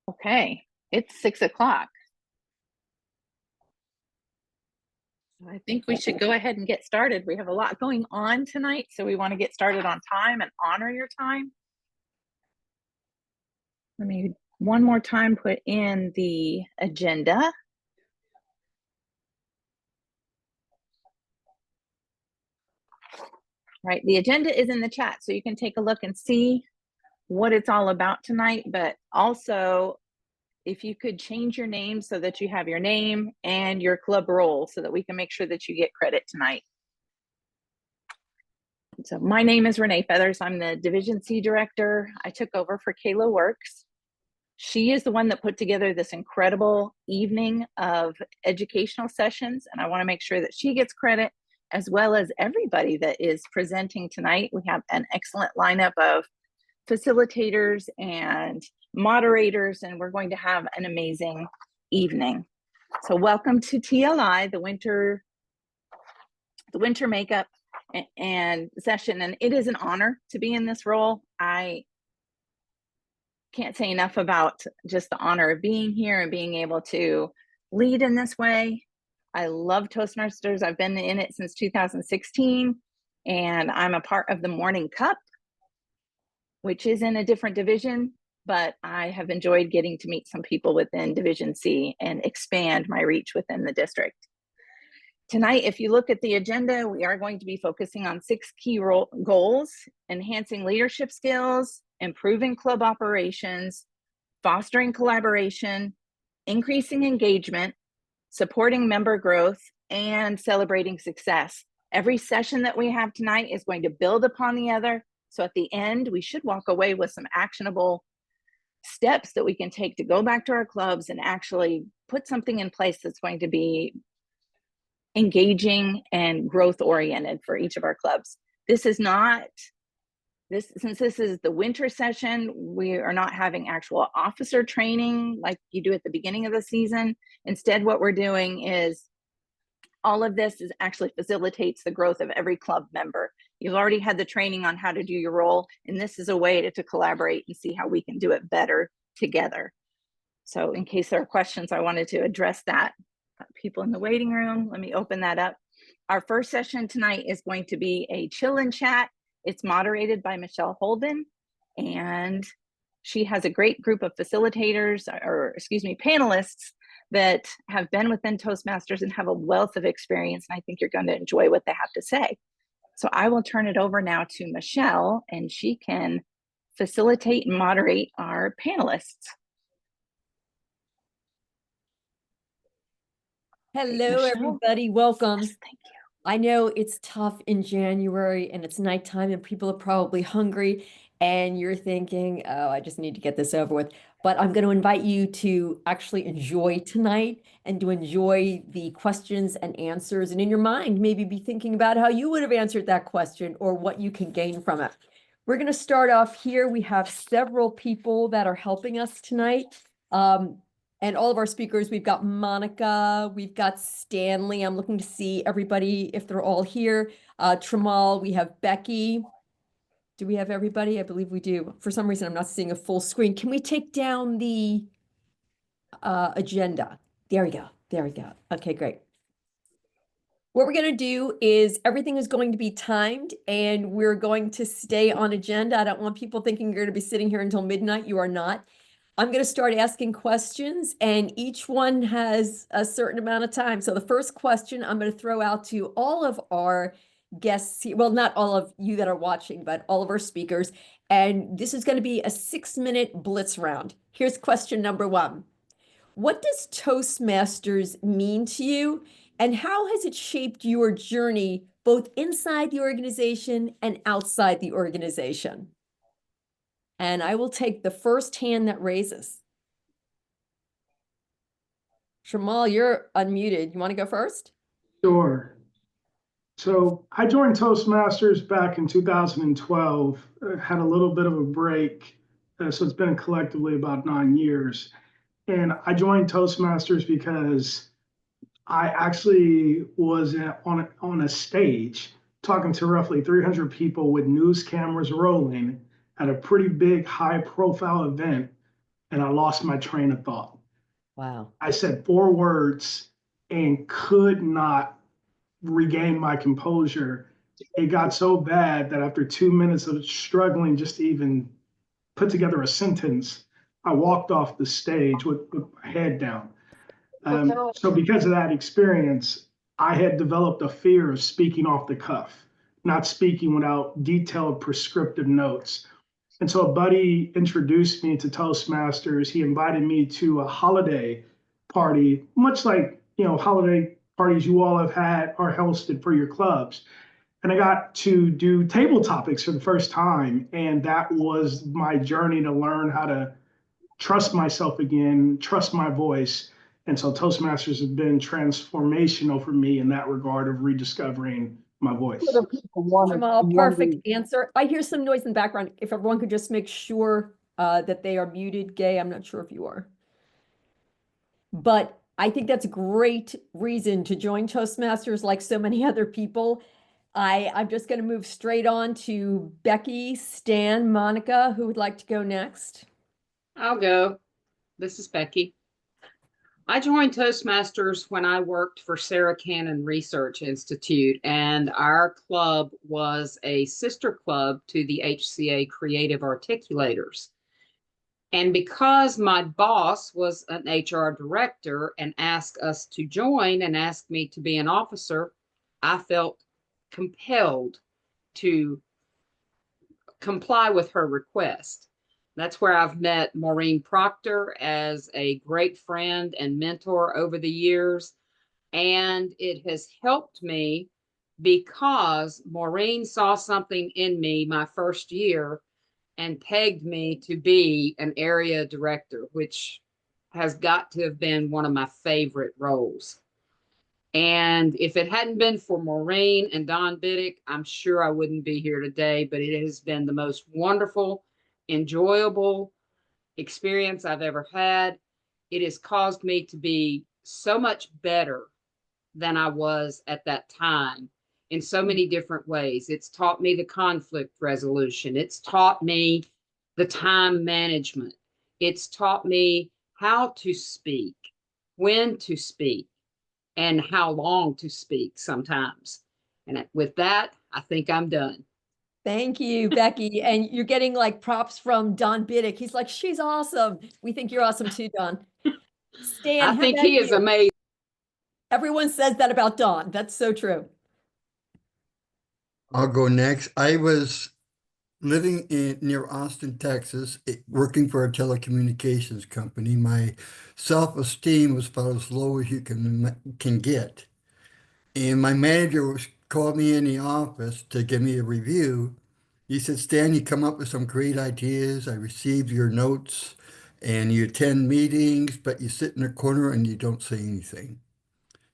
Okay, it's 6 o'clock. I think we should go ahead and get started. We have a lot going on tonight, so we want to get started on time and honor your time. Let me one more time put in the agenda. Right, the agenda is in the chat, so you can take a look and see what it's all about tonight, but also if you could change your name so that you have your name and your club role so that we can make sure that you get credit tonight. So my name is Renee Feathers. I'm the Division C director. I took over for Kayla Works. She is the one that put together this incredible evening of educational sessions, and I want to make sure that she gets credit as well as everybody that is presenting tonight. We have an excellent lineup of facilitators and moderators, and we're going to have an amazing evening. So welcome to TLI, the winter makeup and session, and it is an honor to be in this role. I can't say enough about just the honor of being here and being able to lead in this way. I love Toastmasters. I've been in it since 2016, and I'm a part of the Morning Cup, which is in a different division, but I have enjoyed getting to meet some people within Division C and expand my reach within the district. Tonight, if you look at the agenda, we are going to be focusing on 6 key goals: enhancing leadership skills, improving club operations, fostering collaboration, increasing engagement, supporting member growth, and celebrating success. Every session that we have tonight is going to build upon the other. So at the end, we should walk away with some actionable steps that we can take to go back to our clubs and actually put something in place that's going to be engaging and growth oriented for each of our clubs. Since this is the winter session, we are not having actual officer training like you do at the beginning of the season. Instead, what we're doing is all of this is actually facilitates the growth of every club member. You've already had the training on how to do your role, and this is a way to collaborate and see how we can do it better together. So in case there are questions, I wanted to address that. People in the waiting room, let me open that up. Our first session tonight is going to be a chill and chat. It's moderated by Michelle Holden, and she has a great group of facilitators, or excuse me, panelists that have been within Toastmasters and have a wealth of experience, and I think you're going to enjoy what they have to say. So I will turn it over now to Michelle, and she can facilitate and moderate our panelists. Hello, everybody. Welcome. Yes, thank you. I know it's tough in January and it's nighttime and people are probably hungry and you're thinking, oh, I just need to get this over with. But I'm going to invite you to actually enjoy tonight and to enjoy the questions and answers. And in your mind, maybe be thinking about how you would have answered that question or what you can gain from it. We're going to start off here. We have several people that are helping us tonight. And all of our speakers, we've got Monica, we've got Stanley. I'm looking to see everybody if they're all here. Tramal, we have Becky. Do we have everybody? I believe we do. For some reason, I'm not seeing a full screen. Can we take down the agenda? There we go. There we go. Okay, great. What we're going to do is everything is going to be timed and we're going to stay on agenda. I don't want people thinking you're going to be sitting here until midnight. You are not. I'm going to start asking questions and each one has a certain amount of time. So the first question I'm going to throw out to all of our guests here. Well, not all of you that are watching, but all of our speakers. And this is going to be a 6-minute blitz round. Here's question number 1. What does Toastmasters mean to you? And how has it shaped your journey, both inside the organization and outside the organization? And I will take the first hand that raises. Shamal, you're unmuted. You want to go first? Sure. So I joined Toastmasters back in 2012, had a little bit of a break. So it's been collectively about 9 years. And I joined Toastmasters because I actually was on a stage talking to roughly 300 people with news cameras rolling at a pretty big high profile event and I lost my train of thought. Wow. I said 4 words and could not regain my composure. It got so bad that after 2 minutes of struggling just to even put together a sentence, I walked off the stage with my head down. So because of that experience, I had developed a fear of speaking off the cuff, not speaking without detailed prescriptive notes. And so a buddy introduced me to Toastmasters. He invited me to a holiday party, much like, holiday parties you all have had are hosted for your clubs. And I got to do table topics for the first time. And that was my journey to learn how to trust myself again, trust my voice. And so Toastmasters has been transformational for me in that regard of rediscovering my voice. Jamal, perfect answer. I hear some noise in the background. If everyone could just make sure that they are muted. Gay, I'm not sure if you are. But I think that's a great reason to join Toastmasters like so many other people. I'm just going to move straight on to Becky, Stan, Monica. Who would like to go next? I'll go. This is Becky. I joined Toastmasters when I worked for Sarah Cannon Research Institute, and our club was a sister club to the HCA Creative Articulators. And because my boss was an HR director and asked us to join and asked me to be an officer, I felt compelled to comply with her request. That's where I've met Maureen Proctor as a great friend and mentor over the years. And it has helped me because Maureen saw something in me my first year and pegged me to be an area director, which has got to have been one of my favorite roles. And if it hadn't been for Maureen and Don Biddick, I'm sure I wouldn't be here today, but it has been the most wonderful, enjoyable experience I've ever had. It has caused me to be so much better than I was at that time in so many different ways. It's taught me the conflict resolution. It's taught me the time management. It's taught me how to speak, when to speak, and how long to speak sometimes. And with that, I think I'm done. Thank you, Becky. And you're getting like props from Don Biddick. He's like, she's awesome. We think you're awesome too, Don. Stan, I how think about he is you? amazing. Everyone says that about Don. That's so true. I'll go next. I was living near Austin, Texas, working for a telecommunications company. My self-esteem was about as low as you can get. And my manager called me in the office to give me a review. He said, Stan, you come up with some great ideas. I received your notes and you attend meetings, but you sit in a corner and you don't say anything.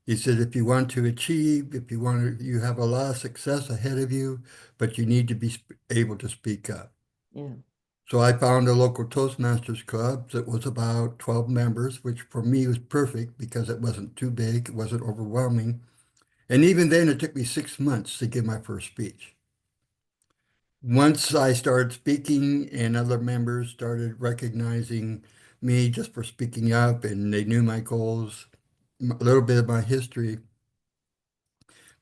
He said, if you want to achieve, if you want to, you have a lot of success ahead of you, but you need to be able to speak up. Yeah. So I found a local Toastmasters club that was about 12 members, which for me was perfect because it wasn't too big, it wasn't overwhelming. And even then, it took me 6 months to give my first speech. Once I started speaking and other members started recognizing me just for speaking up and they knew my goals, a little bit of my history.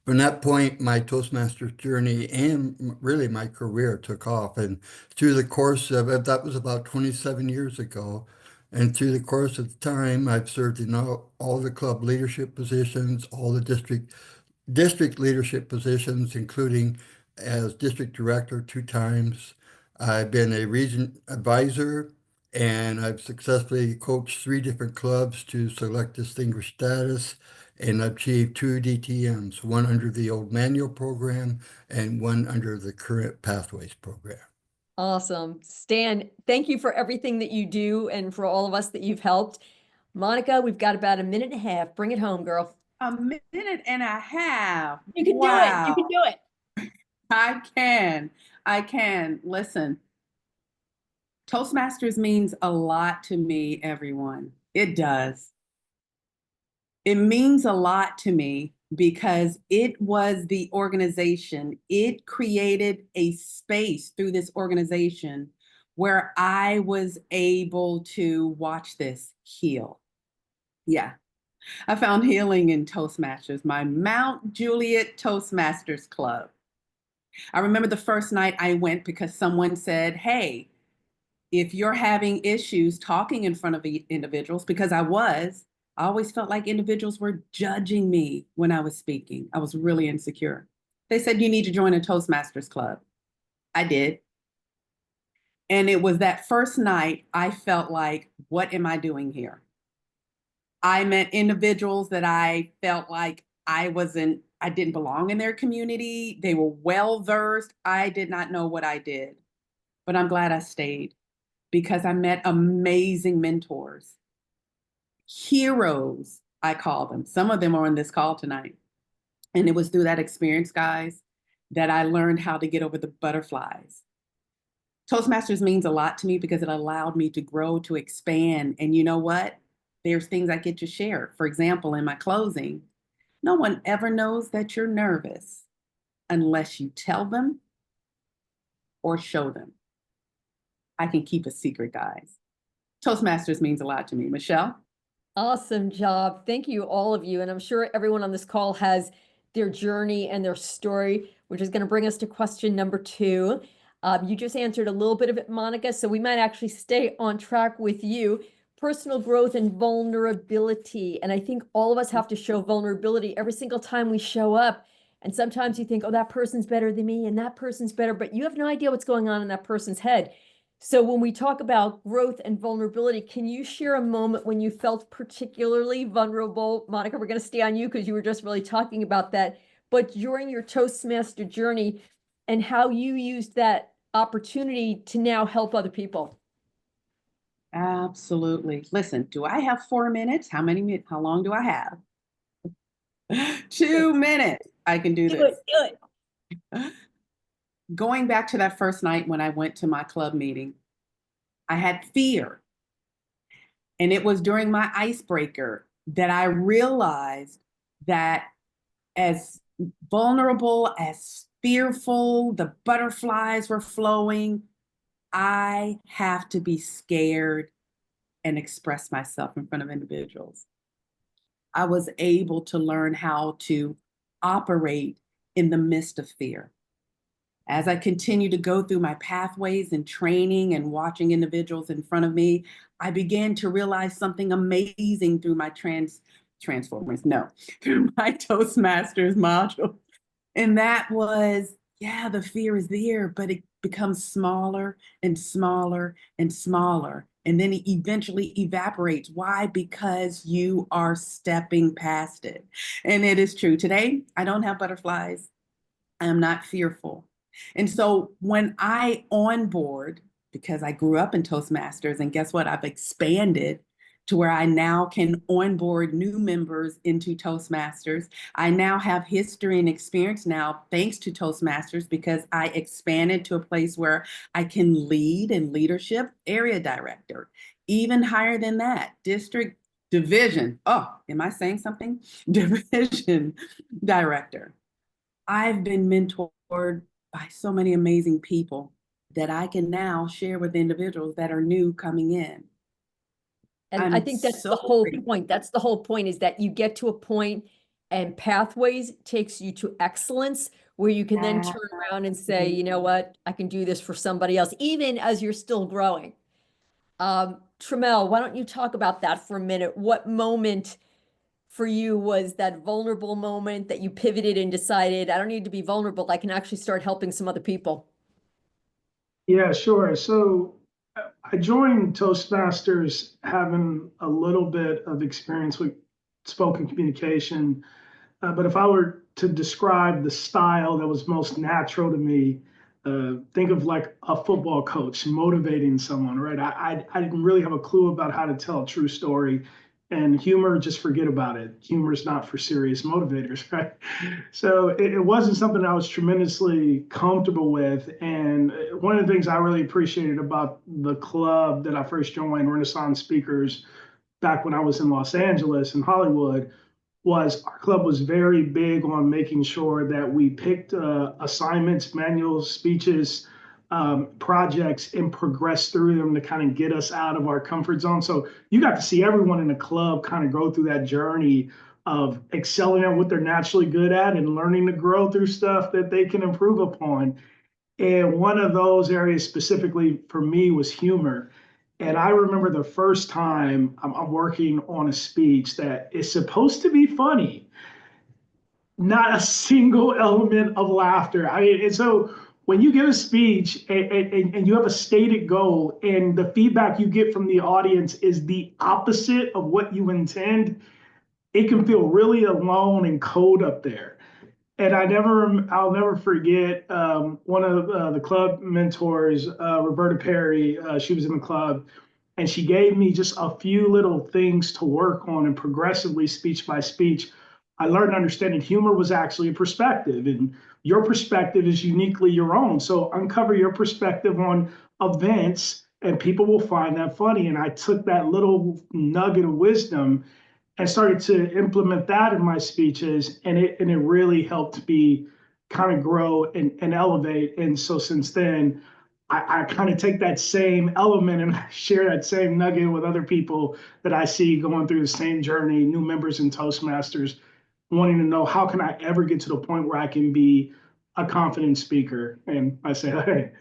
From that point, my Toastmasters journey and really my career took off. And through the course of it, that was about 27 years ago. And through the course of time, I've served in all the club leadership positions, all the district leadership positions, including as district director 2 times. I've been a region advisor, and I've successfully coached 3 different clubs to select distinguished status, and achieved 2 DTMs, one under the old manual program and one under the current pathways program. Awesome. Stan, thank you for everything that you do and for all of us that you've helped. Monica, we've got about a minute and a half. Bring it home, girl. A minute and a half. You can do it. You can do it. I can. Listen, Toastmasters means a lot to me, everyone. It does. It means a lot to me because it was the organization. It created a space through this organization where I was able to watch this heal. Yeah, I found healing in Toastmasters, my Mount Juliet Toastmasters Club. I remember the first night I went because someone said, hey, if you're having issues talking in front of individuals, because I always felt like individuals were judging me when I was speaking. I was really insecure. They said, you need to join a Toastmasters club. I did. And it was that first night I felt like, what am I doing here? I met individuals that I felt like I didn't belong in their community. They were well-versed. I did not know what I did, but I'm glad I stayed because I met amazing mentors, heroes, I call them. Some of them are on this call tonight. And it was through that experience, guys, that I learned how to get over the butterflies. Toastmasters means a lot to me because it allowed me to grow, to expand. And you know what? There's things I get to share. For example, in my closing, no one ever knows that you're nervous unless you tell them or show them. I can keep a secret, guys. Toastmasters means a lot to me. Michelle? Awesome job. Thank you, all of you. And I'm sure everyone on this call has their journey and their story, which is going to bring us to question number 2. You just answered a little bit of it, Monica, so we might actually stay on track with you. Personal growth and vulnerability. And I think all of us have to show vulnerability every single time we show up. And sometimes you think, oh, that person's better than me and that person's better, but you have no idea what's going on in that person's head. So when we talk about growth and vulnerability, can you share a moment when you felt particularly vulnerable? Monica, we're going to stay on you because you were just really talking about that. But during your Toastmaster journey and how you used that opportunity to now help other people. Absolutely. Listen, do I have 4 minutes? How long do I have? 2 minutes. I can do this. Do it. Going back to that first night when I went to my club meeting, I had fear. And it was during my icebreaker that I realized that as vulnerable, as fearful, the butterflies were flowing, I have to be scared and express myself in front of individuals. I was able to learn how to operate in the midst of fear. As I continue to go through my pathways and training and watching individuals in front of me, I began to realize something amazing through my through my Toastmasters module. And that was, yeah, the fear is there, but it becomes smaller and smaller and smaller. And then it eventually evaporates. Why? Because you are stepping past it. And it is true. Today, I don't have butterflies. I am not fearful. And so when I onboard, because I grew up in Toastmasters, and guess what? I've expanded to where I now can onboard new members into Toastmasters. I now have history and experience now, thanks to Toastmasters, because I expanded to a place where I can lead in leadership, area director, even higher than that, district division. Oh, am I saying something? Division director. I've been mentored by so many amazing people that I can now share with individuals that are new coming in. And I think that's the whole point. That's the whole point, is that you get to a point and Pathways takes you to excellence where you can then turn around and say, you know what, I can do this for somebody else, even as you're still growing. Tramel, why don't you talk about that for a minute? What moment for you was that vulnerable moment that you pivoted and decided, I don't need to be vulnerable, I can actually start helping some other people? Yeah, sure. So I joined Toastmasters having a little bit of experience with spoken communication. But if I were to describe the style that was most natural to me, think of like a football coach motivating someone, right? I didn't really have a clue about how to tell a true story. And humor, just forget about it. Humor is not for serious motivators, right? So it wasn't something I was tremendously comfortable with. And one of the things I really appreciated about the club that I first joined, Renaissance Speakers, back when I was in Los Angeles and Hollywood, was our club was very big on making sure that we picked assignments, manuals, speeches projects and progress through them to kind of get us out of our comfort zone. So you got to see everyone in the club kind of go through that journey of excelling at what they're naturally good at and learning to grow through stuff that they can improve upon. And one of those areas specifically for me was humor. And I remember the first time I'm working on a speech that is supposed to be funny, not a single element of laughter. And so when you give a speech and you have a stated goal and the feedback you get from the audience is the opposite of what you intend, it can feel really alone and cold up there. And I'll never forget one of the club mentors, Roberta Perry. She was in the club, and she gave me just a few little things to work on, and progressively, speech by speech, I learned to understand that humor was actually a perspective, and your perspective is uniquely your own. So uncover your perspective on events, and people will find that funny. And I took that little nugget of wisdom and started to implement that in my speeches, and it really helped me kind of grow and elevate. And so since then, I kind of take that same element and share that same nugget with other people that I see going through the same journey, new members in Toastmasters, wanting to know how can I ever get to the point where I can be a confident speaker. And I say, hey,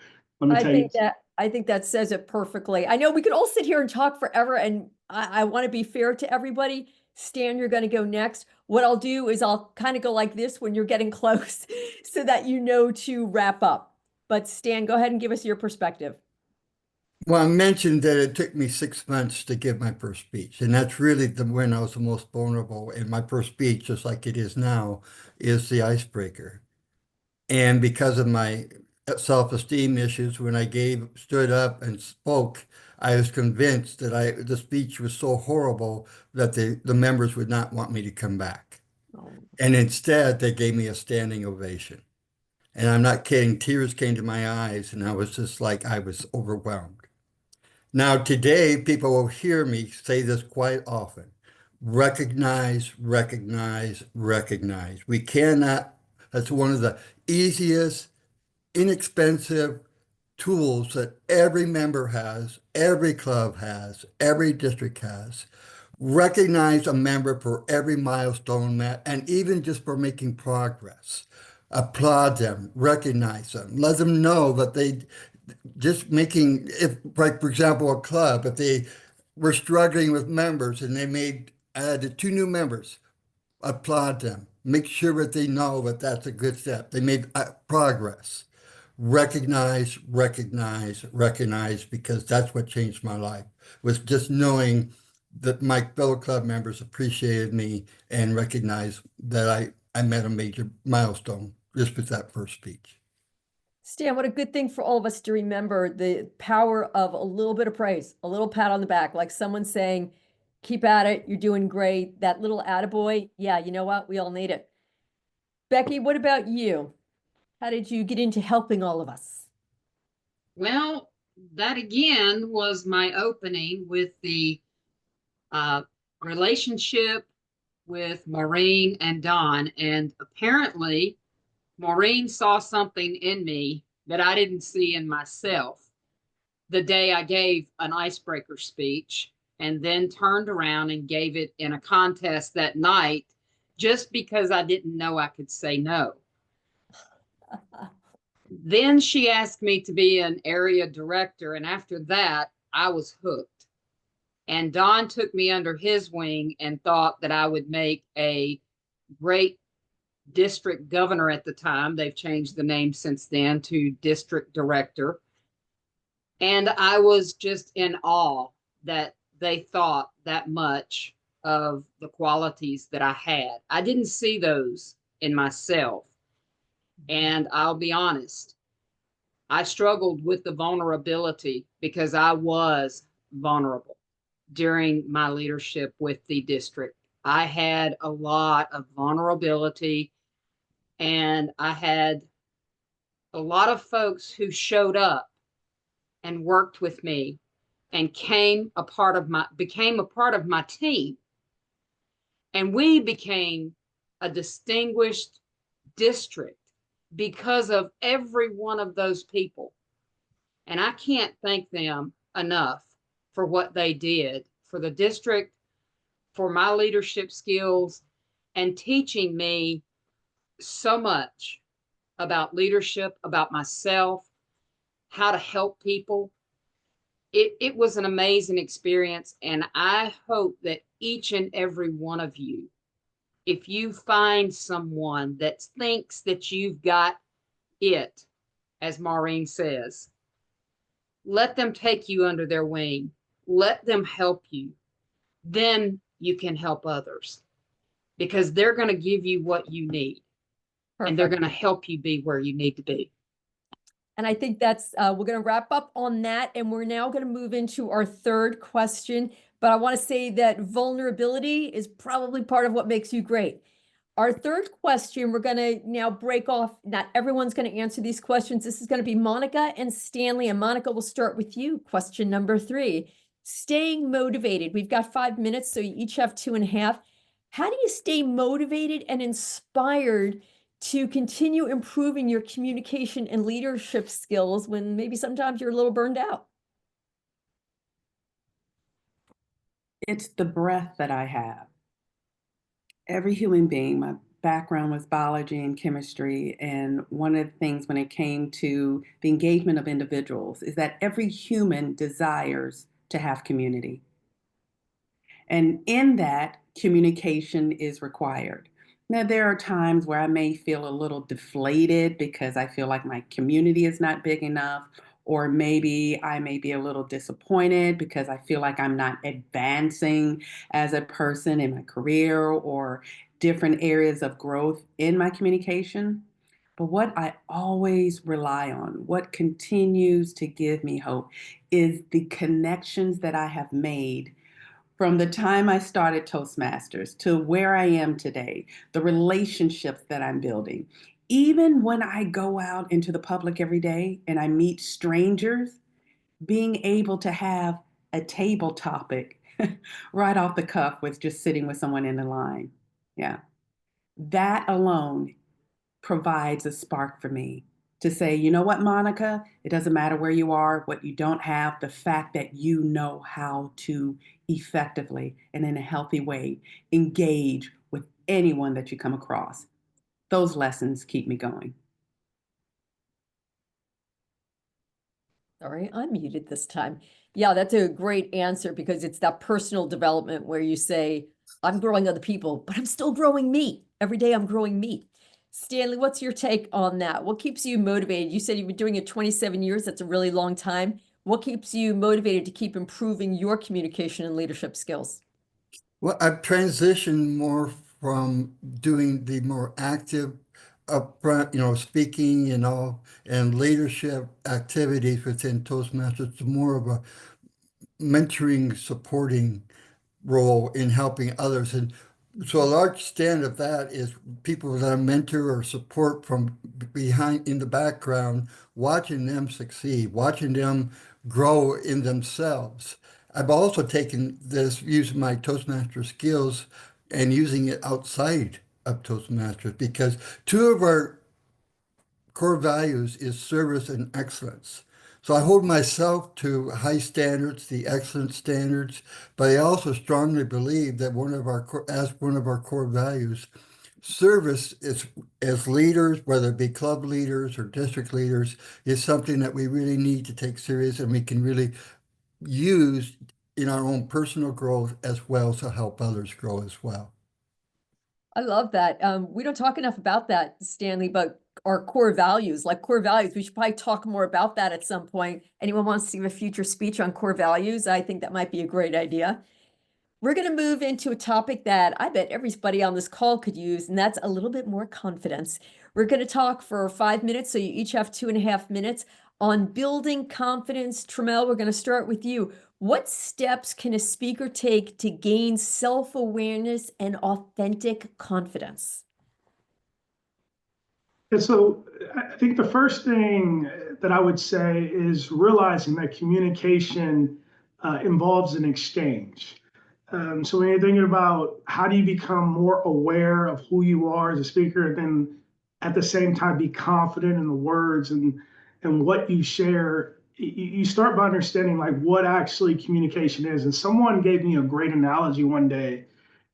let me tell you. I think that says it perfectly. I know we could all sit here and talk forever, and I want to be fair to everybody. Stan, you're going to go next. What I'll do is I'll kind of go like this when you're getting close so that you know to wrap up. But Stan, go ahead and give us your perspective. Well, I mentioned that it took me 6 months to give my first speech, and that's really when I was the most vulnerable. And my first speech, just like it is now, is the icebreaker. And because of my self-esteem issues, when I stood up and spoke, I was convinced that the speech was so horrible that the members would not want me to come back. Oh. And instead, they gave me a standing ovation. And I'm not kidding, tears came to my eyes, and I was just like, I was overwhelmed. Now, today, people will hear me say this quite often. Recognize, recognize, recognize. We cannot, that's one of the easiest, inexpensive tools that every member has, every club has, every district has. Recognize a member for every milestone met, and even just for making progress. Applaud them, recognize them, let them know that they just making, if, like, for example, a club, if they were struggling with members and they added 2 new members, applaud them. Make sure that they know that that's a good step. They made progress. Recognize, recognize, recognize, because that's what changed my life, was just knowing that my fellow club members appreciated me and recognized that I met a major milestone just with that first speech. Stan, what a good thing for all of us to remember, the power of a little bit of praise, a little pat on the back, like someone saying, keep at it, you're doing great. That little attaboy, yeah, you know what? We all need it. Becky, what about you? How did you get into helping all of us? Well, that again was my opening with the relationship with Maureen and Don. And apparently, Maureen saw something in me that I didn't see in myself the day I gave an icebreaker speech, and then turned around and gave it in a contest that night just because I didn't know I could say no. Then she asked me to be an area director, and after that, I was hooked. And Don took me under his wing and thought that I would make a great district governor at the time. They've changed the name since then to district director. And I was just in awe that they thought that much of the qualities that I had. I didn't see those in myself. And I'll be honest, I struggled with the vulnerability because I was vulnerable during my leadership with the district. I had a lot of vulnerability, and I had a lot of folks who showed up and worked with me and became a part of my team. And we became a distinguished district because of every one of those people. And I can't thank them enough for what they did for the district, for my leadership skills, and teaching me so much about leadership, about myself, how to help people. It was an amazing experience. And I hope that each and every one of you, if you find someone that thinks that you've got it, as Maureen says, let them take you under their wing. Let them help you. Then you can help others because they're going to give you what you need and they're Perfect. going to help you be where you need to be. And I think that's, we're going to wrap up on that. And we're now going to move into our third question. But I want to say that vulnerability is probably part of what makes you great. Our third question, we're going to now break off. Not everyone's going to answer these questions. This is going to be Monica and Stanley. And Monica, we'll start with you. Question number 3, staying motivated. We've got 5 minutes, so you each have 2.5. How do you stay motivated and inspired to continue improving your communication and leadership skills when maybe sometimes you're a little burned out? It's the breath that I have. Every human being, my background was biology and chemistry, and one of the things when it came to the engagement of individuals is that every human desires to have community. And in that, communication is required. Now, there are times where I may feel a little deflated because I feel like my community is not big enough, or maybe I may be a little disappointed because I feel like I'm not advancing as a person in my career or different areas of growth in my communication. But what I always rely on, what continues to give me hope, is the connections that I have made from the time I started Toastmasters to where I am today, the relationships that I'm building. Even when I go out into the public every day and I meet strangers, being able to have a table topic right off the cuff with just sitting with someone in the line. Yeah. That alone provides a spark for me to say, you know what, Monica, it doesn't matter where you are, what you don't have, the fact that you know how to effectively and in a healthy way engage with anyone that you come across. Those lessons keep me going. Sorry, I'm muted this time. Yeah, that's a great answer because it's that personal development where you say, I'm growing other people, but I'm still growing me. Every day I'm growing me. Stanley, what's your take on that? What keeps you motivated? You said you've been doing it 27 years. That's a really long time. What keeps you motivated to keep improving your communication and leadership skills? Well, I've transitioned more from doing the more active upfront, speaking and all, and leadership activities within Toastmasters to more of a mentoring, supporting role in helping others. And so a large extent of that is people that I mentor or support from behind in the background, watching them succeed, watching them grow in themselves. I've also taken this, using my Toastmaster skills and using it outside of Toastmasters because two of our core values is service and excellence. So I hold myself to high standards, the excellent standards, but I also strongly believe that as one of our core values, service is, as leaders, whether it be club leaders or district leaders, is something that we really need to take serious and we can really use in our own personal growth as well to help others grow as well. I love that. We don't talk enough about that, Stanley, but our core values, we should probably talk more about that at some point. Anyone wants to give a future speech on core values? I think that might be a great idea. We're going to move into a topic that I bet everybody on this call could use, and that's a little bit more confidence. We're going to talk for 5 minutes, so you each have 2.5 minutes on building confidence. Tramel, we're going to start with you. What steps can a speaker take to gain self-awareness and authentic confidence? And so I think the first thing that I would say is realizing that communication involves an exchange. So when you're thinking about how do you become more aware of who you are as a speaker, then at the same time be confident in the words and what you share you start by understanding like what actually communication is. And someone gave me a great analogy one day.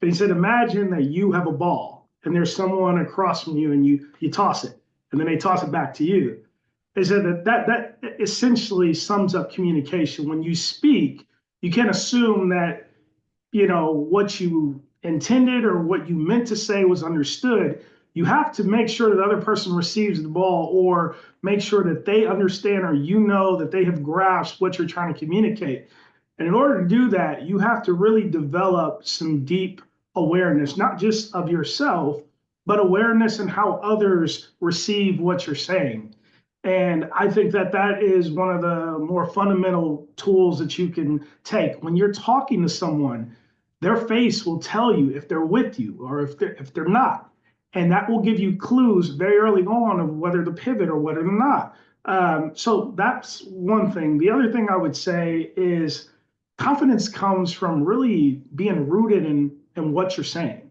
And he said, imagine that you have a ball and there's someone across from you and you toss it and then they toss it back to you. They said that essentially sums up communication. When you speak, you can't assume that, what you intended or what you meant to say was understood. You have to make sure that the other person receives the ball or make sure that they understand or that they have grasped what you're trying to communicate. And in order to do that, you have to really develop some deep awareness, not just of yourself, but awareness in how others receive what you're saying. And I think that is one of the more fundamental tools that you can take. When you're talking to someone, their face will tell you if they're with you or if they're not. And that will give you clues very early on of whether to pivot or whether to not. So that's one thing. The other thing I would say is confidence comes from really being rooted in what you're saying.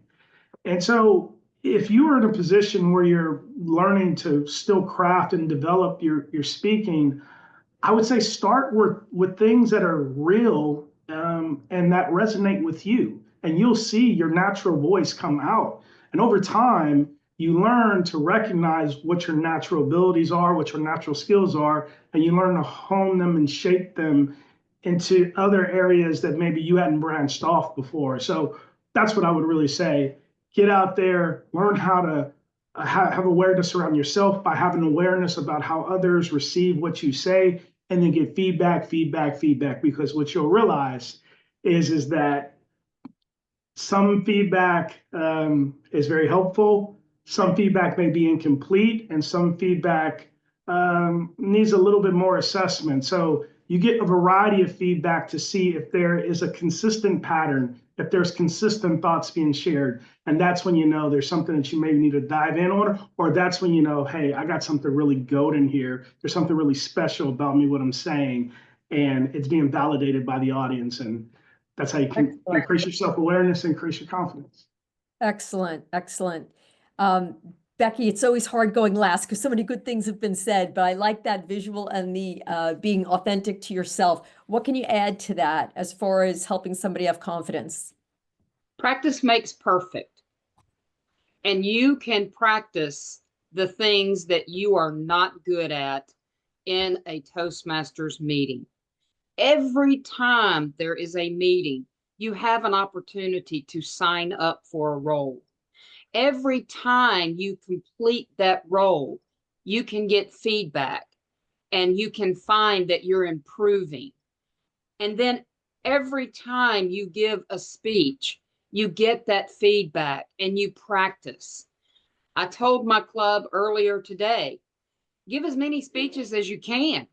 And so if you are in a position where you're learning to still craft and develop your speaking, I would say start with things that are real and that resonate with you. And you'll see your natural voice come out. And over time, you learn to recognize what your natural abilities are, what your natural skills are, and you learn to hone them and shape them into other areas that maybe you hadn't branched off before. So that's what I would really say. Get out there, learn how to have awareness around yourself by having awareness about how others receive what you say, and then get feedback. Because what you'll realize is that some feedback is very helpful. Some feedback may be incomplete, and some feedback needs a little bit more assessment. So you get a variety of feedback to see if there is a consistent pattern, if there's consistent thoughts being shared. And that's when you know there's something that you maybe need to dive in on, or that's when you know, hey, I got something really gold in here. There's something really special about me, what I'm saying, and it's being validated by the audience. And that's how you can Excellent. increase your self-awareness, increase your confidence. Excellent, excellent. Becky, it's always hard going last because so many good things have been said, but I like that visual and the being authentic to yourself. What can you add to that as far as helping somebody have confidence? Practice makes perfect. And you can practice the things that you are not good at in a Toastmasters meeting. Every time there is a meeting, you have an opportunity to sign up for a role. Every time you complete that role, you can get feedback and you can find that you're improving. And then every time you give a speech, you get that feedback and you practice. I told my club earlier today, give as many speeches as you can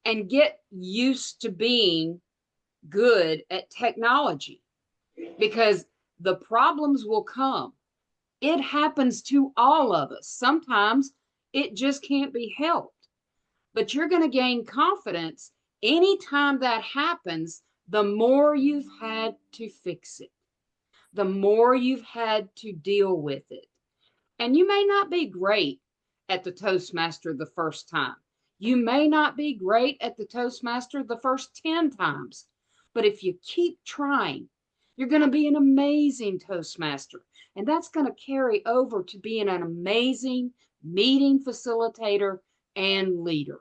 and get used to being good at technology, because the problems will come. It happens to all of us. Sometimes it just can't be helped, but you're going to gain confidence anytime that happens. The more you've had to fix it, the more you've had to deal with it. And you may not be great at the Toastmaster the first time. You may not be great at the Toastmaster the first 10 times, but if you keep trying, you're going to be an amazing Toastmaster. And that's going to carry over to being an amazing meeting facilitator and leader.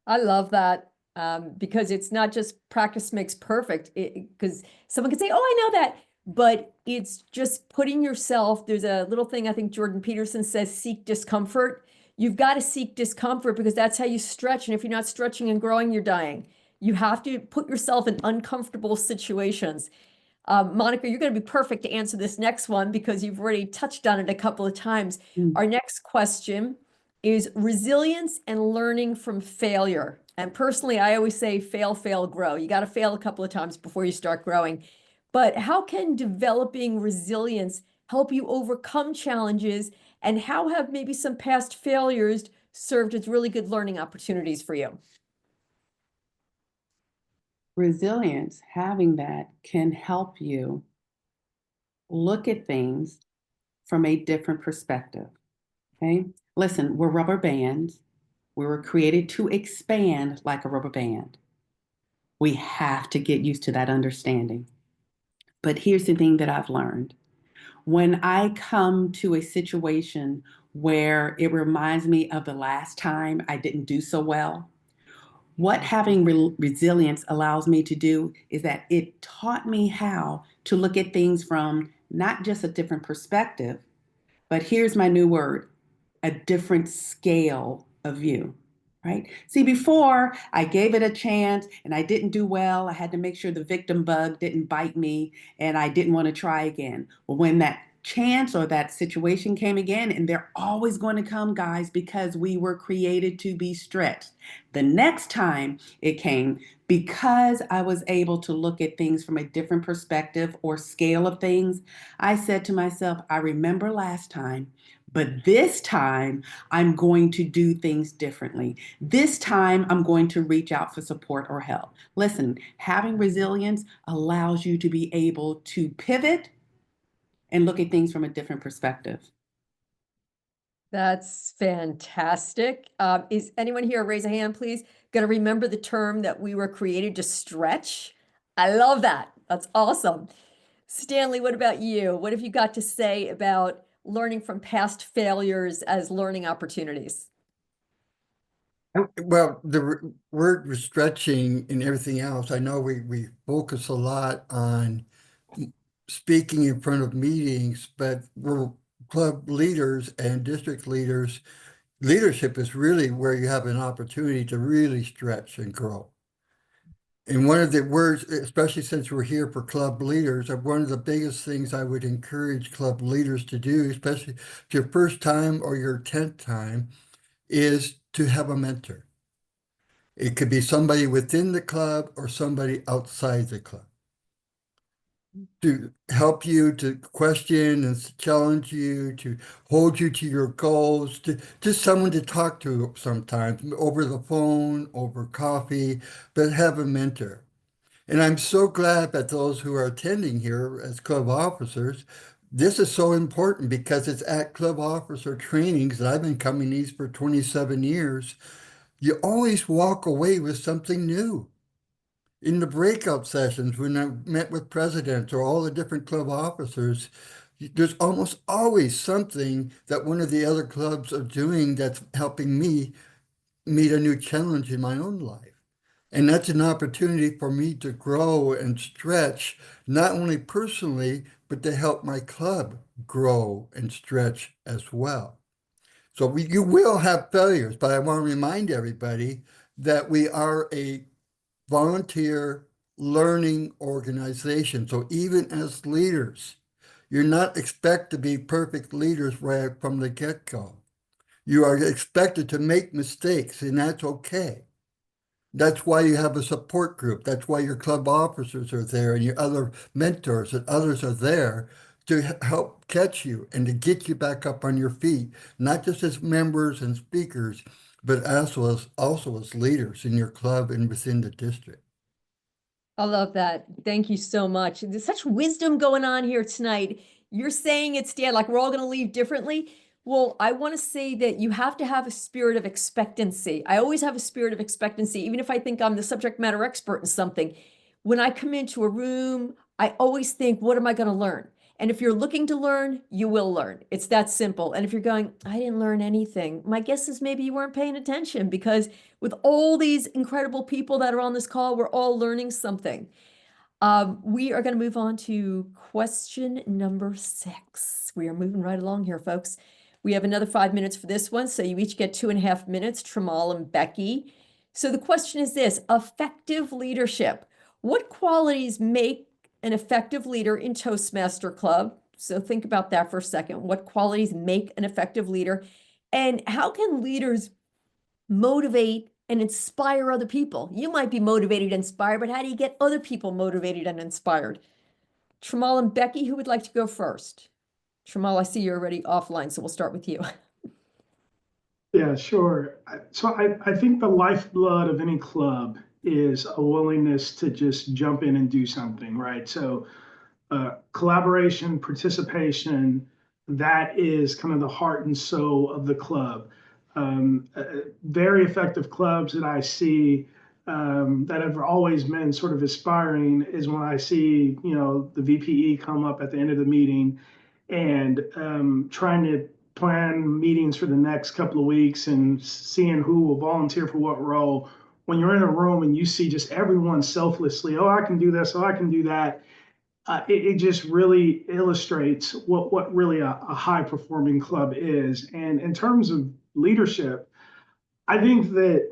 I love that because it's not just practice makes perfect, because someone could say, oh, I know that, but it's just putting yourself, there's a little thing I think Jordan Peterson says, seek discomfort. You've got to seek discomfort because that's how you stretch. And if you're not stretching and growing, you're dying. You have to put yourself in uncomfortable situations. Monica, you're going to be perfect to answer this next one because you've already touched on it a couple of times. Our next question is resilience and learning from failure. And personally, I always say fail, fail, grow. You got to fail a couple of times before you start growing. But how can developing resilience help you overcome challenges? And how have maybe some past failures served as really good learning opportunities for you? Resilience, having that can help you look at things from a different perspective. Okay. Listen, we're rubber bands. We were created to expand like a rubber band. We have to get used to that understanding. But here's the thing that I've learned. When I come to a situation where it reminds me of the last time I didn't do so well, what having resilience allows me to do is that it taught me how to look at things from not just a different perspective, but here's my new word, a different scale of view, right? See, before I gave it a chance and I didn't do well, I had to make sure the victim bug didn't bite me and I didn't want to try again. Well, when that chance or that situation came again, and they're always going to come, guys, because we were created to be stretched. The next time it came, because I was able to look at things from a different perspective or scale of things, I said to myself, I remember last time, but this time I'm going to do things differently. This time I'm going to reach out for support or help. Listen, having resilience allows you to be able to pivot and look at things from a different perspective. That's fantastic. Is anyone here, raise a hand, please, going to remember the term that we were created to stretch? I love that. That's awesome. Stanley, what about you? What have you got to say about learning from past failures as learning opportunities? Well, the word was stretching and everything else. I know we focus a lot on speaking in front of meetings, but we're club leaders and district leaders. Leadership is really where you have an opportunity to really stretch and grow. And one of the words, especially since we're here for club leaders, one of the biggest things I would encourage club leaders to do, especially if your first time or your 10th time, is to have a mentor. It could be somebody within the club or somebody outside the club to help you, to question and challenge you, to hold you to your goals, to just someone to talk to sometimes over the phone, over coffee, but have a mentor. And I'm so glad that those who are attending here as club officers, this is so important because it's at club officer trainings that I've been coming these for 27 years. You always walk away with something new. In the breakout sessions, when I met with presidents or all the different club officers, there's almost always something that one of the other clubs are doing that's helping me meet a new challenge in my own life. And that's an opportunity for me to grow and stretch, not only personally, but to help my club grow and stretch as well. So you will have failures, but I want to remind everybody that we are a volunteer learning organization. So even as leaders, you're not expected to be perfect leaders right from the get-go. You are expected to make mistakes, and that's okay. That's why you have a support group. That's why your club officers are there and your other mentors and others are there to help catch you and to get you back up on your feet, not just as members and speakers, but also as leaders in your club and within the district. I love that. Thank you so much. There's such wisdom going on here tonight. You're saying it, Stan, like we're all going to leave differently. Well, I want to say that you have to have a spirit of expectancy. I always have a spirit of expectancy, even if I think I'm the subject matter expert in something. When I come into a room, I always think, what am I going to learn? And if you're looking to learn, you will learn. It's that simple. And if you're going, I didn't learn anything, my guess is maybe you weren't paying attention, because with all these incredible people that are on this call, we're all learning something. We are going to move on to question number 6. We are moving right along here, folks. We have another 5 minutes for this one, so you each get 2.5 minutes, Tramal and Becky. So the question is this: effective leadership. What qualities make an effective leader in Toastmaster Club? So think about that for a second. What qualities make an effective leader? And how can leaders motivate and inspire other people? You might be motivated and inspired, but how do you get other people motivated and inspired? Tramal and Becky, who would like to go first? Tramal, I see you're already offline, so we'll start with you. Yeah, sure. So I think the lifeblood of any club is a willingness to just jump in and do something, right? So collaboration, participation, that is kind of the heart and soul of the club. Very effective clubs that I see that have always been sort of aspiring is when I see, the VPE come up at the end of the meeting and trying to plan meetings for the next couple of weeks and seeing who will volunteer for what role. When you're in a room and you see just everyone selflessly, oh, I can do this, oh, I can do that. It just really illustrates what really a high performing club is. And in terms of leadership, I think that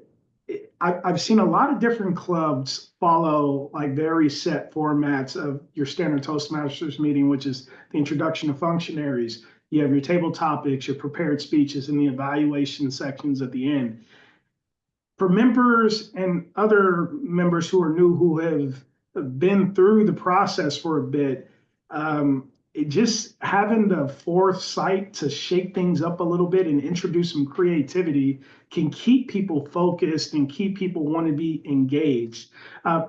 I've seen a lot of different clubs follow like very set formats of your standard Toastmasters meeting, which is the introduction of functionaries. You have your table topics, your prepared speeches, and the evaluation sections at the end. For members and other members who are new who have been through the process for a bit, it just having the foresight to shake things up a little bit and introduce some creativity can keep people focused and keep people want to be engaged.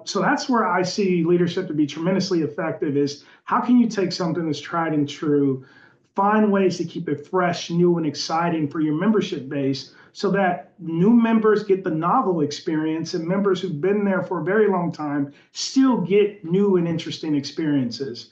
So that's where I see leadership to be tremendously effective is how can you take something that's tried and true, find ways to keep it fresh, new, and exciting for your membership base so that new members get the novel experience and members who've been there for a very long time still get new and interesting experiences.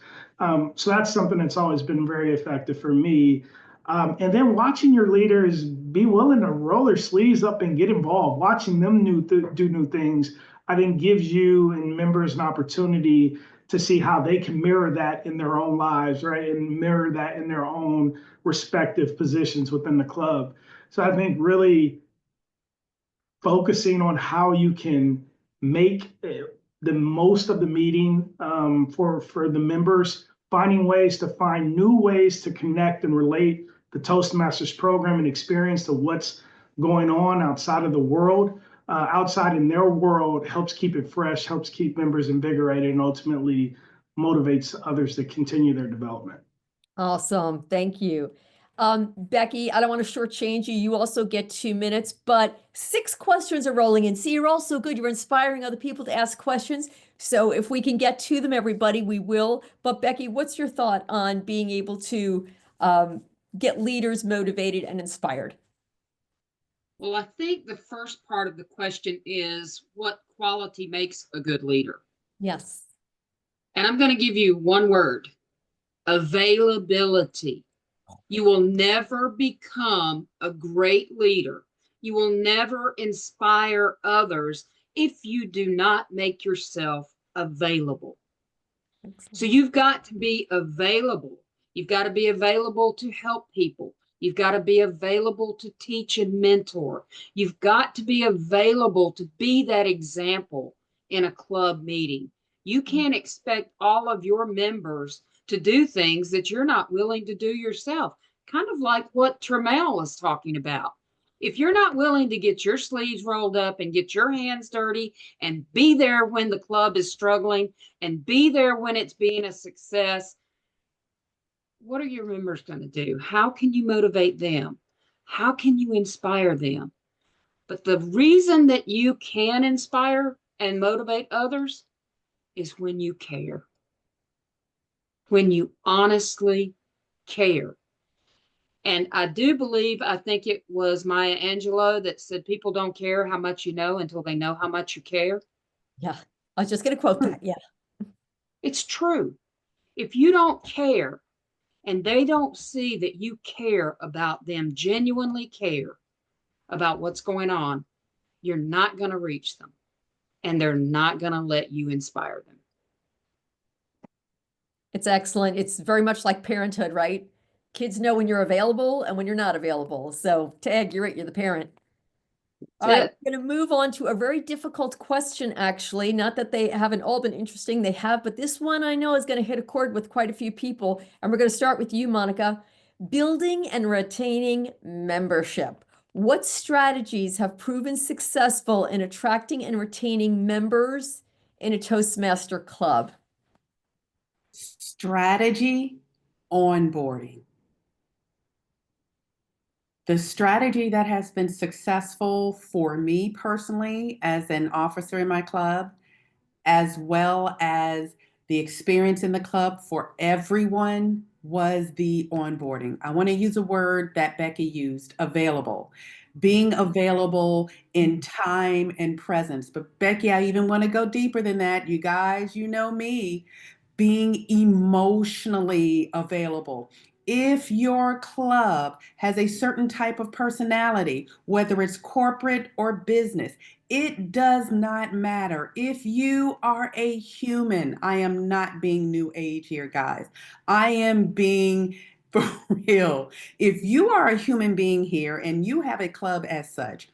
So that's something that's always been very effective for me. And then watching your leaders be willing to roll their sleeves up and get involved, watching them do new things, I think gives you and members an opportunity to see how they can mirror that in their own lives, right? And mirror that in their own respective positions within the club. So I think really focusing on how you can make the most of the meeting for the members, finding ways to find new ways to connect and relate the Toastmasters program and experience to what's going on outside of the world, outside in their world helps keep it fresh, helps keep members invigorated, and ultimately motivates others to continue their development. Awesome. Thank you. Becky, I don't want to shortchange you. You also get 2 minutes, but 6 questions are rolling in. See, you're also good. You're inspiring other people to ask questions. So if we can get to them, everybody, we will. But Becky, what's your thought on being able to get leaders motivated and inspired? Well, I think the first part of the question is what quality makes a good leader? Yes. And I'm going to give you one word: availability. You will never become a great leader. You will never inspire others if you do not make yourself available. Excellent. So you've got to be available. You've got to be available to help people. You've got to be available to teach and mentor. You've got to be available to be that example in a club meeting. You can't expect all of your members to do things that you're not willing to do yourself. Kind of like what Trammell was talking about. If you're not willing to get your sleeves rolled up and get your hands dirty and be there when the club is struggling and be there when it's being a success, what are your members going to do? How can you motivate them? How can you inspire them? But the reason that you can inspire and motivate others is when you care. When you honestly care. And I do believe, I think it was Maya Angelou that said, people don't care how much you know until they know how much you care. Yeah. I was just going to quote that. Yeah. It's true. If you don't care and they don't see that you care about them, genuinely care about what's going on, you're not going to reach them and they're not going to let you inspire them. It's excellent. It's very much like parenthood, right? Kids know when you're available and when you're not available. So tag, you're it, you're the parent. All right, we're going to move on to a very difficult question, actually. Not that they haven't all been interesting, they have, but this one I know is going to hit a chord with quite a few people. And we're going to start with you, Monica. Building and retaining membership. What strategies have proven successful in attracting and retaining members in a Toastmaster club? Strategy, onboarding. The strategy that has been successful for me personally as an officer in my club, as well as the experience in the club for everyone was the onboarding. I want to use a word that Becky used, available. Being available in time and presence. But Becky, I even want to go deeper than that. You guys, you know me, being emotionally available. If your club has a certain type of personality, whether it's corporate or business, it does not matter. If you are a human, I am not being new age here, guys. I am being for real. If you are a human being here and you have a club as such,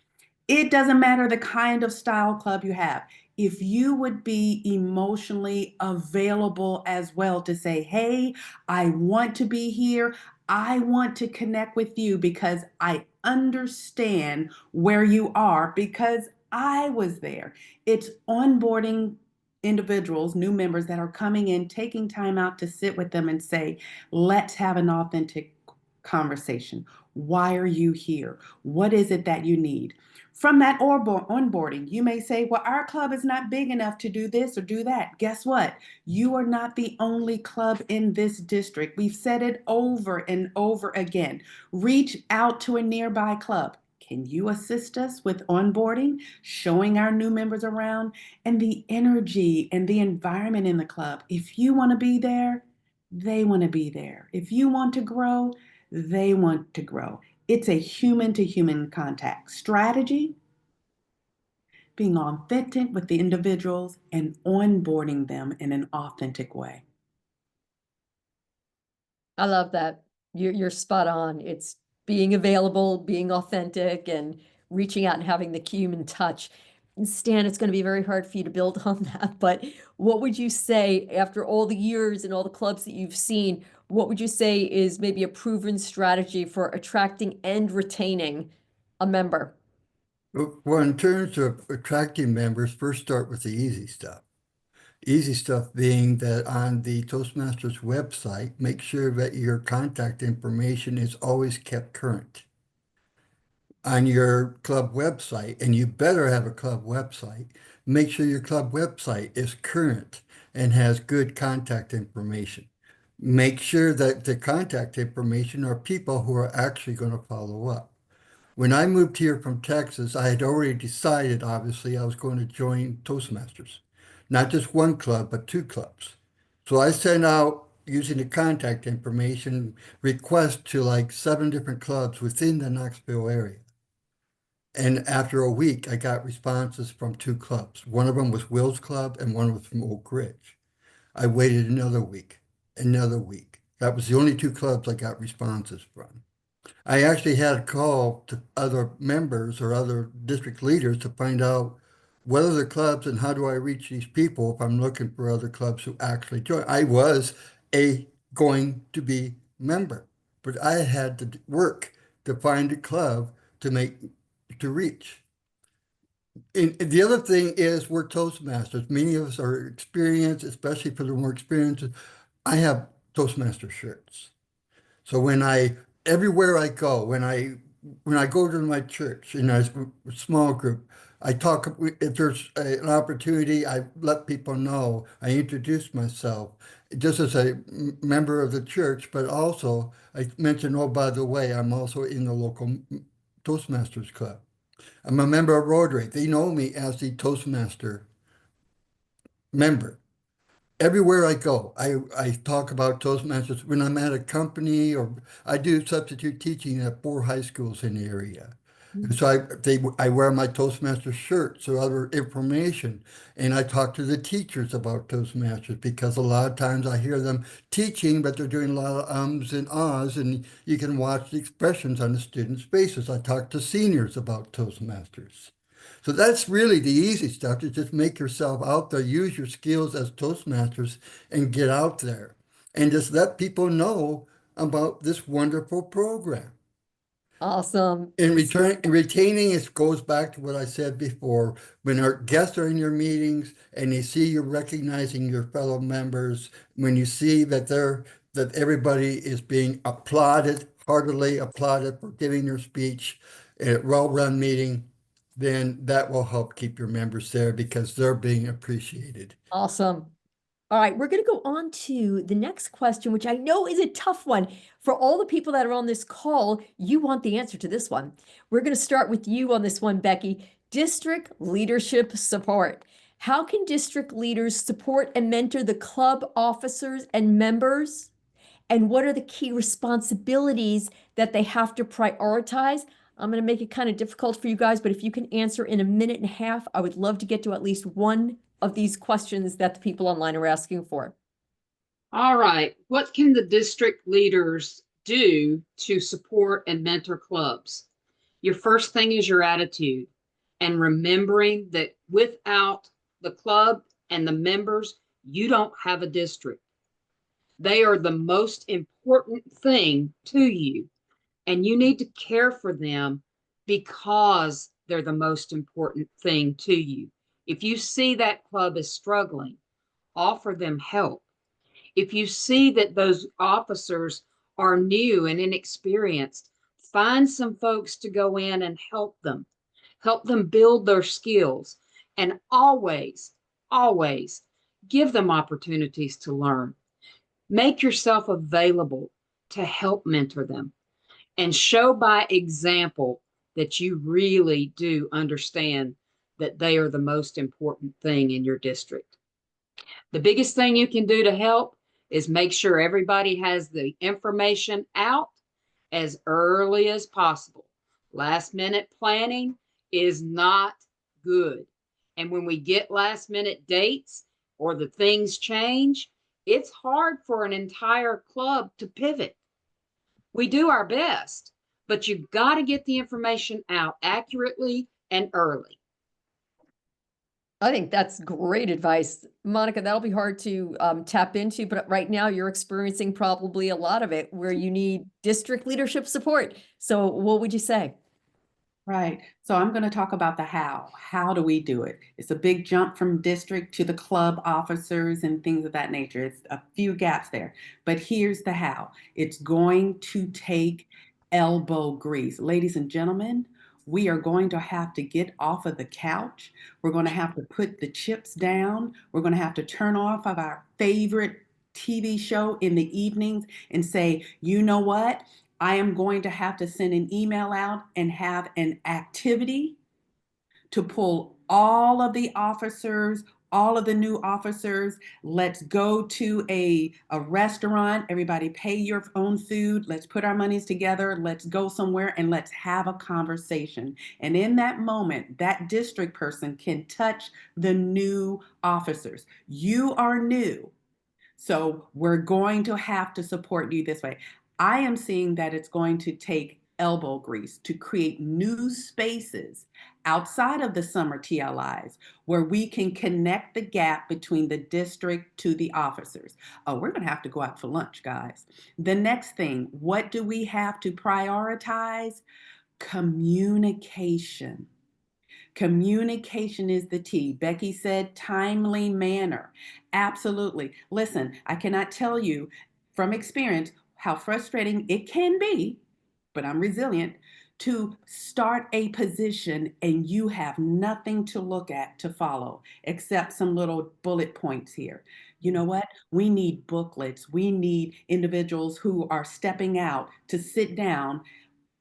it doesn't matter the kind of style club you have. If you would be emotionally available as well to say, hey, I want to be here. I want to connect with you because I understand where you are because I was there. It's onboarding individuals, new members that are coming in, taking time out to sit with them and say, let's have an authentic conversation. Why are you here? What is it that you need? From that onboarding, you may say, well, our club is not big enough to do this or do that. Guess what? You are not the only club in this district. We've said it over and over again. Reach out to a nearby club. Can you assist us with onboarding, showing our new members around, and the energy and the environment in the club? If you want to be there, they want to be there. If you want to grow, they want to grow. It's a human to human contact strategy, being authentic with the individuals and onboarding them in an authentic way. I love that. You're spot on. It's being available, being authentic, and reaching out and having the human touch. And Stan, it's going to be very hard for you to build on that, but what would you say after all the years and all the clubs that you've seen, what would you say is maybe a proven strategy for attracting and retaining a member? Well, in terms of attracting members, first start with the easy stuff. Easy stuff being that on the Toastmasters website, make sure that your contact information is always kept current. On your club website, and you better have a club website, make sure your club website is current and has good contact information. Make sure that the contact information are people who are actually going to follow up. When I moved here from Texas, I had already decided, obviously, I was going to join Toastmasters. Not just one club, but two clubs. So I sent out, using the contact information, requests to like 7 different clubs within the Knoxville area. And after a week, I got responses from 2 clubs. One of them was Will's Club and one was from Oak Ridge. I waited another week, another week. That was the only 2 clubs I got responses from. I actually had a call to other members or other district leaders to find out what are the clubs and how do I reach these people if I'm looking for other clubs who actually join. I was a going to be member, but I had to work to find a club to reach. And the other thing is we're Toastmasters. Many of us are experienced, especially for the more experienced. I have Toastmaster shirts. So everywhere I go, when I go to my church in a small group, I talk, if there's an opportunity, I let people know, I introduce myself just as a member of the church, but also I mention, oh, by the way, I'm also in the local Toastmasters Club. I'm a member of Rotary. They know me as the Toastmaster member. Everywhere I go, I talk about Toastmasters. When I'm at a company or I do substitute teaching at 4 high schools in the area. So I wear my Toastmasters shirts or other information, and I talk to the teachers about Toastmasters because a lot of times I hear them teaching, but they're doing a lot of ums and ahs, and you can watch the expressions on the students' faces. I talk to seniors about Toastmasters. So that's really the easy stuff, to just make yourself out there, use your skills as Toastmasters and get out there and just let people know about this wonderful program. Awesome. In return, retaining it goes back to what I said before. When our guests are in your meetings and they see you recognizing your fellow members, when you see that everybody is being applauded, heartily applauded for giving their speech in a well-run meeting, then that will help keep your members there because they're being appreciated. Awesome. All right, we're going to go on to the next question, which I know is a tough one. For all the people that are on this call, you want the answer to this one. We're going to start with you on this one, Becky. District leadership support. How can district leaders support and mentor the club officers and members? And what are the key responsibilities that they have to prioritize? I'm going to make it kind of difficult for you guys, but if you can answer in a minute and a half, I would love to get to at least one of these questions that the people online are asking for. All right. What can the district leaders do to support and mentor clubs? Your first thing is your attitude and remembering that without the club and the members, you don't have a district. They are the most important thing to you, and you need to care for them because they're the most important thing to you. If you see that club is struggling, offer them help. If you see that those officers are new and inexperienced, find some folks to go in and help them build their skills, and always, always give them opportunities to learn. Make yourself available to help mentor them and show by example that you really do understand that they are the most important thing in your district. The biggest thing you can do to help is make sure everybody has the information out as early as possible. Last minute planning is not good. And when we get last minute dates or the things change, it's hard for an entire club to pivot. We do our best, but you've got to get the information out accurately and early. I think that's great advice. Monica, that'll be hard to tap into, but right now you're experiencing probably a lot of it where you need district leadership support. So what would you say? Right. So I'm going to talk about the how. How do we do it? It's a big jump from district to the club officers and things of that nature. It's a few gaps there. But here's the how. It's going to take elbow grease. Ladies and gentlemen, we are going to have to get off of the couch. We're going to have to put the chips down. We're going to have to turn off of our favorite TV show in the evenings and say, you know what? I am going to have to send an email out and have an activity to pull all of the officers, all of the new officers. Let's go to a restaurant. Everybody pay your own food. Let's put our monies together. Let's go somewhere and let's have a conversation. And in that moment, that district person can touch the new officers. You are new, so we're going to have to support you this way. I am seeing that it's going to take elbow grease to create new spaces outside of the summer TLIs where we can connect the gap between the district to the officers. Oh, we're going to have to go out for lunch, guys. The next thing, what do we have to prioritize? Communication. Communication is the T. Becky said timely manner. Absolutely. Listen, I cannot tell you from experience how frustrating it can be, but I'm resilient, to start a position and you have nothing to look at to follow except some little bullet points here. You know what? We need booklets. We need individuals who are stepping out to sit down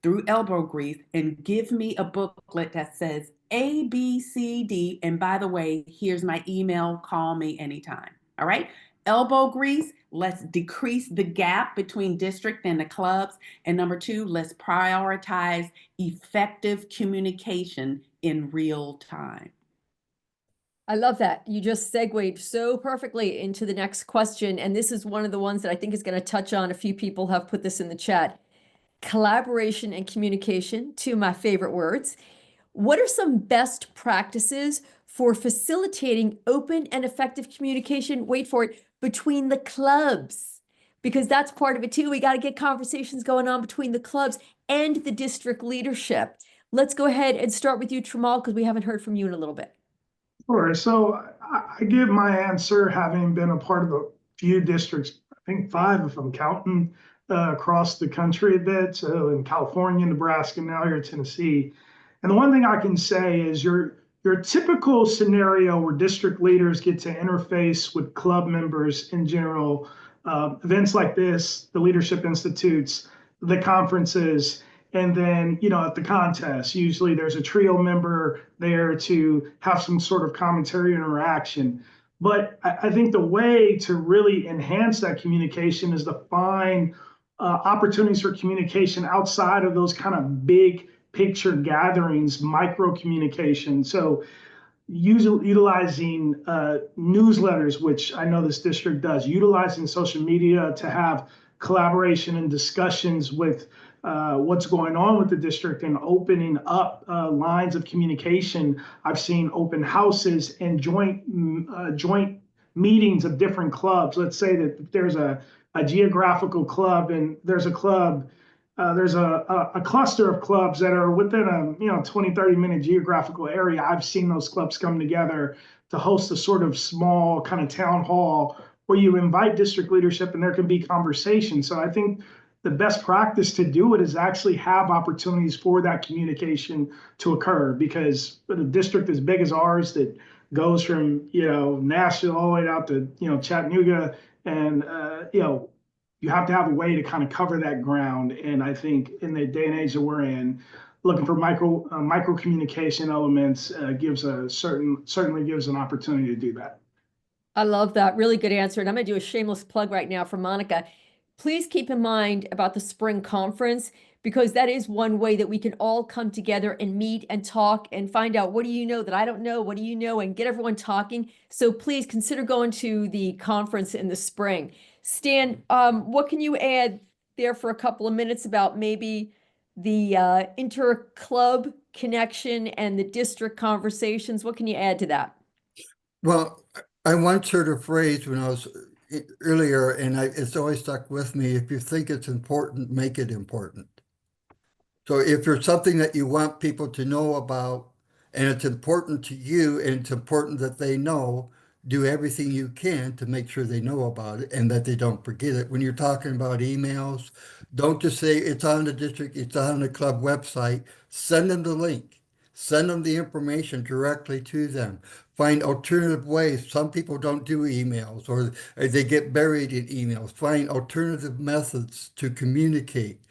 through elbow grease and give me a booklet that says A, B, C, D. And by the way, here's my email. Call me anytime. All right. Elbow grease. Let's decrease the gap between district and the clubs. And number two, let's prioritize effective communication in real time. I love that. You just segued so perfectly into the next question. And this is one of the ones that I think is going to touch on. A few people have put this in the chat. Collaboration and communication, two of my favorite words. What are some best practices for facilitating open and effective communication, wait for it, between the clubs? Because that's part of it too. We got to get conversations going on between the clubs and the district leadership. Let's go ahead and start with you, Tramal, because we haven't heard from you in a little bit. Sure. So I give my answer having been a part of a few districts, I think 5 if I'm counting, across the country a bit. So in California, Nebraska, now here in Tennessee. And the one thing I can say is your your typical scenario where district leaders get to interface with club members in general, events like this, the leadership institutes, the conferences, and then, at the contest, usually there's a trio member there to have some sort of commentary interaction. But I think the way to really enhance that communication is to find opportunities for communication outside of those kind of big picture gatherings, micro communication. So utilizing newsletters, which I know this district does, utilizing social media to have collaboration and discussions with what's going on with the district and opening up lines of communication. I've seen open houses and joint meetings of different clubs. Let's say that there's a geographical club and there's a club there's a cluster of clubs that are within a 20, 30-minute geographical area. I've seen those clubs come together to host a sort of small kind of town hall where you invite district leadership and there can be conversation. So I think the best practice to do it is actually have opportunities for that communication to occur, because a district as big as ours that goes from Nashville all the way out to Chattanooga, and you have to have a way to kind of cover that ground. And I think in the day and age that we're in, looking for micro communication elements certainly gives an opportunity to do that. I love that. Really good answer. And I'm going to do a shameless plug right now for Monica. Please keep in mind about the spring conference, because that is one way that we can all come together and meet and talk and find out, what do you know that I don't know? What do you know? And get everyone talking. So please consider going to the conference in the spring. Stan, what can you add there for a couple of minutes about maybe the inter-club connection and the district conversations? What can you add to that? Well, I once heard a phrase when I was earlier, and it's always stuck with me: if you think it's important, make it important. So if there's something that you want people to know about, and it's important to you, and it's important that they know, do everything you can to make sure they know about it and that they don't forget it. When you're talking about emails, don't just say it's on the district, it's on the club website. Send them the link. Send them the information directly to them. Find alternative ways. Some people don't do emails, or they get buried in emails. Find alternative methods to communicate.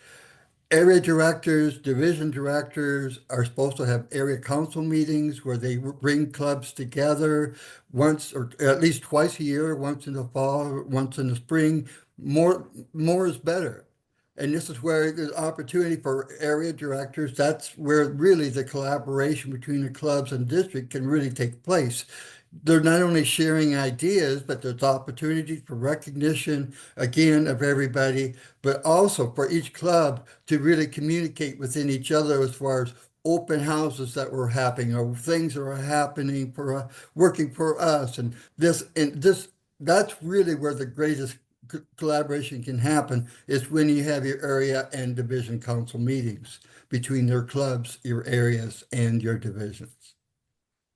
Area directors, division directors are supposed to have area council meetings where they bring clubs together once or at least twice a year, once in the fall, once in the spring. More is better. And this is where there's opportunity for area directors. That's where really the collaboration between the clubs and district can really take place. They're not only sharing ideas, but there's opportunities for recognition, again, of everybody, but also for each club to really communicate within each other as far as open houses that were happening, or things that are happening for working for us. And this, that's really where the greatest collaboration can happen, is when you have your area and division council meetings between their clubs, your areas, and your divisions.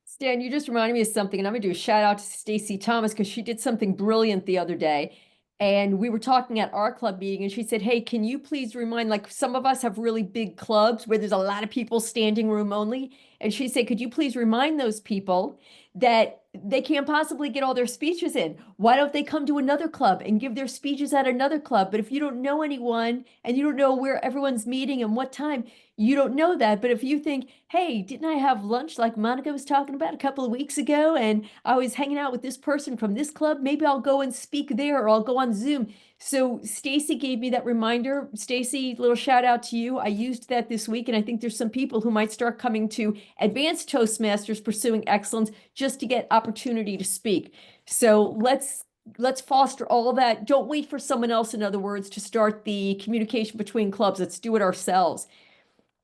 Stan, you just reminded me of something, and I'm going to do a shout out to Stacy Thomas, because she did something brilliant the other day. And we were talking at our club meeting, and she said, hey, can you please remind, like, some of us have really big clubs where there's a lot of people standing room only. And she said, could you please remind those people that they can't possibly get all their speeches in? Why don't they come to another club and give their speeches at another club? But if you don't know anyone and you don't know where everyone's meeting and what time, you don't know that. But if you think, hey, didn't I have lunch like Monica was talking about a couple of weeks ago, and I was hanging out with this person from this club, maybe I'll go and speak there, or I'll go on Zoom. So Stacy gave me that reminder. Stacy, little shout out to you. I used that this week, and I think there's some people who might start coming to advanced Toastmasters Pursuing Excellence just to get opportunity to speak. So let's foster all of that. Don't wait for someone else, in other words, to start the communication between clubs. Let's do it ourselves.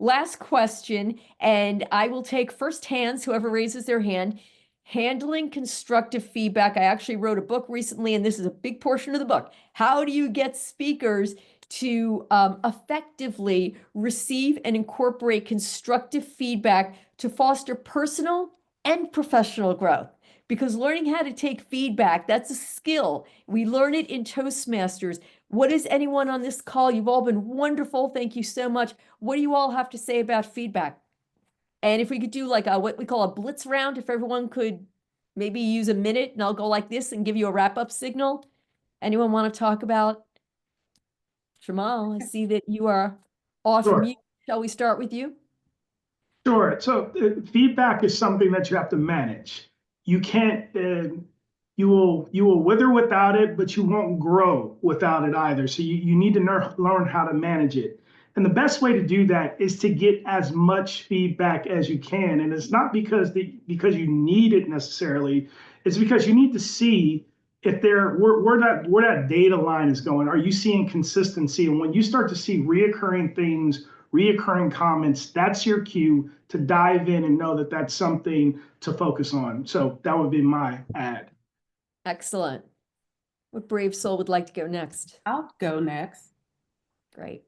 Last question, and I will take first hands, whoever raises their hand. Handling constructive feedback. I actually wrote a book recently, and this is a big portion of the book. How do you get speakers to effectively receive and incorporate constructive feedback to foster personal and professional growth? Because learning how to take feedback, that's a skill. We learn it in Toastmasters. What is anyone on this call? You've all been wonderful. Thank you so much. What do you all have to say about feedback? And if we could do like a, what we call a blitz round, if everyone could maybe use a minute, and I'll go like this and give you a wrap-up signal. Anyone want to talk about? Jamal, I see that you are off Sure. mute. Shall we start with you? Sure. So feedback is something that you have to manage. You can't, you will wither without it, but you won't grow without it either. So you need to learn how to manage it. And the best way to do that is to get as much feedback as you can. And it's not because you need it necessarily. It's because you need to see if where that data line is going. Are you seeing consistency? And when you start to see reoccurring things, reoccurring comments, that's your cue to dive in and know that that's something to focus on. So that would be my ad. Excellent. What brave soul would like to go next? I'll go next. Great.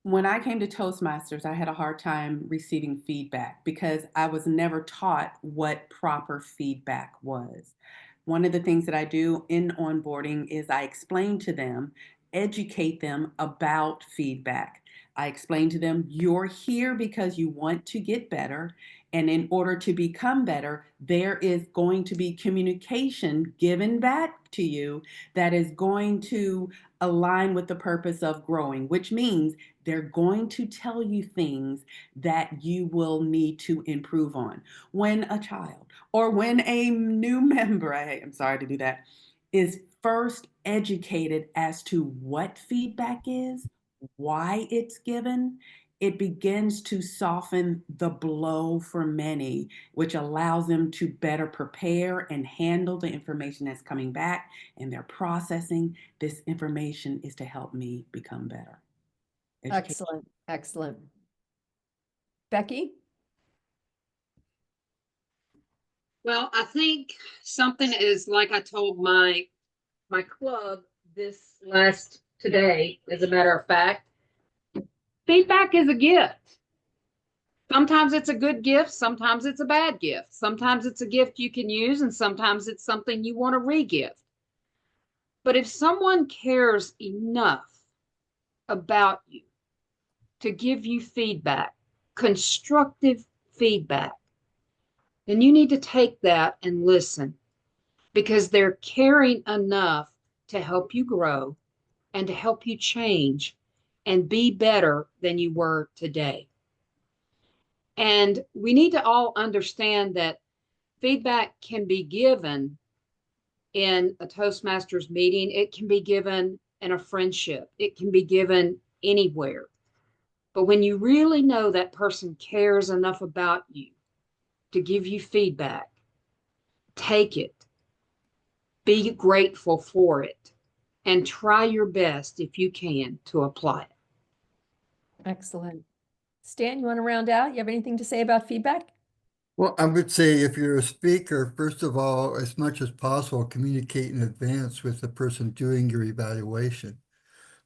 When I came to Toastmasters, I had a hard time receiving feedback because I was never taught what proper feedback was. One of the things that I do in onboarding is I explain to them, educate them about feedback. I explain to them, you're here because you want to get better. And in order to become better, there is going to be communication given back to you that is going to align with the purpose of growing, which means they're going to tell you things that you will need to improve on. When a child or when a new member, I'm sorry to do that, is first educated as to what feedback is, why it's given, it begins to soften the blow for many, which allows them to better prepare and handle the information that's coming back, and they're processing. This information is to help me become better. Education. Excellent. Excellent. Becky? Well, I think something is like I told my club this last today, as a matter of fact, feedback is a gift. Sometimes it's a good gift, sometimes it's a bad gift. Sometimes it's a gift you can use, and sometimes it's something you want to re-gift. But if someone cares enough about you to give you feedback, constructive feedback, then you need to take that and listen, because they're caring enough to help you grow and to help you change and be better than you were today. And we need to all understand that feedback can be given in a Toastmasters meeting. It can be given in a friendship. It can be given anywhere. But when you really know that person cares enough about you to give you feedback, take it, be grateful for it, and try your best, if you can, to apply it. Excellent. Stan, you want to round out? You have anything to say about feedback? Well, I would say if you're a speaker, first of all, as much as possible, communicate in advance with the person doing your evaluation.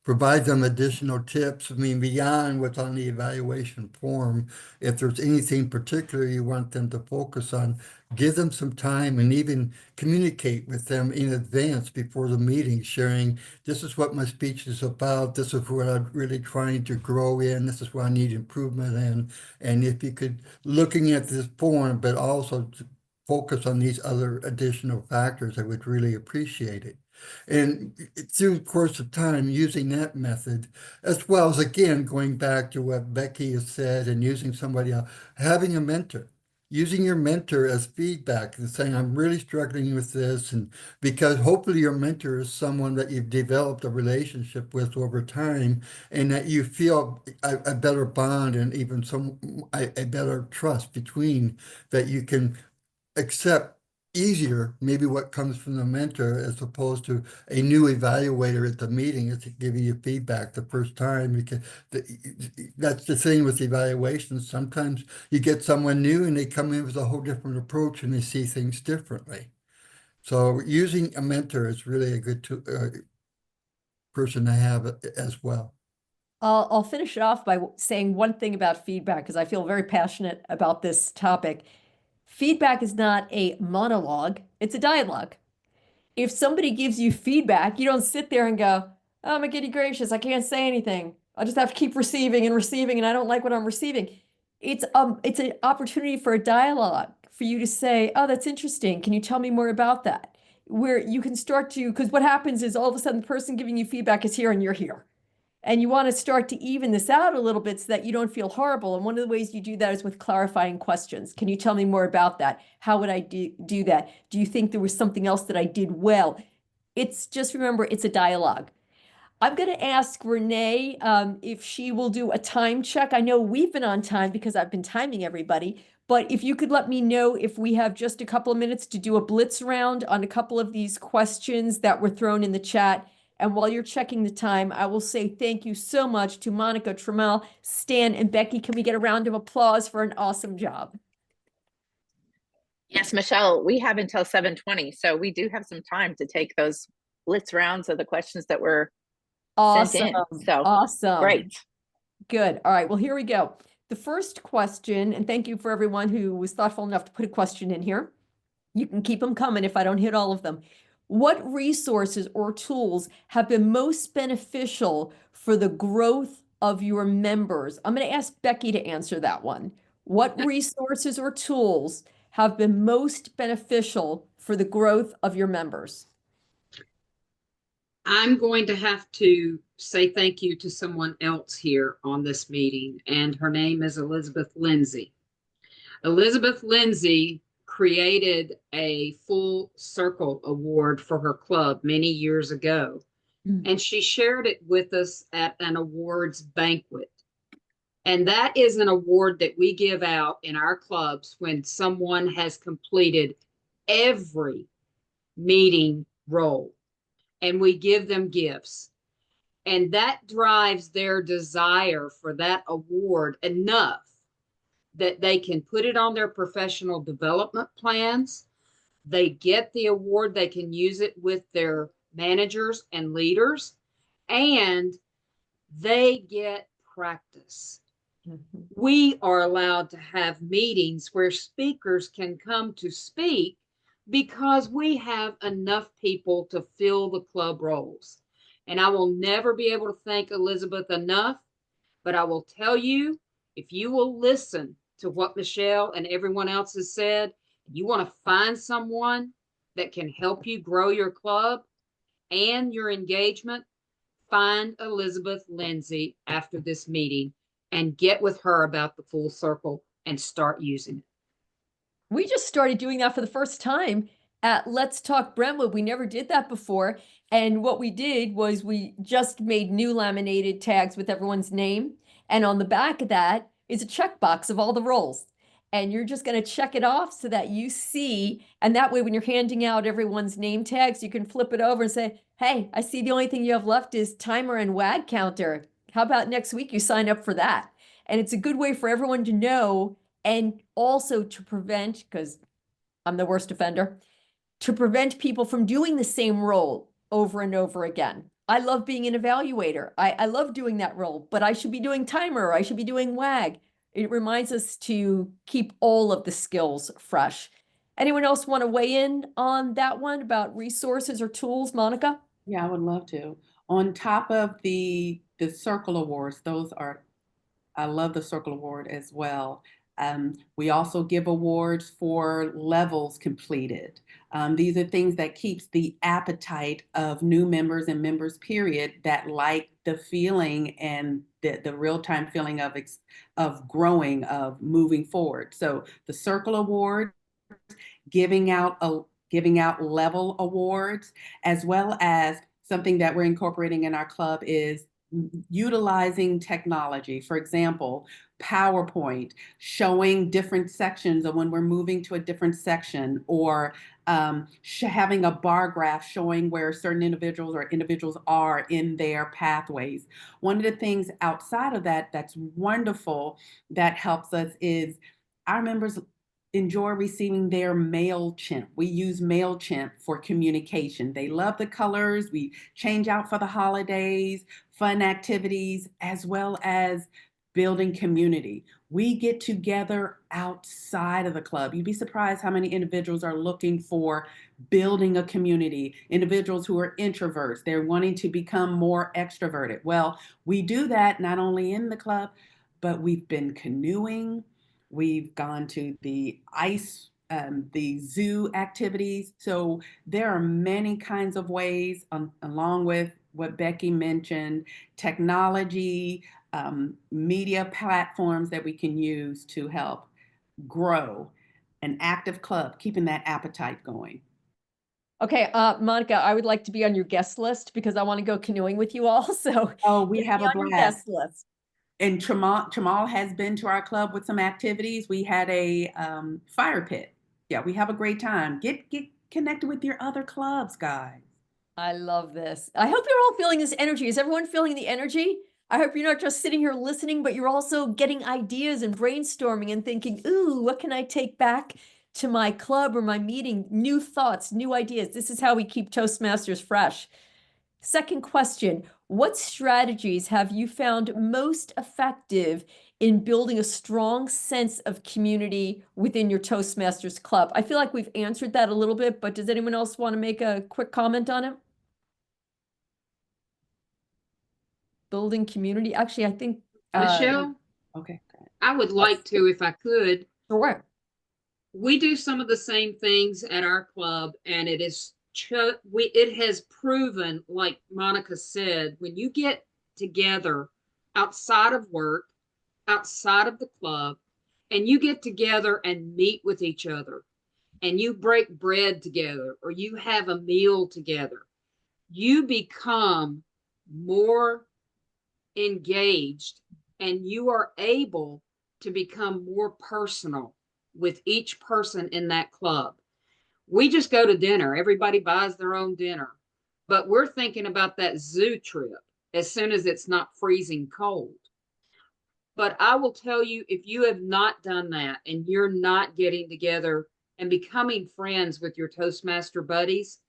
Provide them additional tips. I mean, beyond what's on the evaluation form, if there's anything particular you want them to focus on, give them some time and even communicate with them in advance before the meeting, sharing, this is what my speech is about, this is what I'm really trying to grow in, this is what I need improvement in. And if you could, looking at this form, but also to focus on these other additional factors, I would really appreciate it. And through the course of time, using that method, as well as, again, going back to what Becky has said and using somebody else, having a mentor, using your mentor as feedback and saying, I'm really struggling with this. And because hopefully your mentor is someone that you've developed a relationship with over time and that you feel a better bond and even a better trust between, that you can accept easier maybe what comes from the mentor as opposed to a new evaluator at the meeting is giving you feedback the first time, because that's the thing with evaluations. Sometimes you get someone new and they come in with a whole different approach and they see things differently. So using a mentor is really a good person to have as well. I'll finish it off by saying one thing about feedback, because I feel very passionate about this topic. Feedback is not a monologue, it's a dialogue. If somebody gives you feedback, you don't sit there and go, oh my goody gracious, I can't say anything. I'll just have to keep receiving and receiving, and I don't like what I'm receiving. it's an opportunity for a dialogue for you to say, oh, that's interesting. Can you tell me more about that? Where you can start to, because what happens is all of a sudden the person giving you feedback is here and you're here. And you want to start to even this out a little bit so that you don't feel horrible. And one of the ways you do that is with clarifying questions. Can you tell me more about that? How would I do that? Do you think there was something else that I did well? It's just, remember, it's a dialogue. I'm going to ask Renee if she will do a time check. I know we've been on time because I've been timing everybody, but if you could let me know if we have just a couple of minutes to do a blitz round on a couple of these questions that were thrown in the chat. And while you're checking the time, I will say thank you so much to Monica, Trammell, Stan, and Becky. Can we get a round of applause for an awesome job? Yes, Michelle, we have until 7:20, so we do have some time to take those blitz rounds of the questions that were sent Awesome. in. So Awesome. great. Good. All right. Well, here we go. The first question, and thank you for everyone who was thoughtful enough to put a question in here. You can keep them coming if I don't hit all of them. What resources or tools have been most beneficial for the growth of your members? I'm going to ask Becky to answer that one. What resources or tools have been most beneficial for the growth of your members? I'm going to have to say thank you to someone else here on this meeting, and her name is Elizabeth Lindsay. Elizabeth Lindsay created a full circle award for her club many years ago, and she shared it with us at an awards banquet. And that is an award that we give out in our clubs when someone has completed every meeting role, and we give them gifts. And that drives their desire for that award enough that they can put it on their professional development plans. They get the award, they can use it with their managers and leaders, and they get practice. We are allowed to have meetings where speakers can come to speak because we have enough people to fill the club roles. And I will never be able to thank Elizabeth enough, but I will tell you, if you will listen to what Michelle and everyone else has said, you want to find someone that can help you grow your club and your engagement, find Elizabeth Lindsay after this meeting and get with her about the full circle and start using it. We just started doing that for the first time at Let's Talk Brentwood. We never did that before. And what we did was we just made new laminated tags with everyone's name. And on the back of that is a checkbox of all the roles. And you're just going to check it off so that you see. And that way, when you're handing out everyone's name tags, you can flip it over and say, hey, I see the only thing you have left is timer and WAG counter. How about next week you sign up for that? And it's a good way for everyone to know, and also to prevent, because I'm the worst offender, to prevent people from doing the same role over and over again. I love being an evaluator. I love doing that role, but I should be doing timer, or I should be doing WAG. It reminds us to keep all of the skills fresh. Anyone else want to weigh in on that one about resources or tools, Monica? Yeah, I would love to. On top of the Circle Awards, those are, I love the Circle Award as well. We also give awards for levels completed. These are things that keeps the appetite of new members and members, period, that like the feeling and the real-time feeling of growing, of moving forward. So the Circle Award, giving out level awards, as well as something that we're incorporating in our club is utilizing technology. For example, PowerPoint, showing different sections of when we're moving to a different section, or having a bar graph showing where certain individuals are in their pathways. One of the things outside of that that's wonderful that helps us is our members enjoy receiving their MailChimp. We use MailChimp for communication. They love the colors. We change out for the holidays, fun activities, as well as building community. We get together outside of the club. You'd be surprised how many individuals are looking for building a community, individuals who are introverts. They're wanting to become more extroverted. Well, we do that not only in the club, but we've been canoeing. We've gone to the zoo activities. So there are many kinds of ways, along with what Becky mentioned, technology, media platforms that we can use to help grow an active club, keeping that appetite going. Okay, Monica, I would like to be on your guest list because I want to go canoeing with you all. So Oh, we get have me a on your blast. guest list. And Tramal has been to our club with some activities. We had a fire pit. Yeah, we have a great time. Get connected with your other clubs, guys. I love this. I hope you're all feeling this energy. Is everyone feeling the energy? I hope you're not just sitting here listening, but you're also getting ideas and brainstorming and thinking, ooh, what can I take back to my club or my meeting? New thoughts, new ideas. This is how we keep Toastmasters fresh. Second question, what strategies have you found most effective in building a strong sense of community within your Toastmasters club? I feel like we've answered that a little bit, but does anyone else want to make a quick comment on it? Building community. Actually, I think Michelle, Okay. I would like to, if I could. sure. We do some of the same things at our club, and it has proven, like Monica said, when you get together outside of work, outside of the club, and you get together and meet with each other, and you break bread together, or you have a meal together, you become more engaged, and you are able to become more personal with each person in that club. We just go to dinner, everybody buys their own dinner, but we're thinking about that zoo trip as soon as it's not freezing cold. But I will tell you, if you have not done that and you're not getting together and becoming friends with your Toastmaster buddies,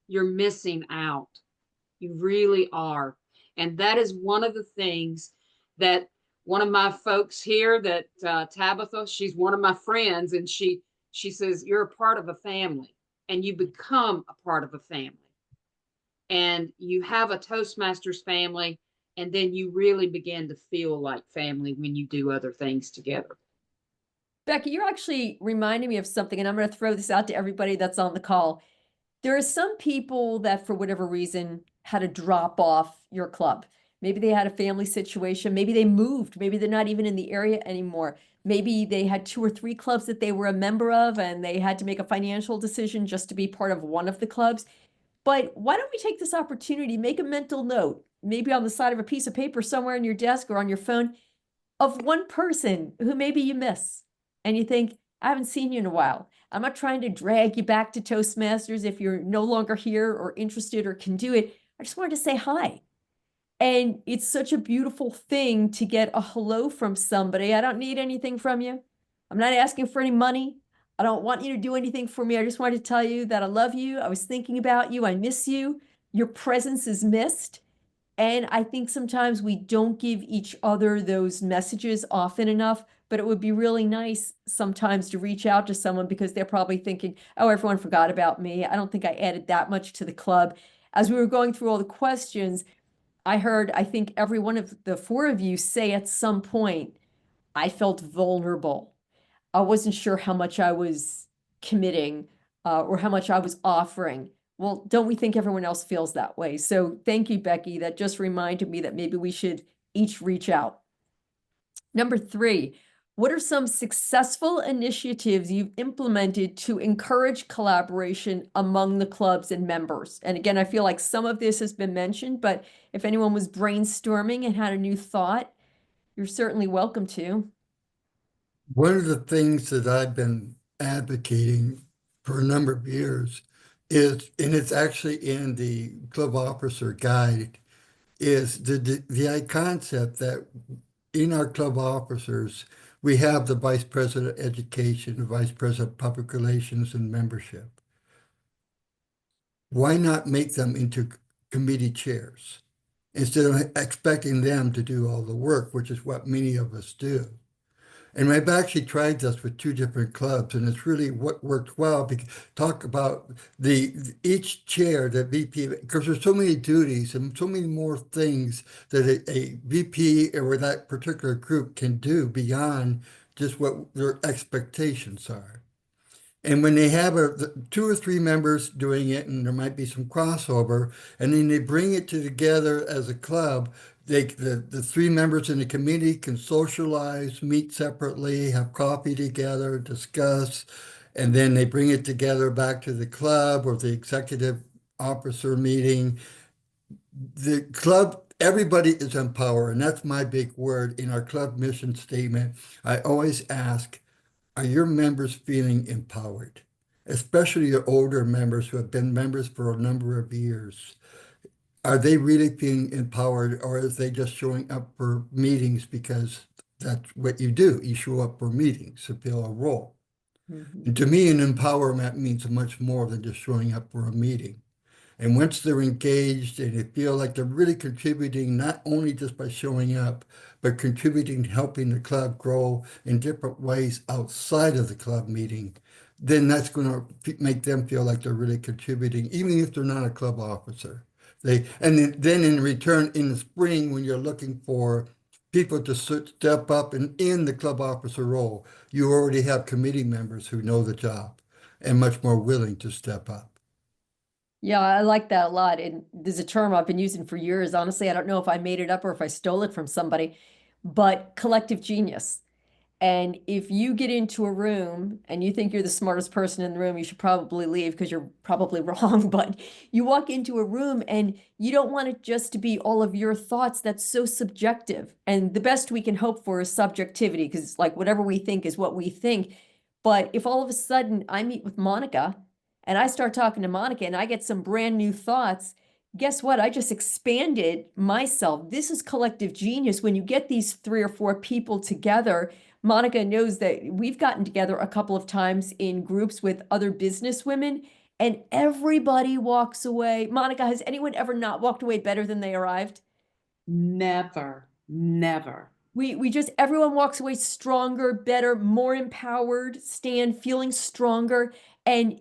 you're missing out. You really are. And that is one of the things that one of my folks here, that Tabitha, she's one of my friends, and she says, you're a part of a family, and you become a part of a family. And you have a Toastmasters family, and then you really begin to feel like family when you do other things together. Becky, you're actually reminding me of something, and I'm going to throw this out to everybody that's on the call. There are some people that, for whatever reason, had to drop off your club. Maybe they had a family situation. Maybe they moved. Maybe they're not even in the area anymore. Maybe they had 2 or 3 clubs that they were a member of, and they had to make a financial decision just to be part of one of the clubs. But why don't we take this opportunity, make a mental note, maybe on the side of a piece of paper somewhere on your desk or on your phone, of one person who maybe you miss and you think, I haven't seen you in a while. I'm not trying to drag you back to Toastmasters if you're no longer here or interested or can do it. I just wanted to say hi. And it's such a beautiful thing to get a hello from somebody. I don't need anything from you. I'm not asking for any money. I don't want you to do anything for me. I just wanted to tell you that I love you. I was thinking about you. I miss you. Your presence is missed. And I think sometimes we don't give each other those messages often enough, but it would be really nice sometimes to reach out to someone because they're probably thinking, oh, everyone forgot about me. I don't think I added that much to the club. As we were going through all the questions, I heard, I think every one of the 4 of you say at some point, I felt vulnerable. I wasn't sure how much I was committing or how much I was offering. Well, don't we think everyone else feels that way? So thank you, Becky. That just reminded me that maybe we should each reach out. Number 3, what are some successful initiatives you've implemented to encourage collaboration among the clubs and members? And again, I feel like some of this has been mentioned, but if anyone was brainstorming and had a new thought, you're certainly welcome to. One of the things that I've been advocating for a number of years is, and it's actually in the club officer guide, is the concept that in our club officers, we have the vice president of education, the vice president of public relations and membership. Why not make them into committee chairs instead of expecting them to do all the work, which is what many of us do? And I've actually tried this with 2 different clubs, and it's really what worked well. Because talk about each chair, the VP, because there's so many duties and so many more things that a VP or that particular group can do beyond just what their expectations are. And when they have two or three members doing it, and there might be some crossover, and then they bring it together as a club, the three members in the committee can socialize, meet separately, have coffee together, discuss, and then they bring it together back to the club or the executive officer meeting. The club, everybody is empowered, and that's my big word in our club mission statement. I always ask, are your members feeling empowered? Especially the older members who have been members for a number of years. Are they really feeling empowered, or are they just showing up for meetings because that's what you do? You show up for meetings to fill a role. Mhm. And to me, an empowerment means much more than just showing up for a meeting. And once they're engaged and they feel like they're really contributing, not only just by showing up, but contributing, helping the club grow in different ways outside of the club meeting, then that's going to make them feel like they're really contributing, even if they're not a club officer. Then in return, in the spring, when you're looking for people to step up and in the club officer role, you already have committee members who know the job and much more willing to step up. Yeah, I like that a lot. And there's a term I've been using for years. Honestly, I don't know if I made it up or if I stole it from somebody, but collective genius. And if you get into a room and you think you're the smartest person in the room, you should probably leave because you're probably wrong. But you walk into a room and you don't want it just to be all of your thoughts. That's so subjective. And the best we can hope for is subjectivity, because it's like whatever we think is what we think. But if all of a sudden I meet with Monica and I start talking to Monica and I get some brand new thoughts, guess what? I just expanded myself. This is collective genius. When you get these 3 or 4 people together, Monica knows that we've gotten together a couple of times in groups with other business women, and everybody walks away. Monica, has anyone ever not walked away better than they arrived? Never, never. We just, everyone walks away stronger, better, more empowered, feeling stronger. And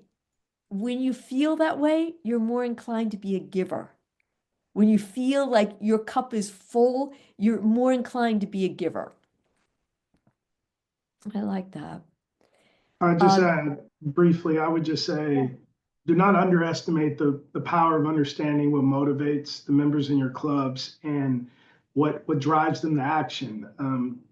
when you feel that way, you're more inclined to be a giver. When you feel like your cup is full, you're more inclined to be a giver. I like that. I just add briefly, I would just say, do not underestimate the power of understanding what motivates the members in your clubs and what drives them to action.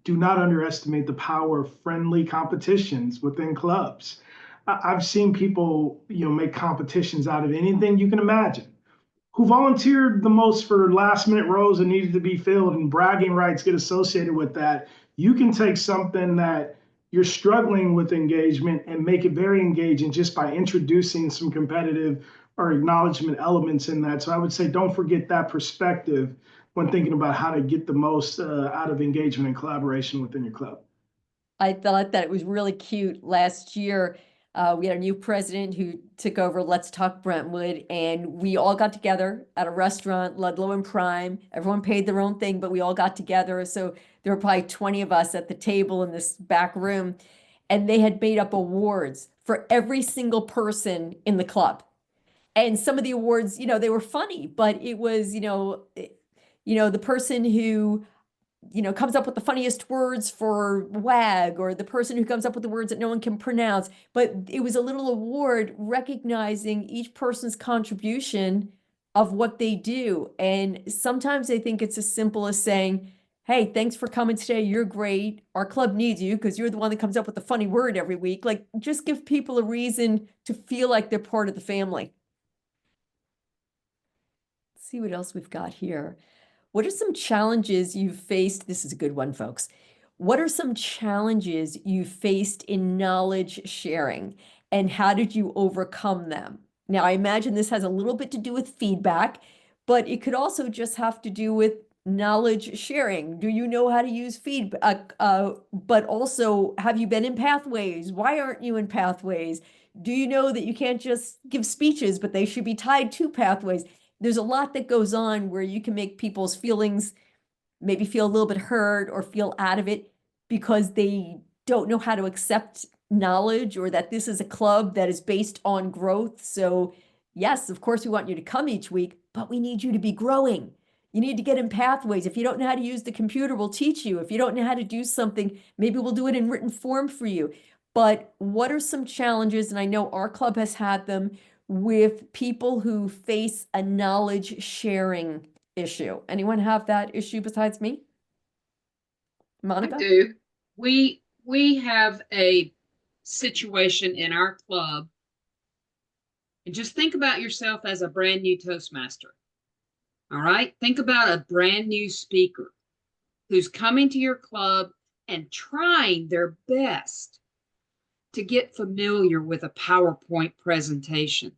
Do not underestimate the power of friendly competitions within clubs. I've seen people, make competitions out of anything you can imagine. Who volunteered the most for last minute rows that needed to be filled, and bragging rights get associated with that. You can take something that you're struggling with engagement and make it very engaging just by introducing some competitive or acknowledgement elements in that. So I would say don't forget that perspective when thinking about how to get the most out of engagement and collaboration within your club. I thought that it was really cute. Last year, we had a new president who took over Let's Talk Brentwood, and we all got together at a restaurant, Ludlow and Prime. Everyone paid their own thing, but we all got together. So there were probably 20 of us at the table in this back room, and they had made up awards for every single person in the club. And some of the awards, they were funny, but it was, the person who comes up with the funniest words for WAG, or the person who comes up with the words that no one can pronounce. But it was a little award recognizing each person's contribution of what they do. And sometimes I think it's as simple as saying, hey, thanks for coming today. You're great. Our club needs you because you're the one that comes up with the funny word every week. Like, just give people a reason to feel like they're part of the family. Let's see what else we've got here. What are some challenges you've faced? This is a good one, folks. What are some challenges you faced in knowledge sharing, and how did you overcome them? Now, I imagine this has a little bit to do with feedback, but it could also just have to do with knowledge sharing. Do you know how to use feedback? But also, have you been in Pathways? Why aren't you in Pathways? Do you know that you can't just give speeches, but they should be tied to Pathways? There's a lot that goes on where you can make people's feelings maybe feel a little bit hurt or feel out of it because they don't know how to accept knowledge, or that this is a club that is based on growth. So yes, of course, we want you to come each week, but we need you to be growing. You need to get in pathways. If you don't know how to use the computer, we'll teach you. If you don't know how to do something, maybe we'll do it in written form for you. But what are some challenges, and I know our club has had them, with people who face a knowledge sharing issue? Anyone have that issue besides me? I Monica? do. We have a situation in our club, and just think about yourself as a brand new Toastmaster. All right. Think about a brand new speaker who's coming to your club and trying their best to get familiar with a PowerPoint presentation.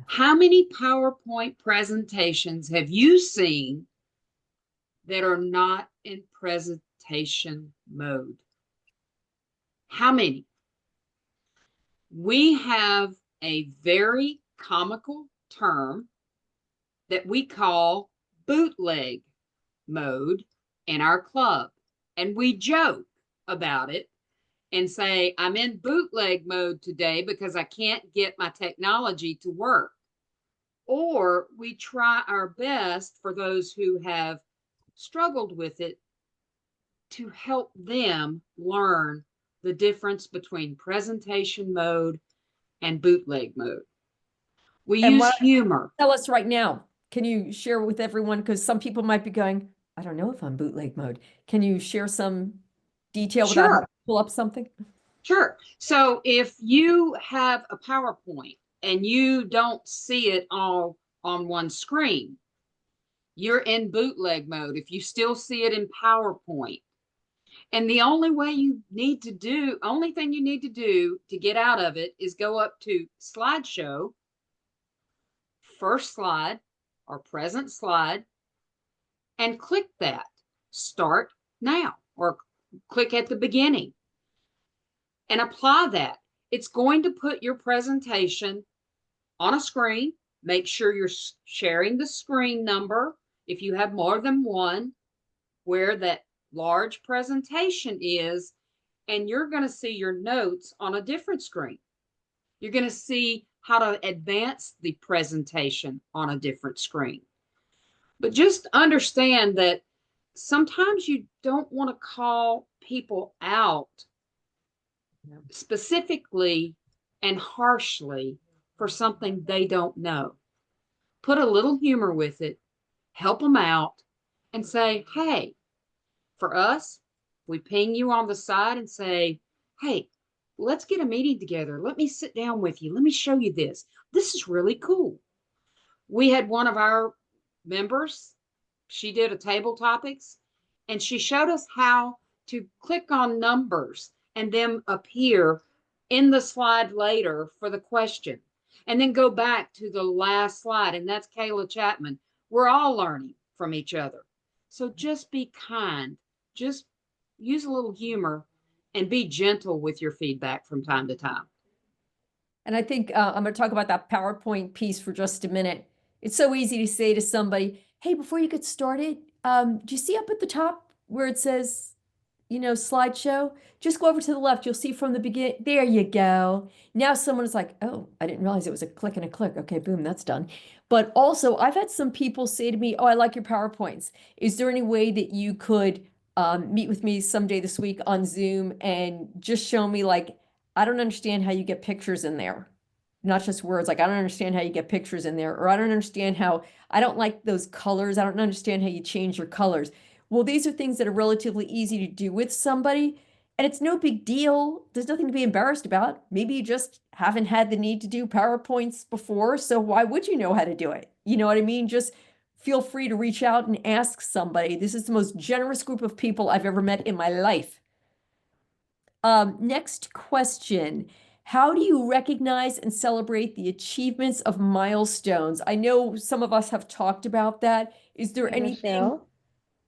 How many PowerPoint presentations have you seen that are not in presentation mode? How many? We have a very comical term that we call bootleg mode in our club. And we joke about it and say, I'm in bootleg mode today because I can't get my technology to work. Or we try our best for those who have struggled with it to help them learn the difference between presentation mode and bootleg mode. We And use humor. Tell us right now. Can you share with everyone? Because some people might be going, I don't know if I'm bootleg mode. Can you share some detail without having Sure. to pull up something? Sure. So if you have a PowerPoint and you don't see it all on one screen, you're in bootleg mode. If you still see it in PowerPoint, and the only thing you need to do to get out of it is go up to slideshow, first slide or present slide, and click that start now, or click at the beginning and apply that. It's going to put your presentation on a screen. Make sure you're sharing the screen number if you have more than one, where that large presentation is, and you're going to see your notes on a different screen. You're going to see how to advance the presentation on a different screen. But just understand that sometimes you don't want to call people out specifically and harshly for something they don't know. Put a little humor with it, help them out, and say, hey, for us, we ping you on the side and say, hey, let's get a meeting together. Let me sit down with you. Let me show you this. This is really cool. We had one of our members, she did a table topics, and she showed us how to click on numbers and them appear in the slide later for the question, and then go back to the last slide. And that's Kayla Chapman. We're all learning from each other. So just be kind, just use a little humor, and be gentle with your feedback from time to time. And I think I'm going to talk about that PowerPoint piece for just a minute. It's so easy to say to somebody, hey, before you get started, do you see up at the top where it says, slideshow? Just go over to the left. You'll see from the beginning. There you go. Now someone is like, oh, I didn't realize it was a click and a click. Okay, boom, that's done. But also, I've had some people say to me, oh, I like your PowerPoints. Is there any way that you could meet with me someday this week on Zoom and just show me, like, I don't understand how you get pictures in there. Not just words. Like, I don't understand how you get pictures in there, or I don't understand how, I don't like those colors. I don't understand how you change your colors. Well, these are things that are relatively easy to do with somebody, and it's no big deal. There's nothing to be embarrassed about. Maybe you just haven't had the need to do PowerPoints before, so why would you know how to do it? You know what I mean? Just feel free to reach out and ask somebody. This is the most generous group of people I've ever met in my life. Next question. How do you recognize and celebrate the achievements of milestones? I know some of us have talked about that. Is there Hey, anything? Michelle,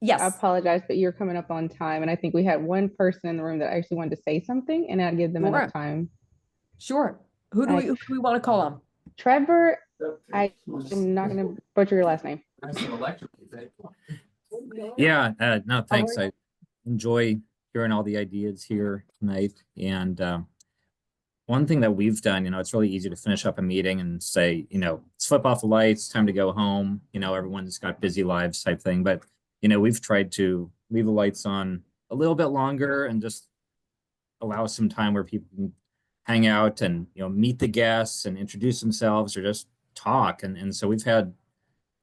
I Yes, apologize, but you're coming up on time, and I think we had one person in the room that actually wanted to say something, and I'd give them Sure. enough time. sure. Who do we want to call on? Trevor, I'm not going to butcher your last name. Yeah, no, thanks. right. I enjoy hearing all the ideas here tonight, and one thing that we've done, it's really easy to finish up a meeting and say, let's flip off the lights, time to go home. Everyone's got busy lives type thing. But, we've tried to leave the lights on a little bit longer and just allow some time where people can hang out and, meet the guests and introduce themselves or just talk. And so we've had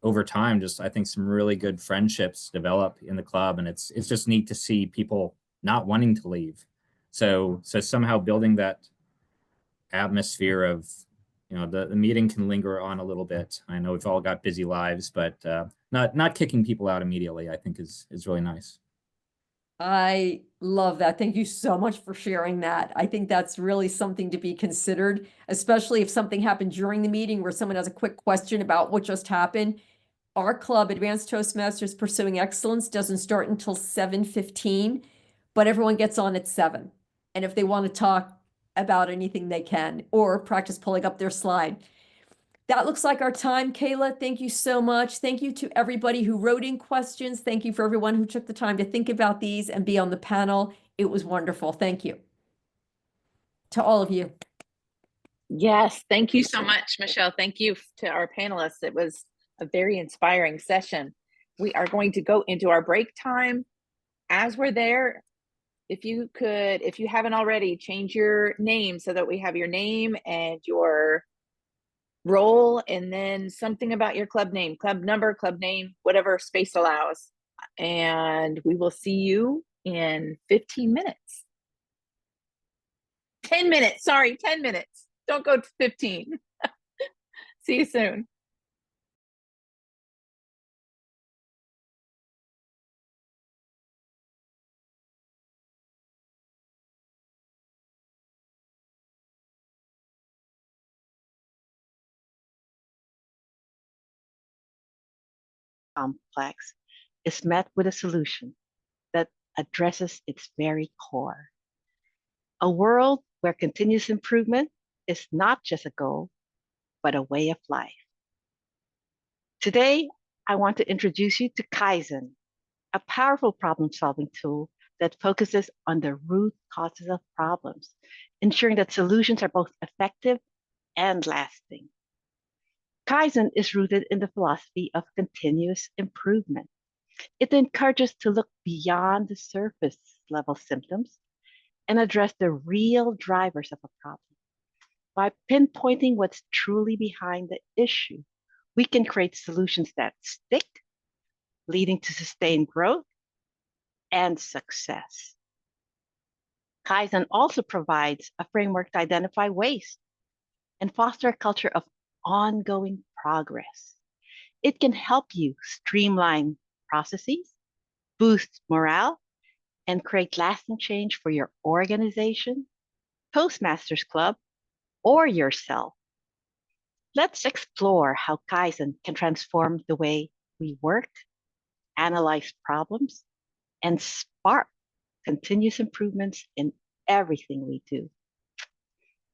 over time, just I think some really good friendships develop in the club. And it's just neat to see people not wanting to leave. So somehow building that atmosphere of, the meeting can linger on a little bit. I know we've all got busy lives, but not kicking people out immediately, I think is really nice. I love that. Thank you so much for sharing that. I think that's really something to be considered, especially if something happened during the meeting where someone has a quick question about what just happened. Our club, Advanced Toastmasters Pursuing Excellence, doesn't start until 7:15, but everyone gets on at 7. And if they want to talk about anything, they can, or practice pulling up their slide. That looks like our time. Kayla, thank you so much. Thank you to everybody who wrote in questions. Thank you for everyone who took the time to think about these and be on the panel. It was wonderful. Thank you to all of you. Yes, thank you so much, Michelle. Thank you to our panelists. It was a very inspiring session. We are going to go into our break time. As we're there, if you haven't already, change your name so that we have your name and your role, and then something about your club name, club number, club name, whatever space allows. And we will see you in 15 minutes. 10 minutes, sorry, 10 minutes. Don't go to 15. See you soon. Complex is met with a solution that addresses its very core. A world where continuous improvement is not just a goal, but a way of life. Today, I want to introduce you to Kaizen, a powerful problem-solving tool that focuses on the root causes of problems, ensuring that solutions are both effective and lasting. Kaizen is rooted in the philosophy of continuous improvement. It encourages to look beyond the surface level symptoms and address the real drivers of a problem. By pinpointing what's truly behind the issue, we can create solutions that stick, leading to sustained growth and success. Kaizen also provides a framework to identify waste and foster a culture of ongoing progress. It can help you streamline processes, boost morale, and create lasting change for your organization, Toastmasters Club, or yourself. Let's explore how Kaizen can transform the way we work, analyze problems, and spark continuous improvements in everything we do.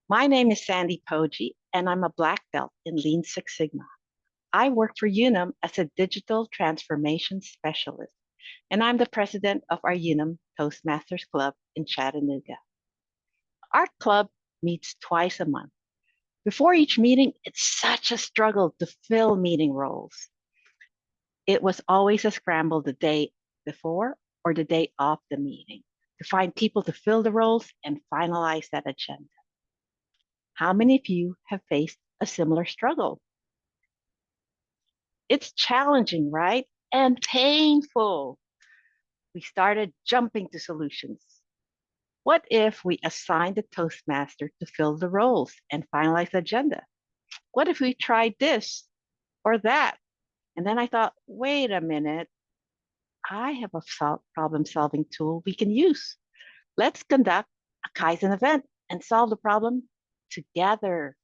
My name is Sandy Poggi, and I'm a black belt in Lean Six Sigma. I work for Unum as a digital transformation specialist, and I'm the president of our Unum Toastmasters Club in Chattanooga. Our club meets twice a month. Before each meeting, it's such a struggle to fill meeting roles. It was always a scramble the day before or the day of the meeting to find people to fill the roles and finalize that agenda. How many of you have faced a similar struggle? It's challenging, right? And painful. We started jumping to solutions. What if we assigned a Toastmaster to fill the roles and finalize the agenda? What if we tried this or that? And then I thought, wait a minute, I have a problem-solving tool we can use. Let's conduct a Kaizen event and solve the problem together.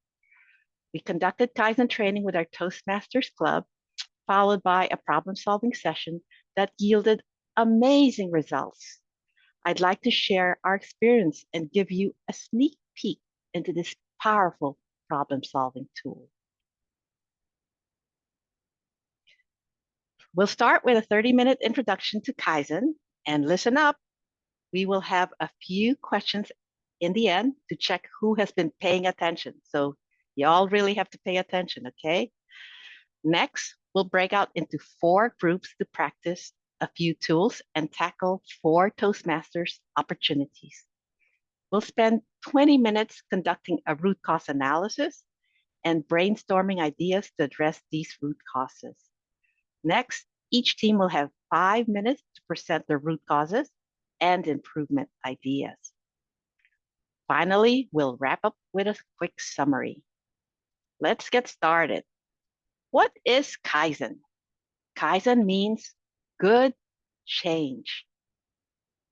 We conducted Kaizen training with our Toastmasters Club, followed by a problem-solving session that yielded amazing results. I'd like to share our experience and give you a sneak peek into this powerful problem-solving tool. We'll start with a 30-minute introduction to Kaizen, and listen up. We will have a few questions in the end to check who has been paying attention. So you all really have to pay attention, okay? Next, we'll break out into 4 groups to practice a few tools and tackle 4 Toastmasters opportunities. We'll spend 20 minutes conducting a root cause analysis and brainstorming ideas to address these root causes. Next, each team will have 5 minutes to present their root causes and improvement ideas. Finally, we'll wrap up with a quick summary. Let's get started. What is Kaizen? Kaizen means good change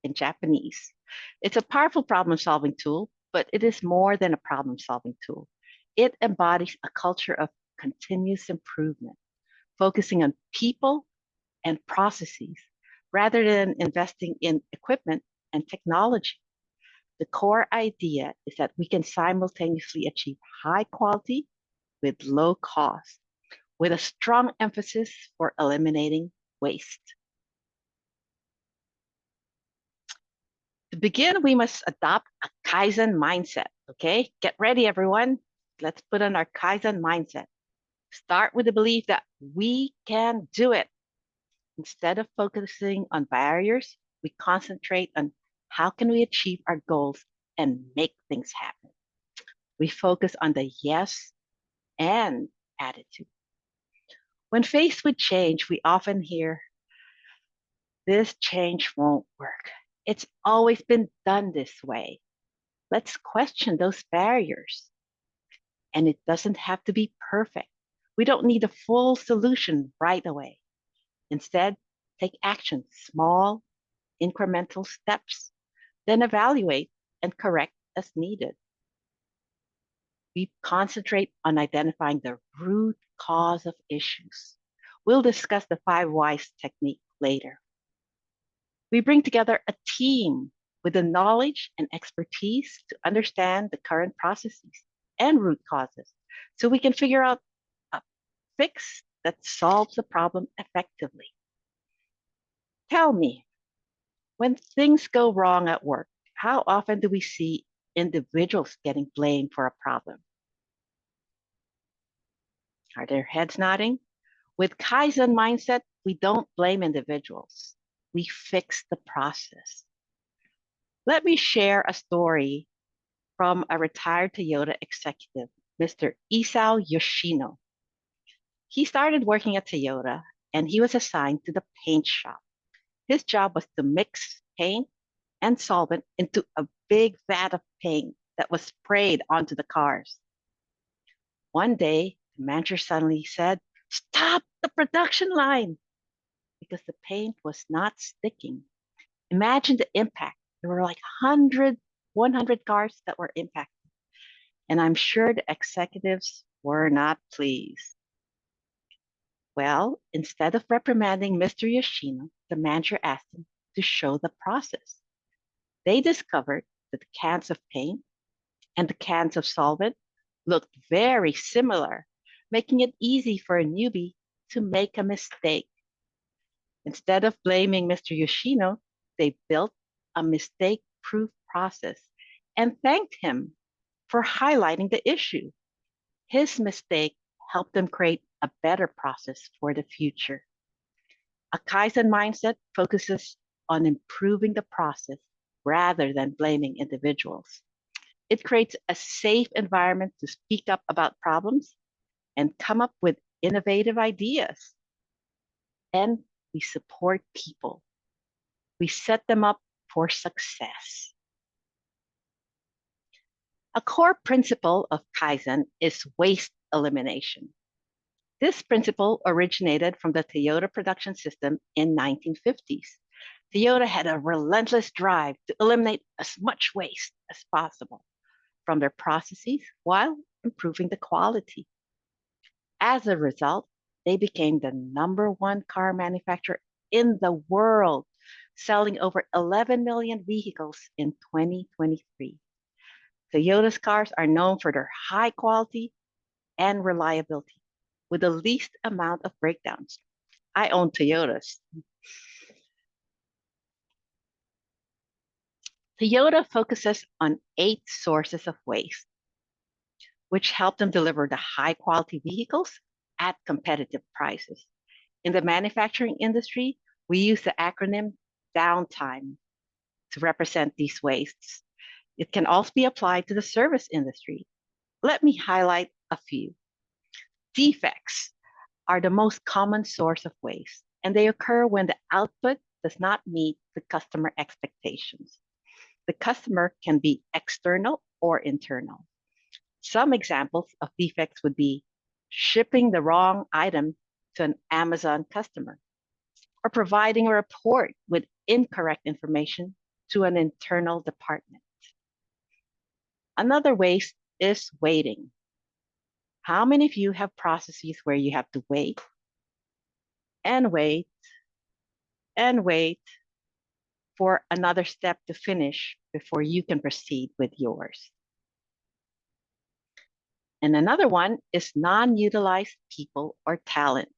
in Japanese. It's a powerful problem-solving tool, but it is more than a problem-solving tool. It embodies a culture of continuous improvement, focusing on people and processes rather than investing in equipment and technology. The core idea is that we can simultaneously achieve high quality with low cost, with a strong emphasis for eliminating waste. To begin, we must adopt a Kaizen mindset, okay? Get ready, everyone. Let's put on our Kaizen mindset. Start with the belief that we can do it. Instead of focusing on barriers, we concentrate on how can we achieve our goals and make things happen. We focus on the yes and attitude. When faced with change, we often hear, this change won't work. It's always been done this way. Let's question those barriers. And it doesn't have to be perfect. We don't need a full solution right away. Instead, take action, small, incremental steps, then evaluate and correct as needed. We concentrate on identifying the root cause of issues. We'll discuss the 5 whys technique later. We bring together a team with the knowledge and expertise to understand the current processes and root causes so we can figure out a fix that solves the problem effectively. Tell me, when things go wrong at work, how often do we see individuals getting blamed for a problem? Are their heads nodding? With Kaizen mindset, we don't blame individuals. We fix the process. Let me share a story from a retired Toyota executive, Mr. Isao Yoshino. He started working at Toyota and he was assigned to the paint shop. His job was to mix paint and solvent into a big vat of paint that was sprayed onto the cars. One day, the manager suddenly said, "Stop the production line," because the paint was not sticking. Imagine the impact. There were like 100 cars that were impacted. And I'm sure the executives were not pleased. Well, instead of reprimanding Mr. Yoshino, the manager asked him to show the process. They discovered that the cans of paint and the cans of solvent looked very similar, making it easy for a newbie to make a mistake. Instead of blaming Mr. Yoshino, they built a mistake-proof process and thanked him for highlighting the issue. His mistake helped them create a better process for the future. A Kaizen mindset focuses on improving the process rather than blaming individuals. It creates a safe environment to speak up about problems and come up with innovative ideas. And we support people. We set them up for success. A core principle of Kaizen is waste elimination. This principle originated from the Toyota production system in 1950s. Toyota had a relentless drive to eliminate as much waste as possible from their processes while improving the quality. As a result, they became the #1 car manufacturer in the world, selling over 11 million vehicles in 2023. Toyota's cars are known for their high quality and reliability, with the least amount of breakdowns. I own Toyotas. Toyota focuses on 8 sources of waste, which help them deliver the high quality vehicles at competitive prices. In the manufacturing industry, we use the acronym downtime to represent these wastes. It can also be applied to the service industry. Let me highlight a few. Defects are the most common source of waste, and they occur when the output does not meet the customer expectations. The customer can be external or internal. Some examples of defects would be shipping the wrong item to an Amazon customer, or providing a report with incorrect information to an internal department. Another waste is waiting. How many of you have processes where you have to wait and wait and wait for another step to finish before you can proceed with yours? And another one is non-utilized people or talents.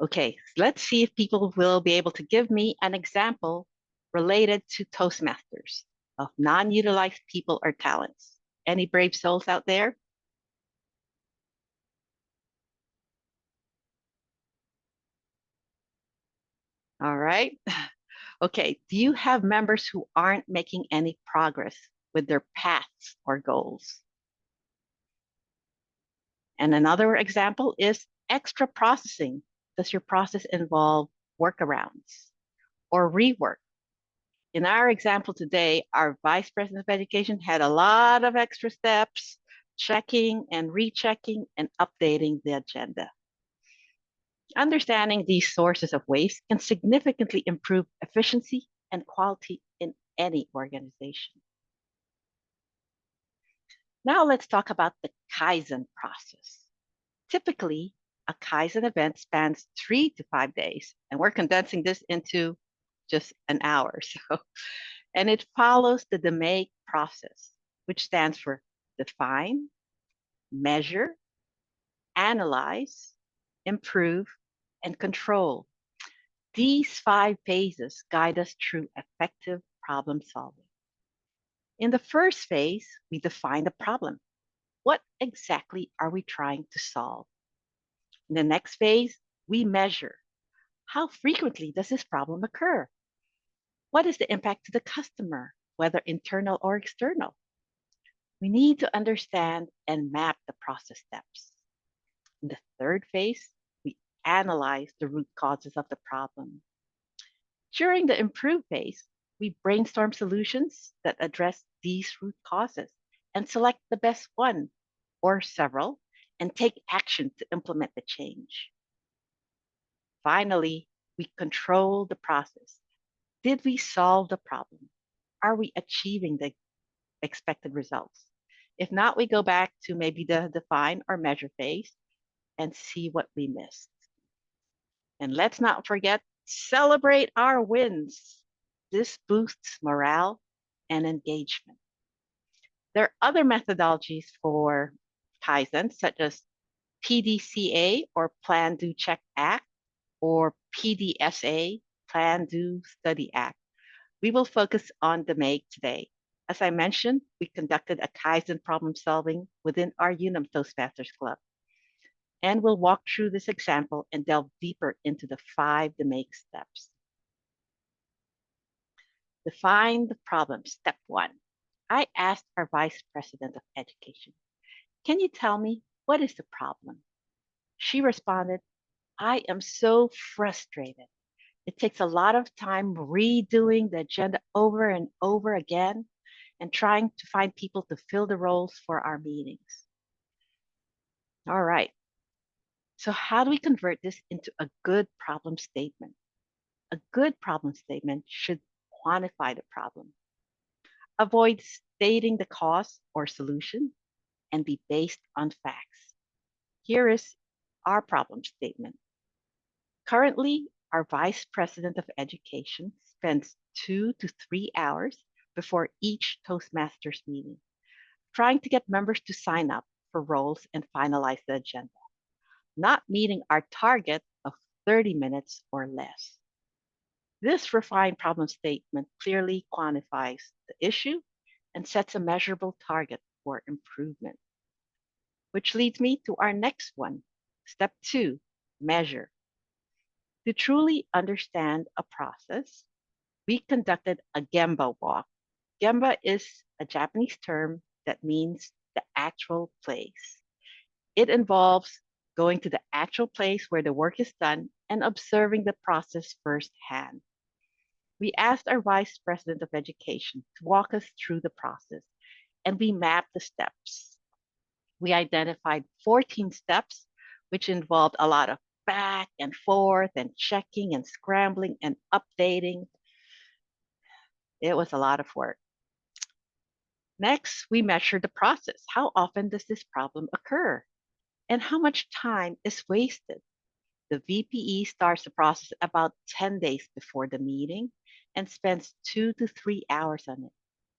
Okay, let's see if people will be able to give me an example related to Toastmasters of non-utilized people or talents. Any brave souls out there? All right. Okay, do you have members who aren't making any progress with their paths or goals? And another example is extra processing. Does your process involve workarounds or rework? In our example today, our Vice President of Education had a lot of extra steps, checking and rechecking and updating the agenda. Understanding these sources of waste can significantly improve efficiency and quality in any organization. Now let's talk about the Kaizen process. Typically, a Kaizen event spans 3 to 5 days, and we're condensing this into just an hour or so. And it follows the DMAIC process, which stands for define, measure, analyze, improve, and control. These 5 phases guide us through effective problem solving. In the first phase, we define the problem. What exactly are we trying to solve? In the next phase, we measure. How frequently does this problem occur? What is the impact to the customer, whether internal or external? We need to understand and map the process steps. In the third phase, we analyze the root causes of the problem. During the improve phase, we brainstorm solutions that address these root causes and select the best one or several and take action to implement the change. Finally, we control the process. Did we solve the problem? Are we achieving the expected results? If not, we go back to maybe the define or measure phase and see what we missed. And let's not forget, celebrate our wins. This boosts morale and engagement. There are other methodologies for Kaizen, such as PDCA or Plan, Do, Check, Act, or PDSA, Plan, Do, Study, Act. We will focus on DMAIC today. As I mentioned, we conducted a Kaizen problem solving within our Unum Toastmasters Club. And we'll walk through this example and delve deeper into the 5 DMAIC steps. Define the problem, step 1. I asked our Vice President of Education, can you tell me what is the problem? She responded, I am so frustrated. It takes a lot of time redoing the agenda over and over again and trying to find people to fill the roles for our meetings. All right. So how do we convert this into a good problem statement? A good problem statement should quantify the problem. Avoid stating the cause or solution and be based on facts. Here is our problem statement. Currently, our Vice President of Education spends 2 to 3 hours before each Toastmasters meeting, trying to get members to sign up for roles and finalize the agenda, not meeting our target of 30 minutes or less. This refined problem statement clearly quantifies the issue and sets a measurable target for improvement. Which leads me to our next one. Step 2, measure. To truly understand a process, we conducted a Gemba walk. Gemba is a Japanese term that means the actual place. It involves going to the actual place where the work is done and observing the process firsthand. We asked our Vice President of Education to walk us through the process, and we mapped the steps. We identified 14 steps, which involved a lot of back and forth and checking and scrambling and updating. It was a lot of work. Next, we measured the process. How often does this problem occur? And how much time is wasted? The VPE starts the process about 10 days before the meeting and spends 2 to 3 hours on it,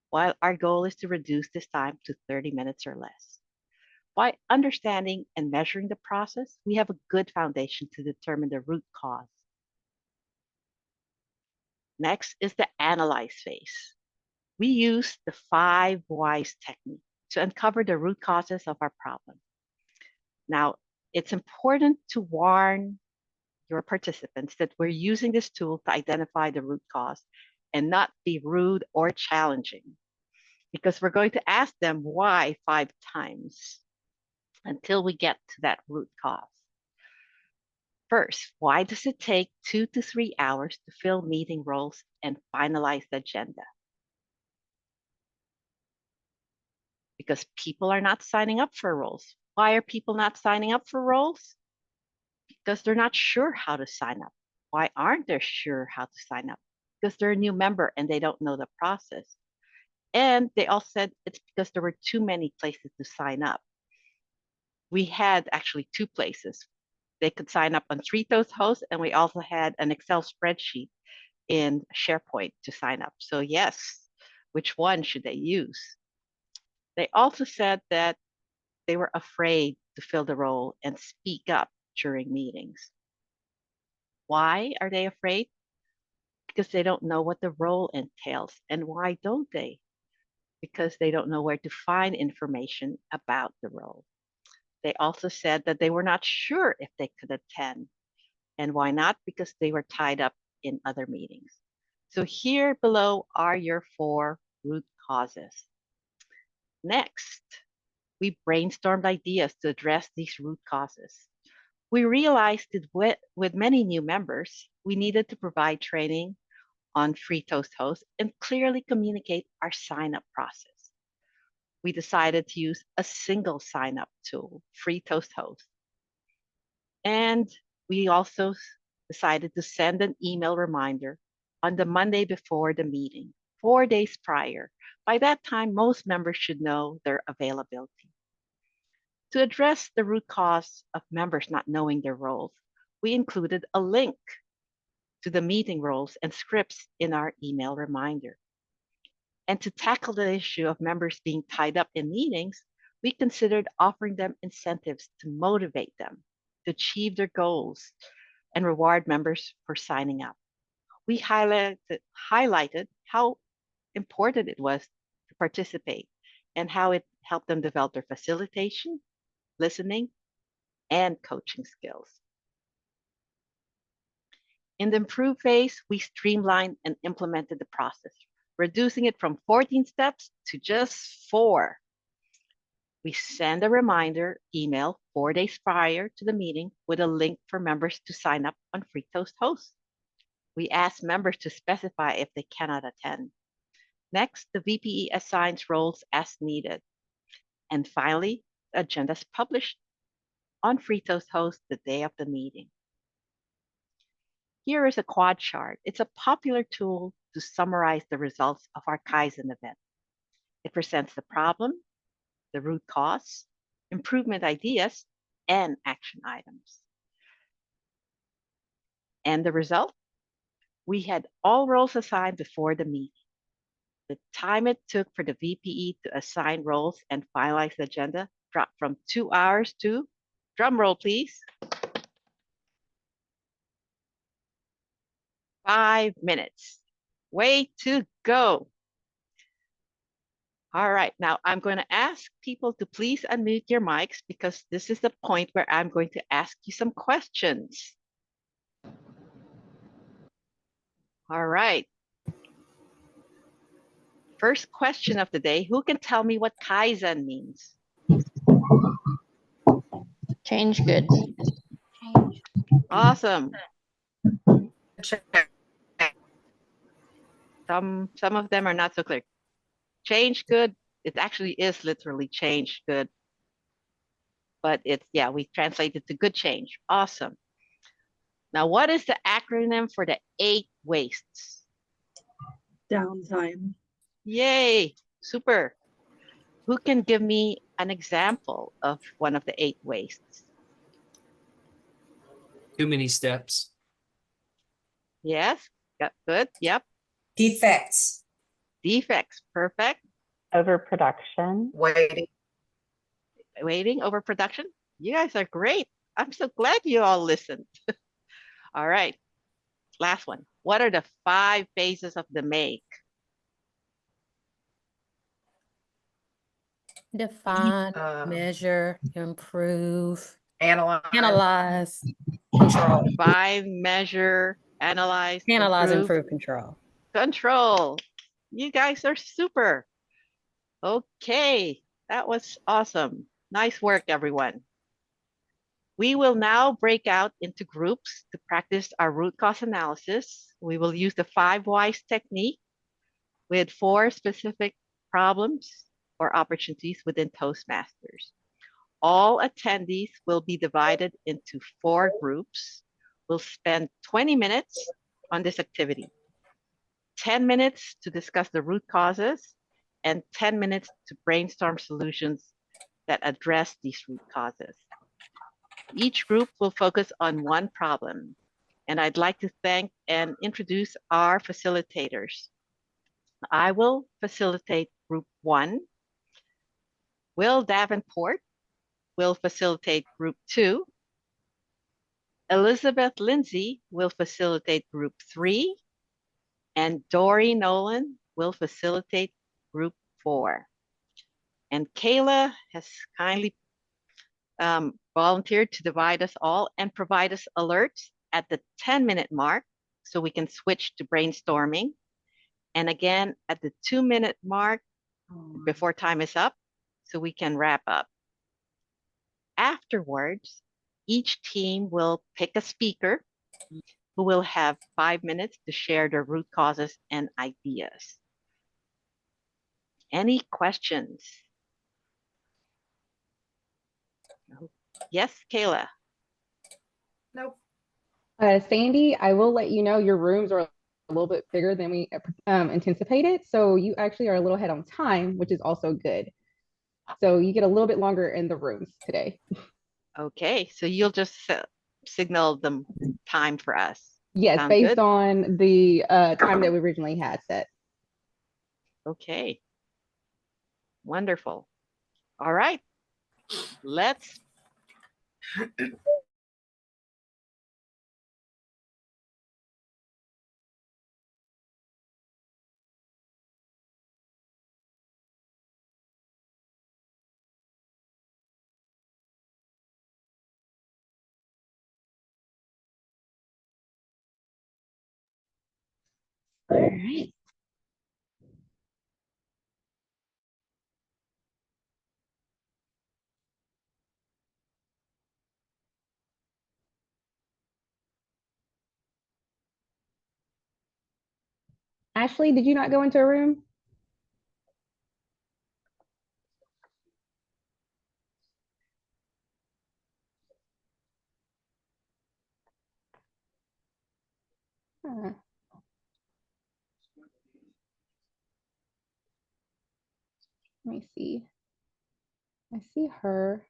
while our goal is to reduce this time to 30 minutes or less. By understanding and measuring the process, we have a good foundation to determine the root cause. Next is the analyze phase. We use the 5 whys technique to uncover the root causes of our problem. Now, it's important to warn your participants that we're using this tool to identify the root cause and not be rude or challenging, because we're going to ask them why 5 times until we get to that root cause. First, why does it take 2 to 3 hours to fill meeting roles and finalize the agenda? Because people are not signing up for roles. Why are people not signing up for roles? Because they're not sure how to sign up. Why aren't they sure how to sign up? Because they're a new member and they don't know the process. And they all said it's because there were too many places to sign up. We had actually 2 places. They could sign up on ThreeToast, and we also had an Excel spreadsheet in SharePoint to sign up. So yes, which one should they use? They also said that they were afraid to fill the role and speak up during meetings. Why are they afraid? Because they don't know what the role entails. And why don't they? Because they don't know where to find information about the role. They also said that they were not sure if they could attend. And why not? Because they were tied up in other meetings. So here below are your 4 root causes. Next, we brainstormed ideas to address these root causes. We realized that with many new members, we needed to provide training on ThreeToast and clearly communicate our sign-up process. We decided to use a single sign-up tool, ThreeToast. And we also decided to send an email reminder on the Monday before the meeting, 4 days prior. By that time, most members should know their availability. To address the root cause of members not knowing their roles, we included a link to the meeting roles and scripts in our email reminder. And to tackle the issue of members being tied up in meetings, we considered offering them incentives to motivate them to achieve their goals and reward members for signing up. We highlighted how important it was to participate and how it helped them develop their facilitation, listening, and coaching skills. In the improve phase, we streamlined and implemented the process, reducing it from 14 steps to just 4. We send a reminder email 4 days prior to the meeting with a link for members to sign up on ThreeToast. We ask members to specify if they cannot attend. Next, the VPE assigns roles as needed. And finally, the agenda is published on ThreeToast the day of the meeting. Here is a quad chart. It's a popular tool to summarize the results of our Kaizen event. It presents the problem, the root cause, improvement ideas, and action items. And the result? We had all roles assigned before the meeting. The time it took for the VPE to assign roles and finalize the agenda dropped from 2 hours to, drum roll please, 5 minutes. Way to go. All right, now I'm going to ask people to please unmute your mics because this is the point where I'm going to ask you some questions. All right. First question of the day, who can tell me what Kaizen means? Change good. Awesome. Some of them are not so clear. Change good, it actually is literally change good. But it's, yeah, we translated to good change. Awesome. Now, what is the acronym for the 8 wastes? Downtime. Yay, super. Who can give me an example of one of the 8 wastes? Too many steps. Yes, good, yep. Defects. Defects, perfect. Overproduction. Waiting, overproduction. You guys are great. I'm so glad you all listened. All right, last one. What are the 5 phases of the make? Define, measure, improve, Analyze. control. Define, measure, analyze, Analyze, improve, improve, control. control. You guys are super. Okay, that was awesome. Nice work, everyone. We will now break out into groups to practice our root cause analysis. We will use the 5 whys technique with 4 specific problems or opportunities within Toastmasters. All attendees will be divided into 4 groups. We'll spend 20 minutes on this activity, 10 minutes to discuss the root causes, and 10 minutes to brainstorm solutions that address these root causes. Each group will focus on one problem, and I'd like to thank and introduce our facilitators. I will facilitate group 1. Will Davenport will facilitate group 2. Elizabeth Lindsay will facilitate group 3. And Dory Nolan will facilitate group 4. And Kayla has kindly volunteered to divide us all and provide us alerts at the 10-minute mark so we can switch to brainstorming. And again, at the 2-minute mark before time is up so we can wrap up. Afterwards, each team will pick a speaker who will have 5 minutes to share their root causes and ideas. Any questions? Yes, Kayla. Nope. Sandy, I will let you know your rooms are a little bit bigger than we anticipated. So you actually are a little ahead on time, which is also good. So you get a little bit longer in the rooms today. Okay, so you'll just signal the time for us. Yes, Sound based good? on the time that we originally had set. Okay. Wonderful. All right. Let's all right. Ashley, did you not go into a room? Huh. Let me see. I see her.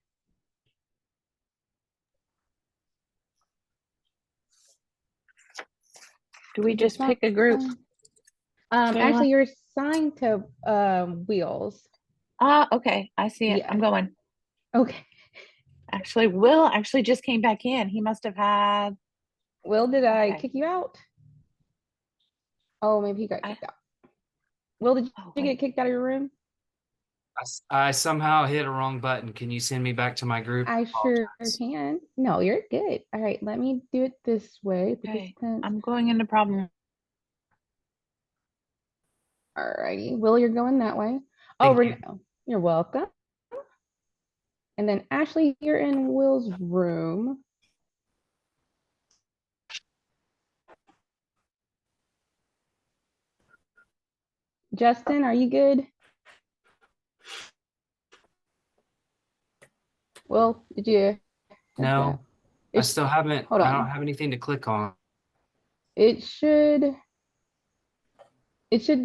Do we just pick a group? Kayla? Actually, you're assigned to Wheels. Okay, I see it. Yeah. I'm going. Okay. Actually, Will actually just came back in. He must have had. Will, did I Okay. kick you out? Oh, maybe he got I- kicked out. Will, did Oh, you wait. get kicked out of your room? I somehow hit a wrong button. Can you send me back to my group? I sure Apologize. can. No, you're good. All right, let me do it this way. Okay, Participants. I'm going into problem. All righty. Will, you're going that way. Oh, Thank you. Renee, you're welcome. And then Ashley, you're in Will's room. Justin, are you good? Will, did you? No, I still haven't. Hold I don't on. have anything to click on. It should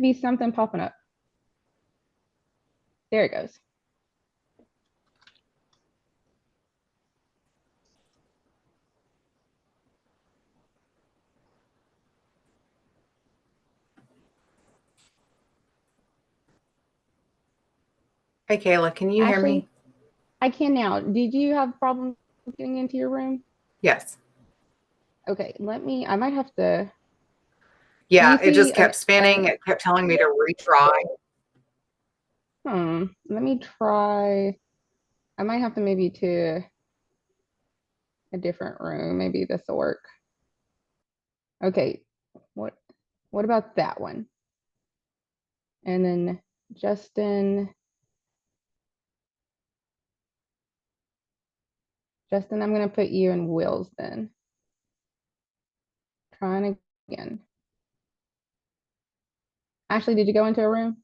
be something popping up. There it goes. Hey, Kayla, can you hear Ashley, me? I can now. Did you have problems getting into your room? Yes. Okay, I might have to. Yeah, Can you it just see kept spinning. It kept telling me to retry. Let me try. I might have to maybe to a different room. Maybe this will work. Okay, what about that one? And then Justin, I'm gonna put you in Will's then. Trying again. Ashley, did you go into a room?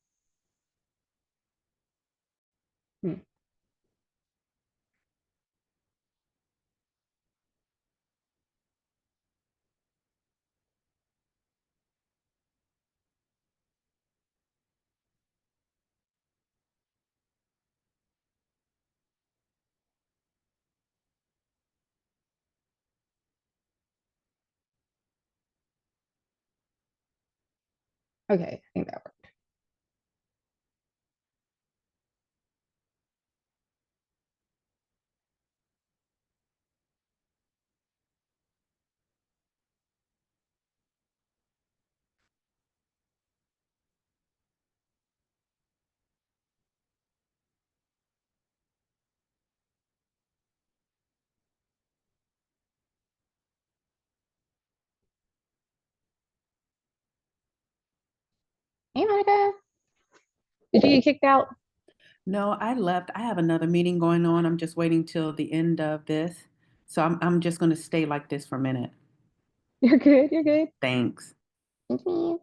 Okay, I think that worked. Hey, Monica. Did you get kicked out? No, I left. I have another meeting going on. I'm just waiting till the end of this. So I'm just going to stay like this for a minute. You're good. You're good. Thanks. Thank you.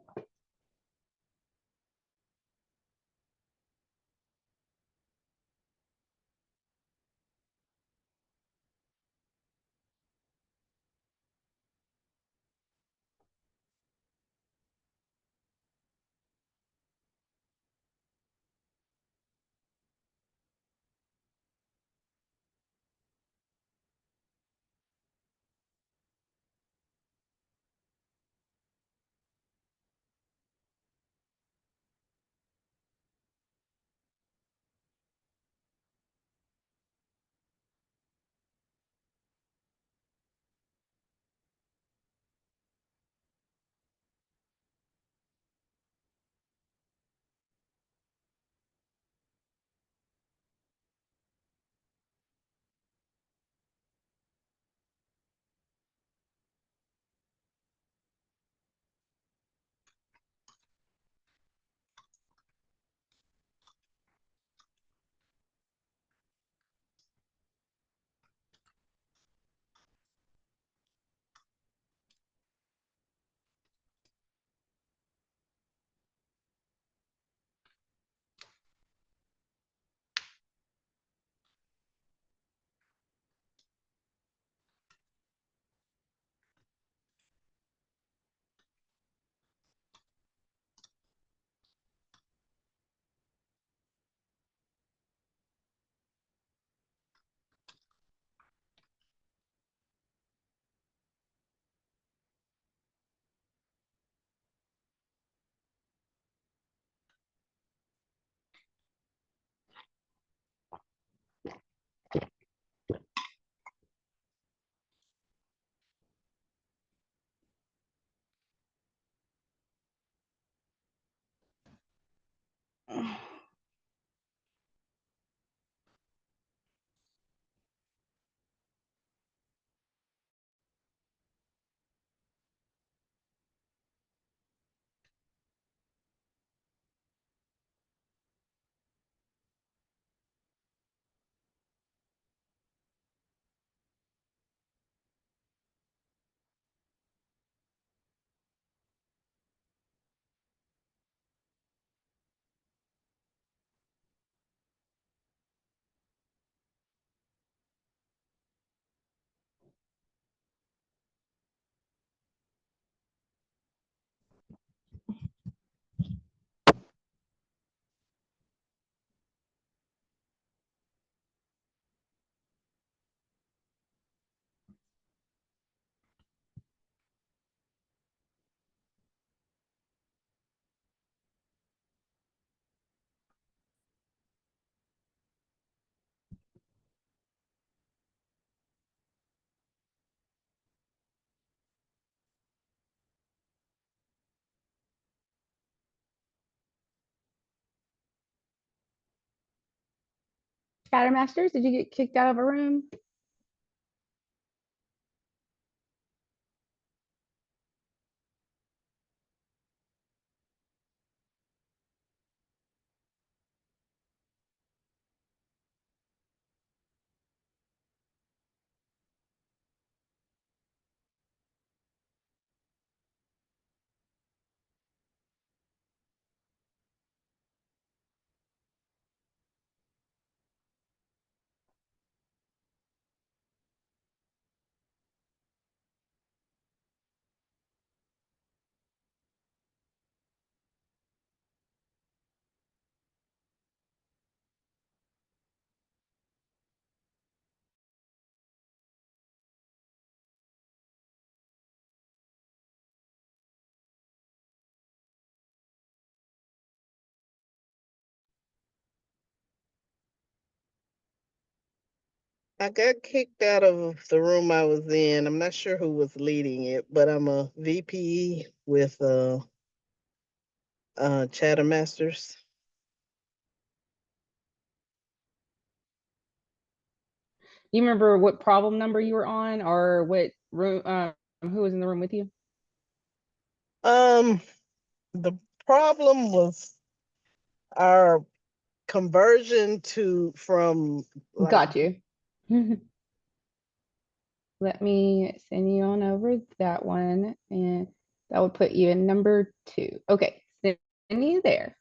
Chattermasters, did you get kicked out of a room? I got kicked out of the room I was in. I'm not sure who was leading it, but I'm a VP with Chattermasters. Do you remember what problem number you were on or what room, who was in the room with you? The problem was our conversion from like, Got you. Let me send you on over that one, and that would put you in number 2. Okay, send you there.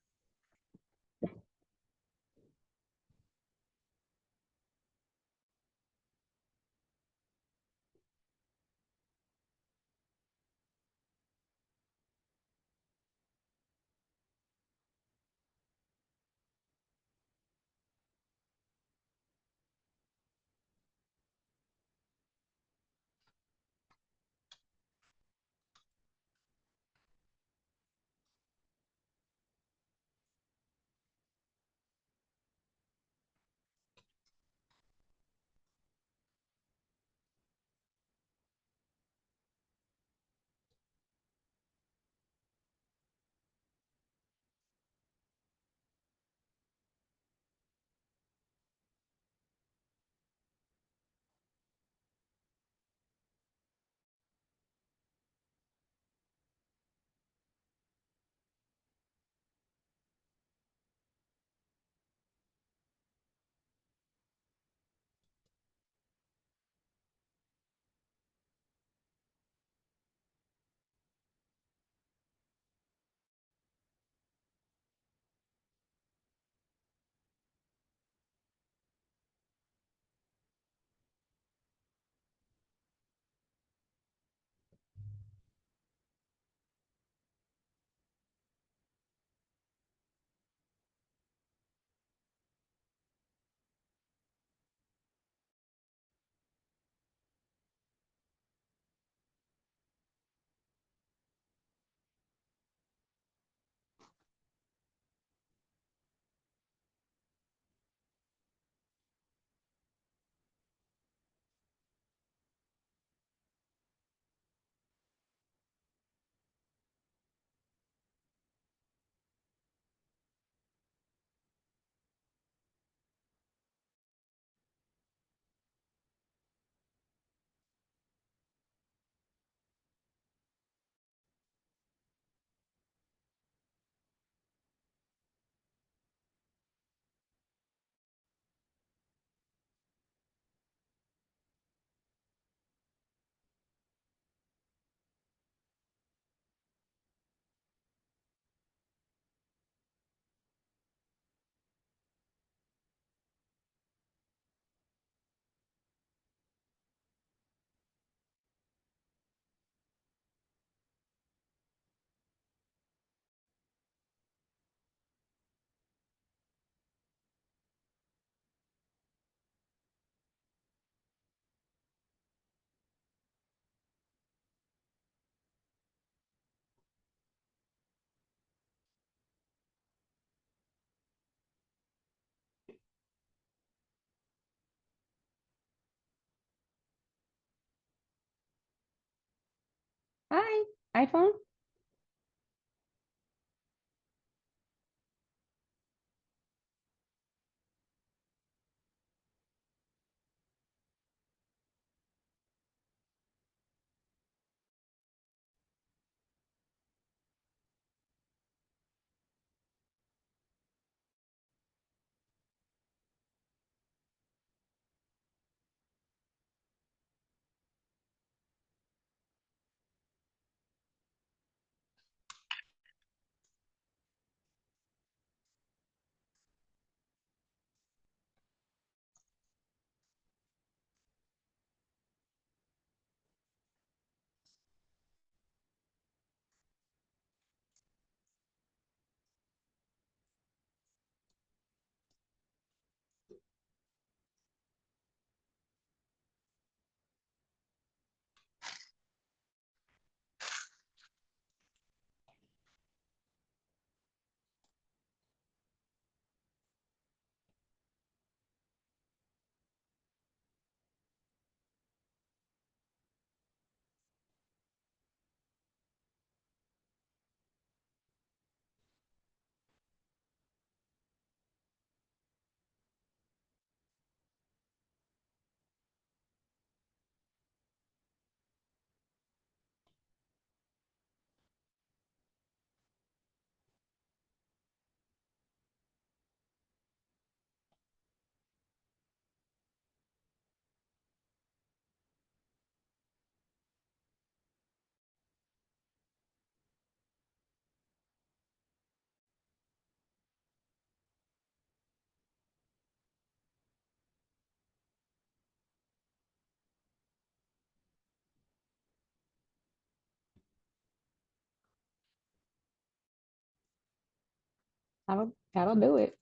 Hi, iPhone. That'll do it.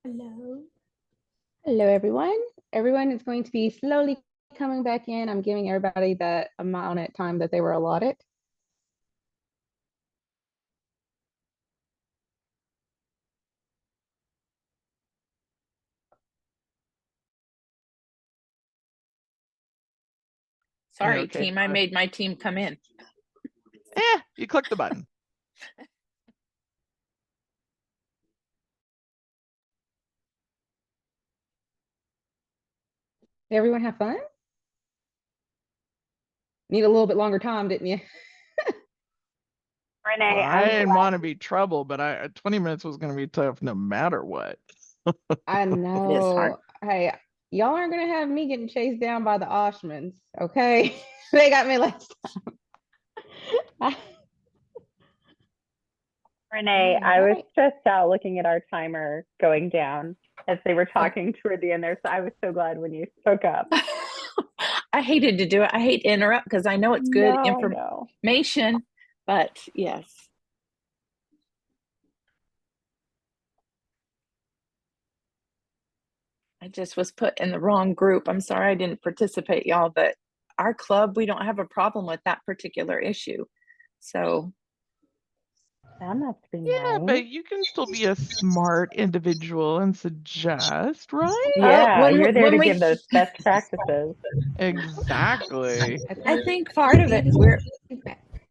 Hello. Hello, everyone. Everyone is going to be slowly coming back in. I'm giving everybody that amount of time that they were allotted. Sorry, Okay. team. I made my team come in. You click the button. Did everyone have fun? Need a little bit longer time, didn't you? Renee, I didn't want to be trouble, but 20 minutes was going to be tough no matter what. I It is hard. know. Hey, y'all aren't gonna have me getting chased down by the Oshmans, okay? They got me last time. Renee, I was Alright. stressed out looking at our timer going down as they were talking toward the end there. So I was so glad when you spoke up. I hated to do it. I hate to interrupt because I know it's good No, I know. information, but yes. I just was put in the wrong group. I'm sorry I didn't participate, y'all, but our club, we don't have a problem with that particular issue. So That must be Yeah, nice. but you can still be a smart individual and suggest, right? Yeah, you're there to we give those best practices. Exactly. I think part of it,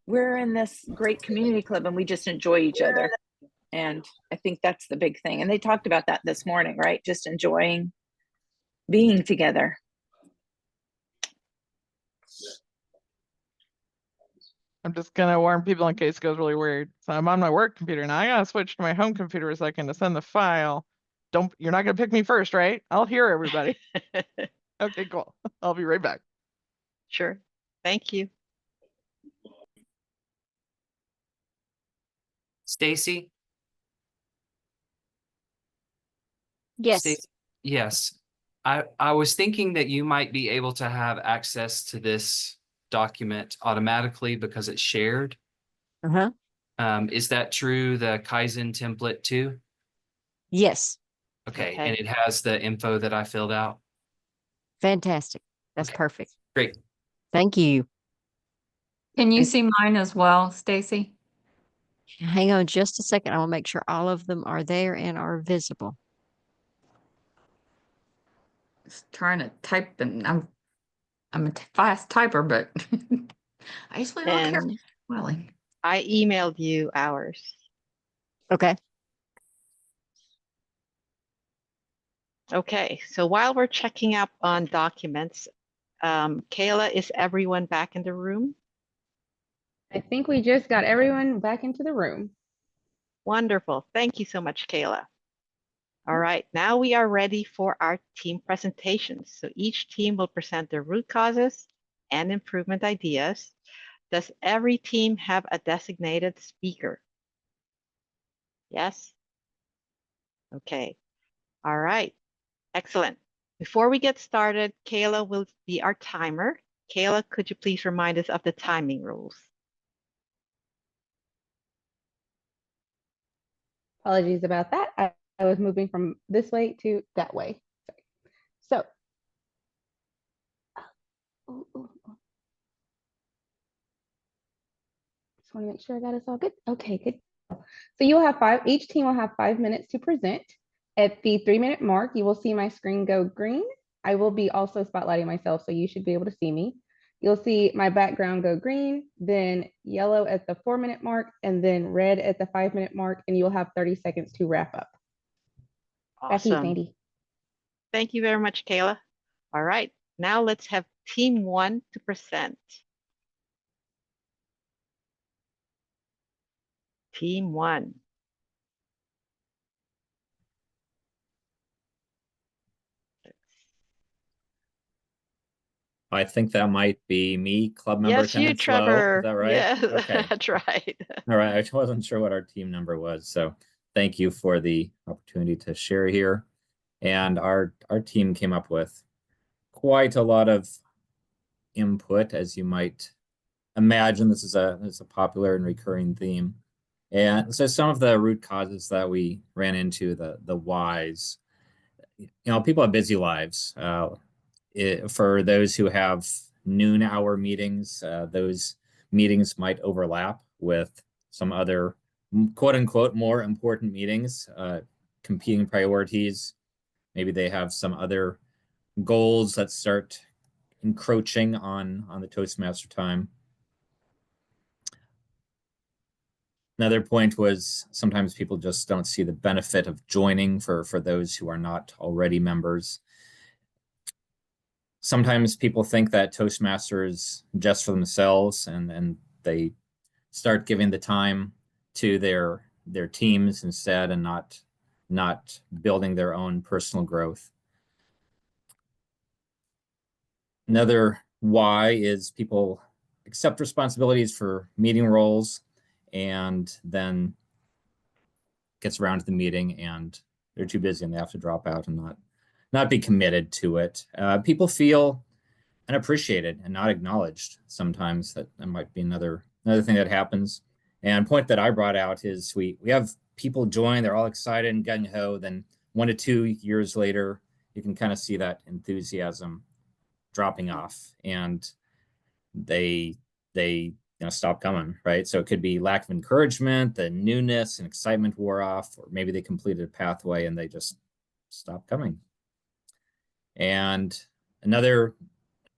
we're in this great community club and we just enjoy each other. And I think that's the big thing. And they talked about that this morning, right? Just enjoying being together. I'm just gonna warn people in case it goes really weird. So I'm on my work computer now. I gotta switch to my home computer a second to send the file. You're not gonna pick me first, right? I'll hear everybody. Okay, cool. I'll be right back. Sure. Thank you. Stacy? Yes. Yes. I was thinking that you might be able to have access to this document automatically because it's shared. Uh-huh. Is that true? The Kaizen template too? Yes. Okay. Okay. And it has the info that I filled out. Fantastic. That's Okay. perfect. Great. Thank you. Can you And- see mine as well, Stacy? Hang on just a second. I will make sure all of them are there and are visible. Just trying to type, and I'm a fast typer, but I usually don't care. And Welling. I emailed you ours. Okay. Okay, so while we're checking up on documents, Kayla, is everyone back in the room? I think we just got everyone back into the room. Wonderful. Thank you so much, Kayla. All right, now we are ready for our team presentations. So each team will present their root causes and improvement ideas. Does every team have a designated speaker? Yes? Okay. All right. Excellent. Before we get started, Kayla will be our timer. Kayla, could you please remind us of the timing rules? Apologies about that. I was moving from this way to that way. So, just want to make sure I got us all good. Okay, good. So you'll have each team will have 5 minutes to present. At the 3-minute mark, you will see my screen go green. I will be also spotlighting myself, so you should be able to see me. You'll see my background go green, then yellow at the 4-minute mark, and then red at the 5-minute mark, and you'll have 30 seconds to wrap up. Back to you, Awesome. Sandy. Thank you very much, Kayla. All right, now let's have team 1 to present. Team 1. I think that might be me, club member Yes, you, attendance low. Trevor. Is that right? Yeah, Okay. that's right. All right. I wasn't sure what our team number was. So thank you for the opportunity to share here. And our team came up with quite a lot of input, as you might imagine. This is a popular and recurring theme. And so some of the root causes that we ran into, the whys, people have busy lives. For those who have noon hour meetings, those meetings might overlap with some other quote unquote more important meetings, competing priorities. Maybe they have some other goals that start encroaching on the Toastmaster time. Another point was sometimes people just don't see the benefit of joining for those who are not already members. Sometimes people think that Toastmaster is just for themselves, and they start giving the time to their teams instead, and not building their own personal growth. Another why is people accept responsibilities for meeting roles and then gets around to the meeting and they're too busy and they have to drop out and not be committed to it. People feel unappreciated and not acknowledged sometimes. That might be another thing that happens. And point that I brought out is we have people join, they're all excited and gung-ho, then 1 to 2 years later, you can kind of see that enthusiasm dropping off and they stop coming, right? So it could be lack of encouragement, the newness and excitement wore off, or maybe they completed a pathway and they just stopped coming. And another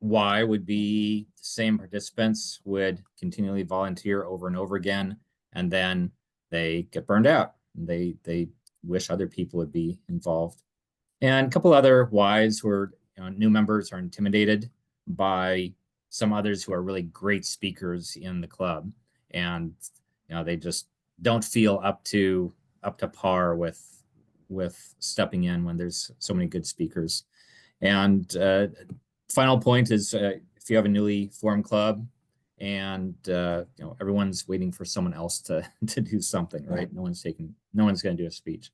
why would be the same participants would continually volunteer over and over again, and then they get burned out. They wish other people would be involved. And a couple other whys were new members are intimidated by some others who are really great speakers in the club, and they just don't feel up to par with stepping in when there's so many good speakers. And final point is if you have a newly formed club and everyone's waiting for someone else to do something, right? No one's going to do a speech.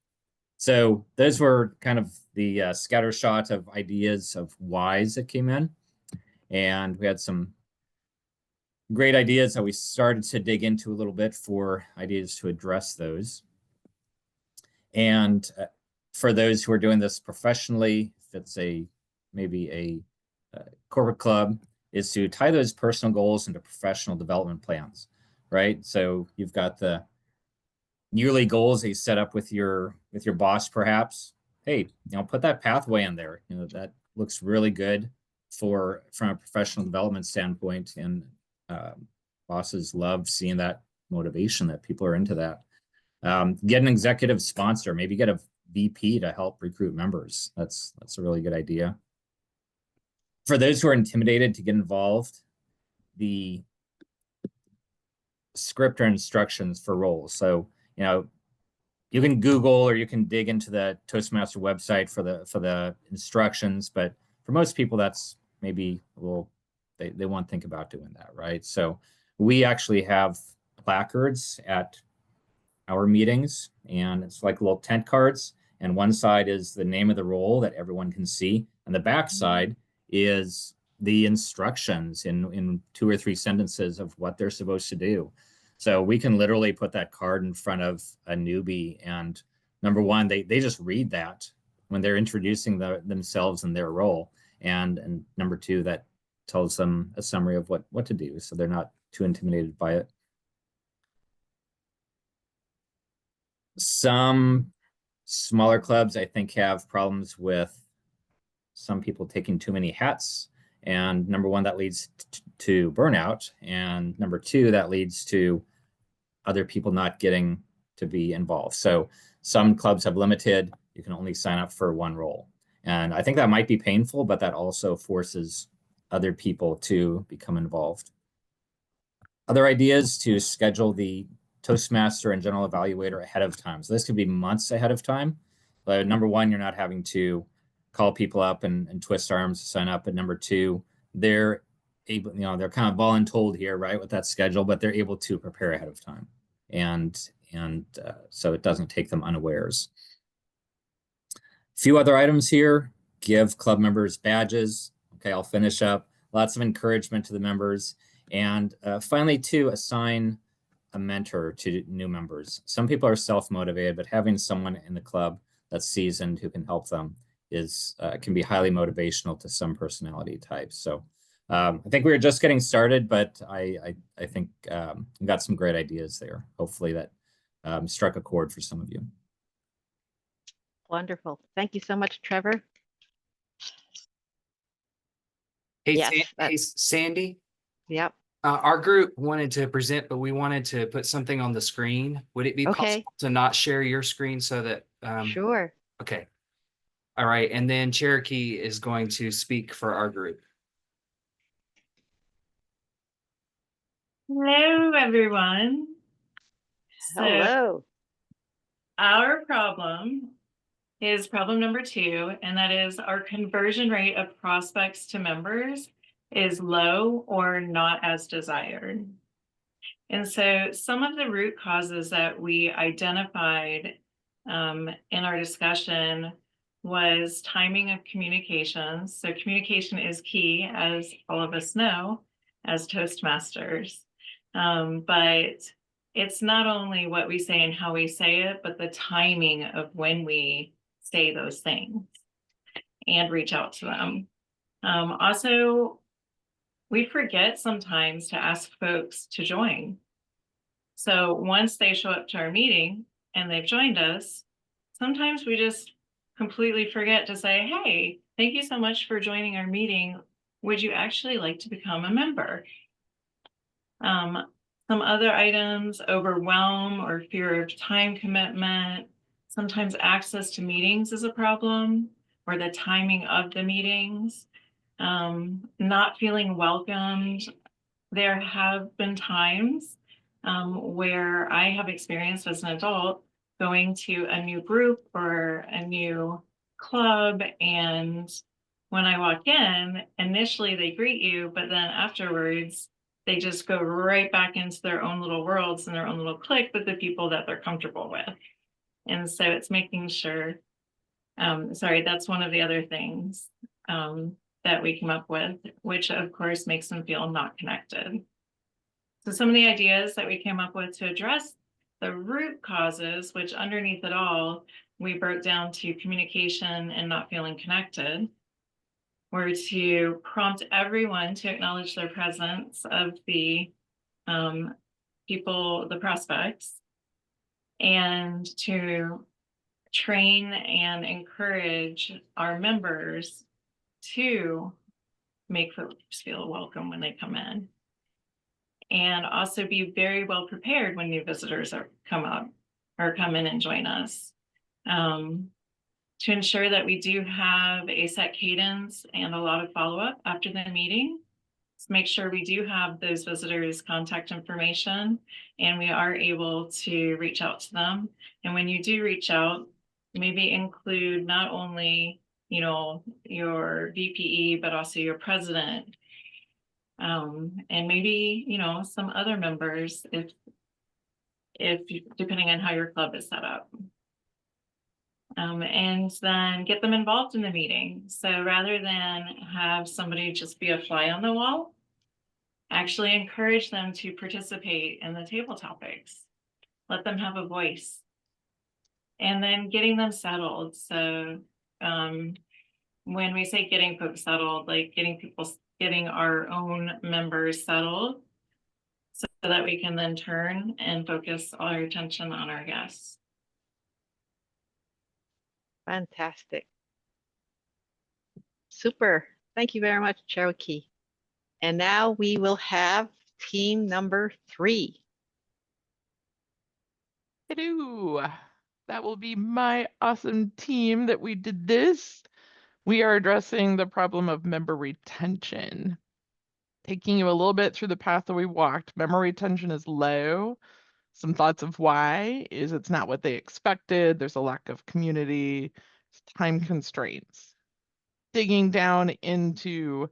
So those were kind of the scattershot of ideas of whys that came in. And we had some great ideas that we started to dig into a little bit for ideas to address those. And for those who are doing this professionally, if it's maybe a corporate club, is to tie those personal goals into professional development plans, right? So you've got the yearly goals that you set up with your boss, perhaps. Hey, put that pathway in there. That looks really good from a professional development standpoint, and bosses love seeing that motivation that people are into that. Get an executive sponsor, maybe get a VP to help recruit members. That's a really good idea. For those who are intimidated to get involved, the script or instructions for roles. So you can Google or you can dig into the Toastmaster website for the instructions, but for most people, that's maybe they won't think about doing that, right? So we actually have placards at our meetings, and it's like little tent cards, and one side is the name of the role that everyone can see, and the back side is the instructions in 2 or 3 sentences of what they're supposed to do. So we can literally put that card in front of a newbie, and number one, they just read that when they're introducing themselves and their role, and number two, that tells them a summary of what to do, so they're not too intimidated by it. Some smaller clubs, I think, have problems with some people taking too many hats. And number one, that leads to burnout. And number two, that leads to other people not getting to be involved. So some clubs have limited, you can only sign up for one role. And I think that might be painful, but that also forces other people to become involved. Other ideas to schedule the Toastmaster and General Evaluator ahead of time. So this could be months ahead of time. But number one, you're not having to call people up and twist arms to sign up. But number two, they're able, they're kind of voluntold here, right, with that schedule, but they're able to prepare ahead of time. And so it doesn't take them unawares. A few other items here: give club members badges. Okay, I'll finish up. Lots of encouragement to the members. And finally, to assign a mentor to new members. Some people are self-motivated, but having someone in the club that's seasoned who can help them is can be highly motivational to some personality types. So I think we were just getting started, but I think we got some great ideas there. Hopefully that struck a chord for some of you. Wonderful. Thank you so much, Trevor. Hey, Yes, hey, that's, Sandy. yep. Our group wanted to present, but we wanted to put something on the screen. Would it be Okay. possible to not share your screen so that? Sure. Okay. All right. And then Cherokee is going to speak for our group. Hello, everyone. So Hello. our problem is problem number 2, and that is our conversion rate of prospects to members is low or not as desired. And so some of the root causes that we identified in our discussion was timing of communications. So communication is key, as all of us know, as Toastmasters. But it's not only what we say and how we say it, but the timing of when we say those things and reach out to them. Also, we forget sometimes to ask folks to join. So once they show up to our meeting and they've joined us, sometimes we just completely forget to say, hey, thank you so much for joining our meeting. Would you actually like to become a member? Some other items, overwhelm or fear of time commitment. Sometimes access to meetings is a problem, or the timing of the meetings. Not feeling welcomed. There have been times where I have experienced as an adult going to a new group or a new club, and when I walk in, initially they greet you, but then afterwards they just go right back into their own little worlds and their own little clique with the people that they're comfortable with. And so it's making sure, sorry, that's one of the other things that we came up with, which of course makes them feel not connected. So some of the ideas that we came up with to address the root causes, which underneath it all, we broke down to communication and not feeling connected, were to prompt everyone to acknowledge their presence of the people, the prospects, and to train and encourage our members to make folks feel welcome when they come in. And also be very well prepared when new visitors come in and join us. To ensure that we do have a set cadence and a lot of follow-up after the meeting. So make sure we do have those visitors' contact information and we are able to reach out to them. And when you do reach out, maybe include not only, you know, your VPE, but also your president. And maybe, you know, some other members if depending on how your club is set up. And then get them involved in the meeting. So rather than have somebody just be a fly on the wall, actually encourage them to participate in the table topics. Let them have a voice. And then getting them settled. So when we say getting folks settled, like getting our own members settled so that we can then turn and focus all our attention on our guests. Fantastic. Super. Thank you very much, Cherokee. And now we will have team number 3. Hello. That will be my awesome team that we did this. We are addressing the problem of member retention. Taking you a little bit through the path that we walked, member retention is low. Some thoughts of why is it's not what they expected. There's a lack of community, time constraints. Digging down into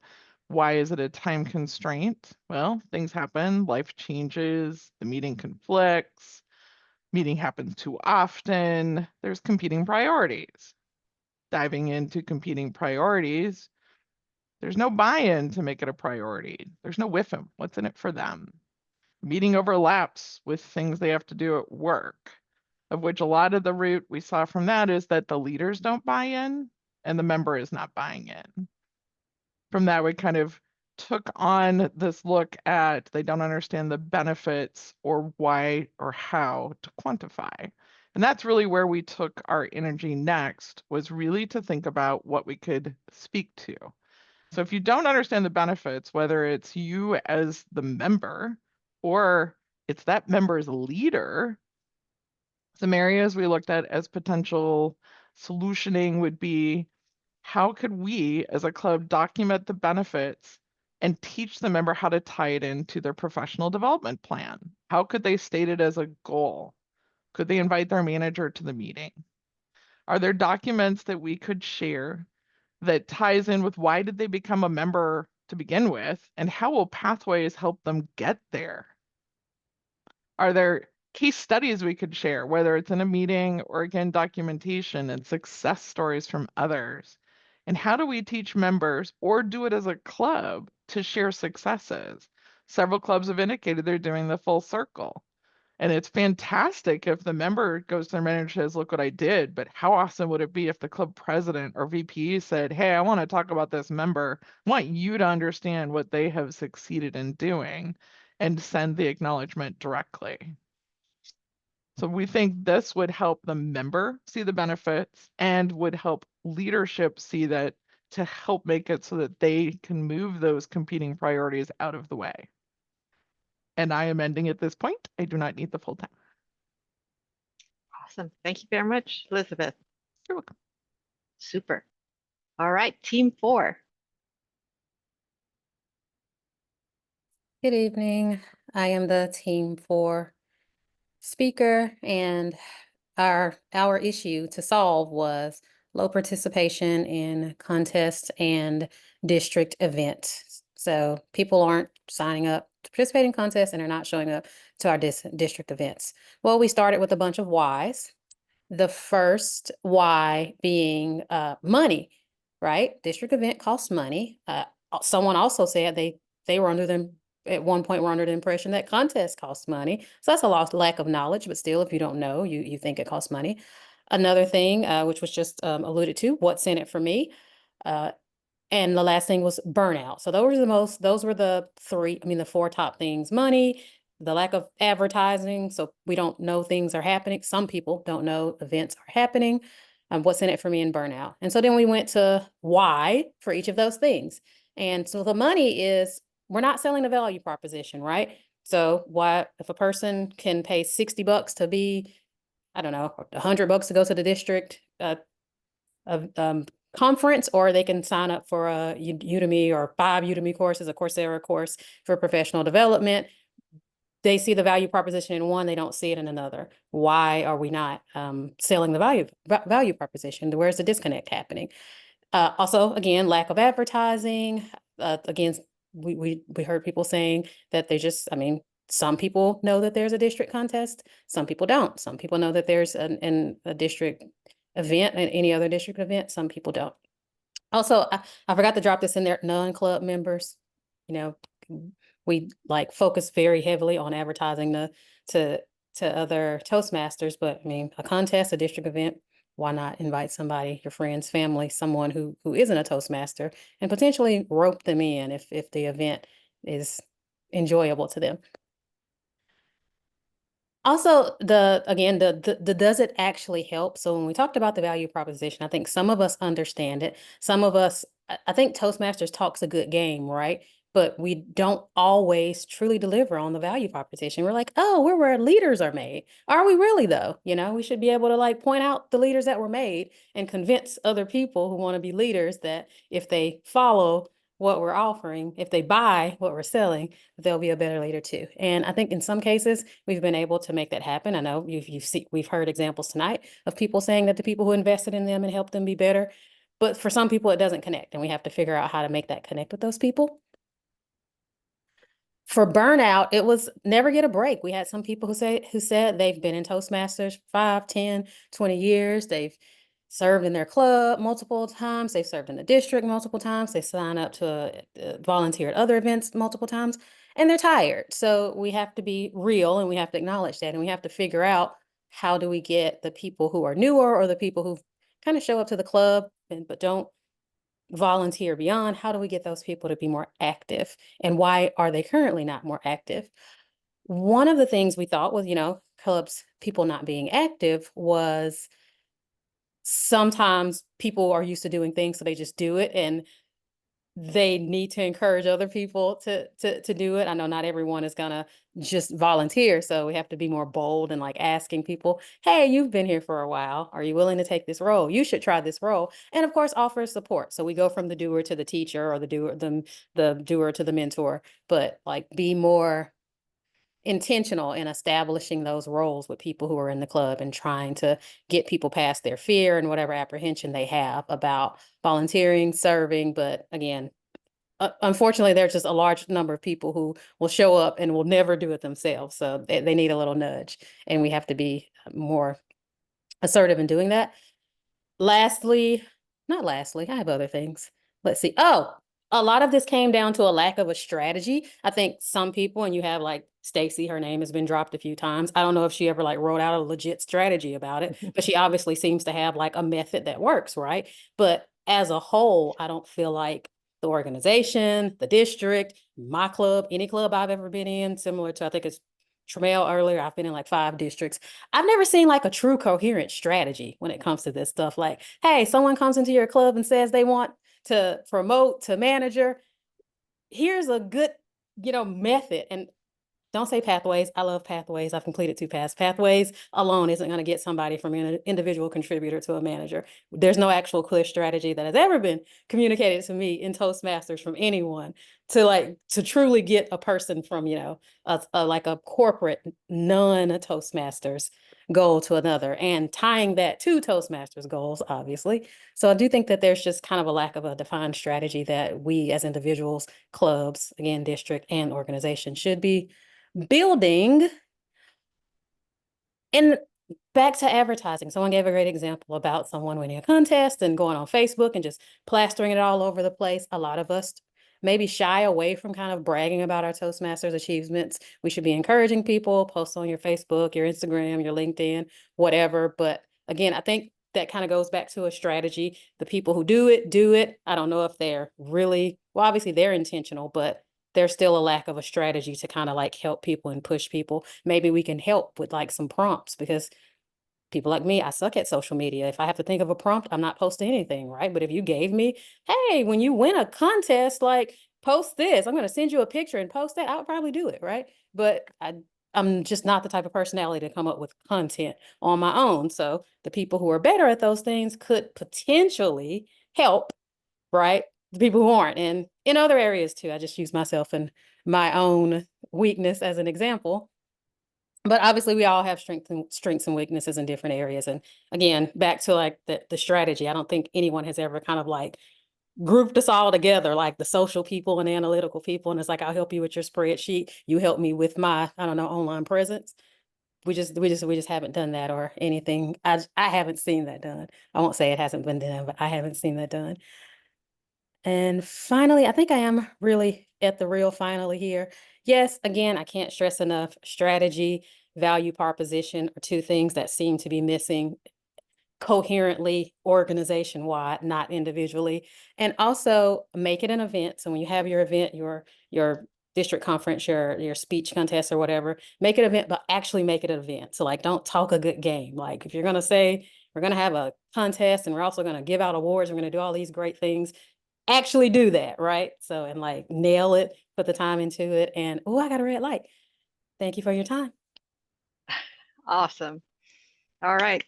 why is it a time constraint? Well, things happen, life changes, the meeting conflicts, meeting happens too often, there's competing priorities. Diving into competing priorities, there's no buy-in to make it a priority. There's no with them. What's in it for them? Meeting overlaps with things they have to do at work, of which a lot of the root we saw from that is that the leaders don't buy in. and the member is not buying in. From that, we kind of took on this look at they don't understand the benefits or why or how to quantify. And that's really where we took our energy next, was really to think about what we could speak to. So if you don't understand the benefits, whether it's you as the member or it's that member's leader, some areas we looked at as potential solutioning would be, how could we as a club document the benefits and teach the member how to tie it into their professional development plan? How could they state it as a goal? Could they invite their manager to the meeting? Are there documents that we could share that ties in with why did they become a member to begin with, and how will pathways help them get there? Are there case studies we could share, whether it's in a meeting or again, documentation and success stories from others? And how do we teach members or do it as a club to share successes? Several clubs have indicated they're doing the full circle. And it's fantastic if the member goes to their manager and says, look what I did, but how awesome would it be if the club president or VP said, hey, I want to talk about this member. I want you to understand what they have succeeded in doing and send the acknowledgement directly. So we think this would help the member see the benefits and would help leadership see that, to help make it so that they can move those competing priorities out of the way. And I am ending at this point. I do not need the full time. Awesome. Thank you very much, Elizabeth. You're welcome. Super. All right, team 4. Good evening. I am the team 4 speaker, and our issue to solve was low participation in contests and district events. So people aren't signing up to participate in contests and are not showing up to our district events. Well, we started with a bunch of whys. The first why being money, right? District event costs money. Someone also said they were under them at one point were under the impression that contests cost money. So that's a lack of knowledge, but still, if you don't know, you think it costs money. Another thing, which was just alluded to, what's in it for me? And the last thing was burnout. So those were the 4 top things: money, the lack of advertising. So we don't know things are happening. Some people don't know events are happening. What's in it for me, and burnout. And so then we went to why for each of those things. And so the money is, we're not selling the value proposition, right? So why, if a person can pay $60 to be, I don't know, $100 to go to the district conference, or they can sign up for a Udemy or 5 Udemy courses, a Coursera course for professional development. They see the value proposition in one, they don't see it in another. Why are we not selling the value proposition? Where's the disconnect happening? Also, again, lack of advertising. Again, we heard people saying that they just, some people know that there's a district contest, some people don't. Some people know that there's a district event, and any other district event, some people don't. Also, I forgot to drop this in there, non-club members, we focus very heavily on advertising to other Toastmasters, but a contest, a district event, why not invite somebody, your friends, family, someone who isn't a Toastmaster, and potentially rope them in if the event is enjoyable to them. Also, the does it actually help? So when we talked about the value proposition, I think some of us understand it. Some of us, I think Toastmasters talks a good game, right? But we don't always truly deliver on the value proposition. We're like, oh, we're where leaders are made. Are we really though? We should be able to point out the leaders that were made and convince other people who want to be leaders that if they follow what we're offering, if they buy what we're selling, they'll be a better leader too. And I think in some cases, we've been able to make that happen. I know we've heard examples tonight of people saying that the people who invested in them and helped them be better, but for some people it doesn't connect, and we have to figure out how to make that connect with those people. For burnout, it was never get a break. We had some people who said they've been in Toastmasters 5, 10, 20 years. They've served in their club multiple times. They've served in the district multiple times. They sign up to volunteer at other events multiple times, and they're tired. So we have to be real, and we have to acknowledge that, and we have to figure out, how do we get the people who are newer or the people who've kind of show up to the club but don't volunteer beyond, how do we get those people to be more active? And why are they currently not more active? One of the things we thought was, clubs, people not being active was sometimes people are used to doing things, so they just do it. And they need to encourage other people to do it. I know not everyone is gonna just volunteer, so we have to be more bold and like asking people, hey, you've been here for a while. Are you willing to take this role? You should try this role. And of course, offer support. So we go from the doer to the teacher, or the doer to the mentor, but like be more intentional in establishing those roles with people who are in the club and trying to get people past their fear and whatever apprehension they have about volunteering, serving. But again, unfortunately, there's just a large number of people who will show up and will never do it themselves. So they need a little nudge, and we have to be more assertive in doing that. Not lastly, I have other things. Let's see. Oh, a lot of this came down to a lack of a strategy. I think some people, and you have like Stacy, her name has been dropped a few times. I don't know if she ever like wrote out a legit strategy about it, but she obviously seems to have like a method that works, right? But as a whole, I don't feel like the organization, the district, my club, any club I've ever been in, similar to, I think it's Tramiel earlier, I've been in like 5 districts. I've never seen like a true coherent strategy when it comes to this stuff. Like, hey, someone comes into your club and says they want to promote to manager. Here's a good, method. And don't say pathways. I love pathways. I've completed 2 pathways alone isn't going to get somebody from an individual contributor to a manager. There's no actual clear strategy that has ever been communicated to me in Toastmasters from anyone to truly get a person from, like a corporate non-Toastmasters goal to another, and tying that to Toastmasters goals, obviously. So I do think that there's just kind of a lack of a defined strategy that we as individuals, clubs, again, district and organization should be building. And back to advertising, someone gave a great example about someone winning a contest and going on Facebook and just plastering it all over the place. A lot of us maybe shy away from kind of bragging about our Toastmasters achievements. We should be encouraging people, post on your Facebook, your Instagram, your LinkedIn, whatever. But again, I think that kind of goes back to a strategy. The people who do it. I don't know if they're really, well, obviously they're intentional, but there's still a lack of a strategy to kind of like help people and push people. Maybe we can help with like some prompts, because people like me, I suck at social media. If I have to think of a prompt, I'm not posting anything, right? But if you gave me, hey, when you win a contest, like post this, I'm going to send you a picture and post that, I would probably do it, right? But I'm just not the type of personality to come up with content on my own. So the people who are better at those things could potentially help, right? The people who aren't. And in other areas too, I just use myself and my own weakness as an example. But obviously we all have strengths and weaknesses in different areas. And again, back to like the strategy, I don't think anyone has ever kind of like grouped us all together, like the social people and the analytical people. And it's like, I'll help you with your spreadsheet. You help me with my, I don't know, online presence. We just haven't done that or anything. I haven't seen that done. I won't say it hasn't been done, but I haven't seen that done. And finally, I think I am really at the real finally here. Yes, again, I can't stress enough, strategy, value proposition are 2 things that seem to be missing coherently, organization-wide, not individually. And also make it an event. So when you have your event, your district conference, your speech contest or whatever, make it an event, but actually make it an event. So like, don't talk a good game. Like if you're going to say, we're going to have a contest and we're also going to give out awards, we're going to do all these great things, actually do that, right? So, and like nail it, put the time into it. And oh, I got a red light. Thank you for your time. Awesome. All right.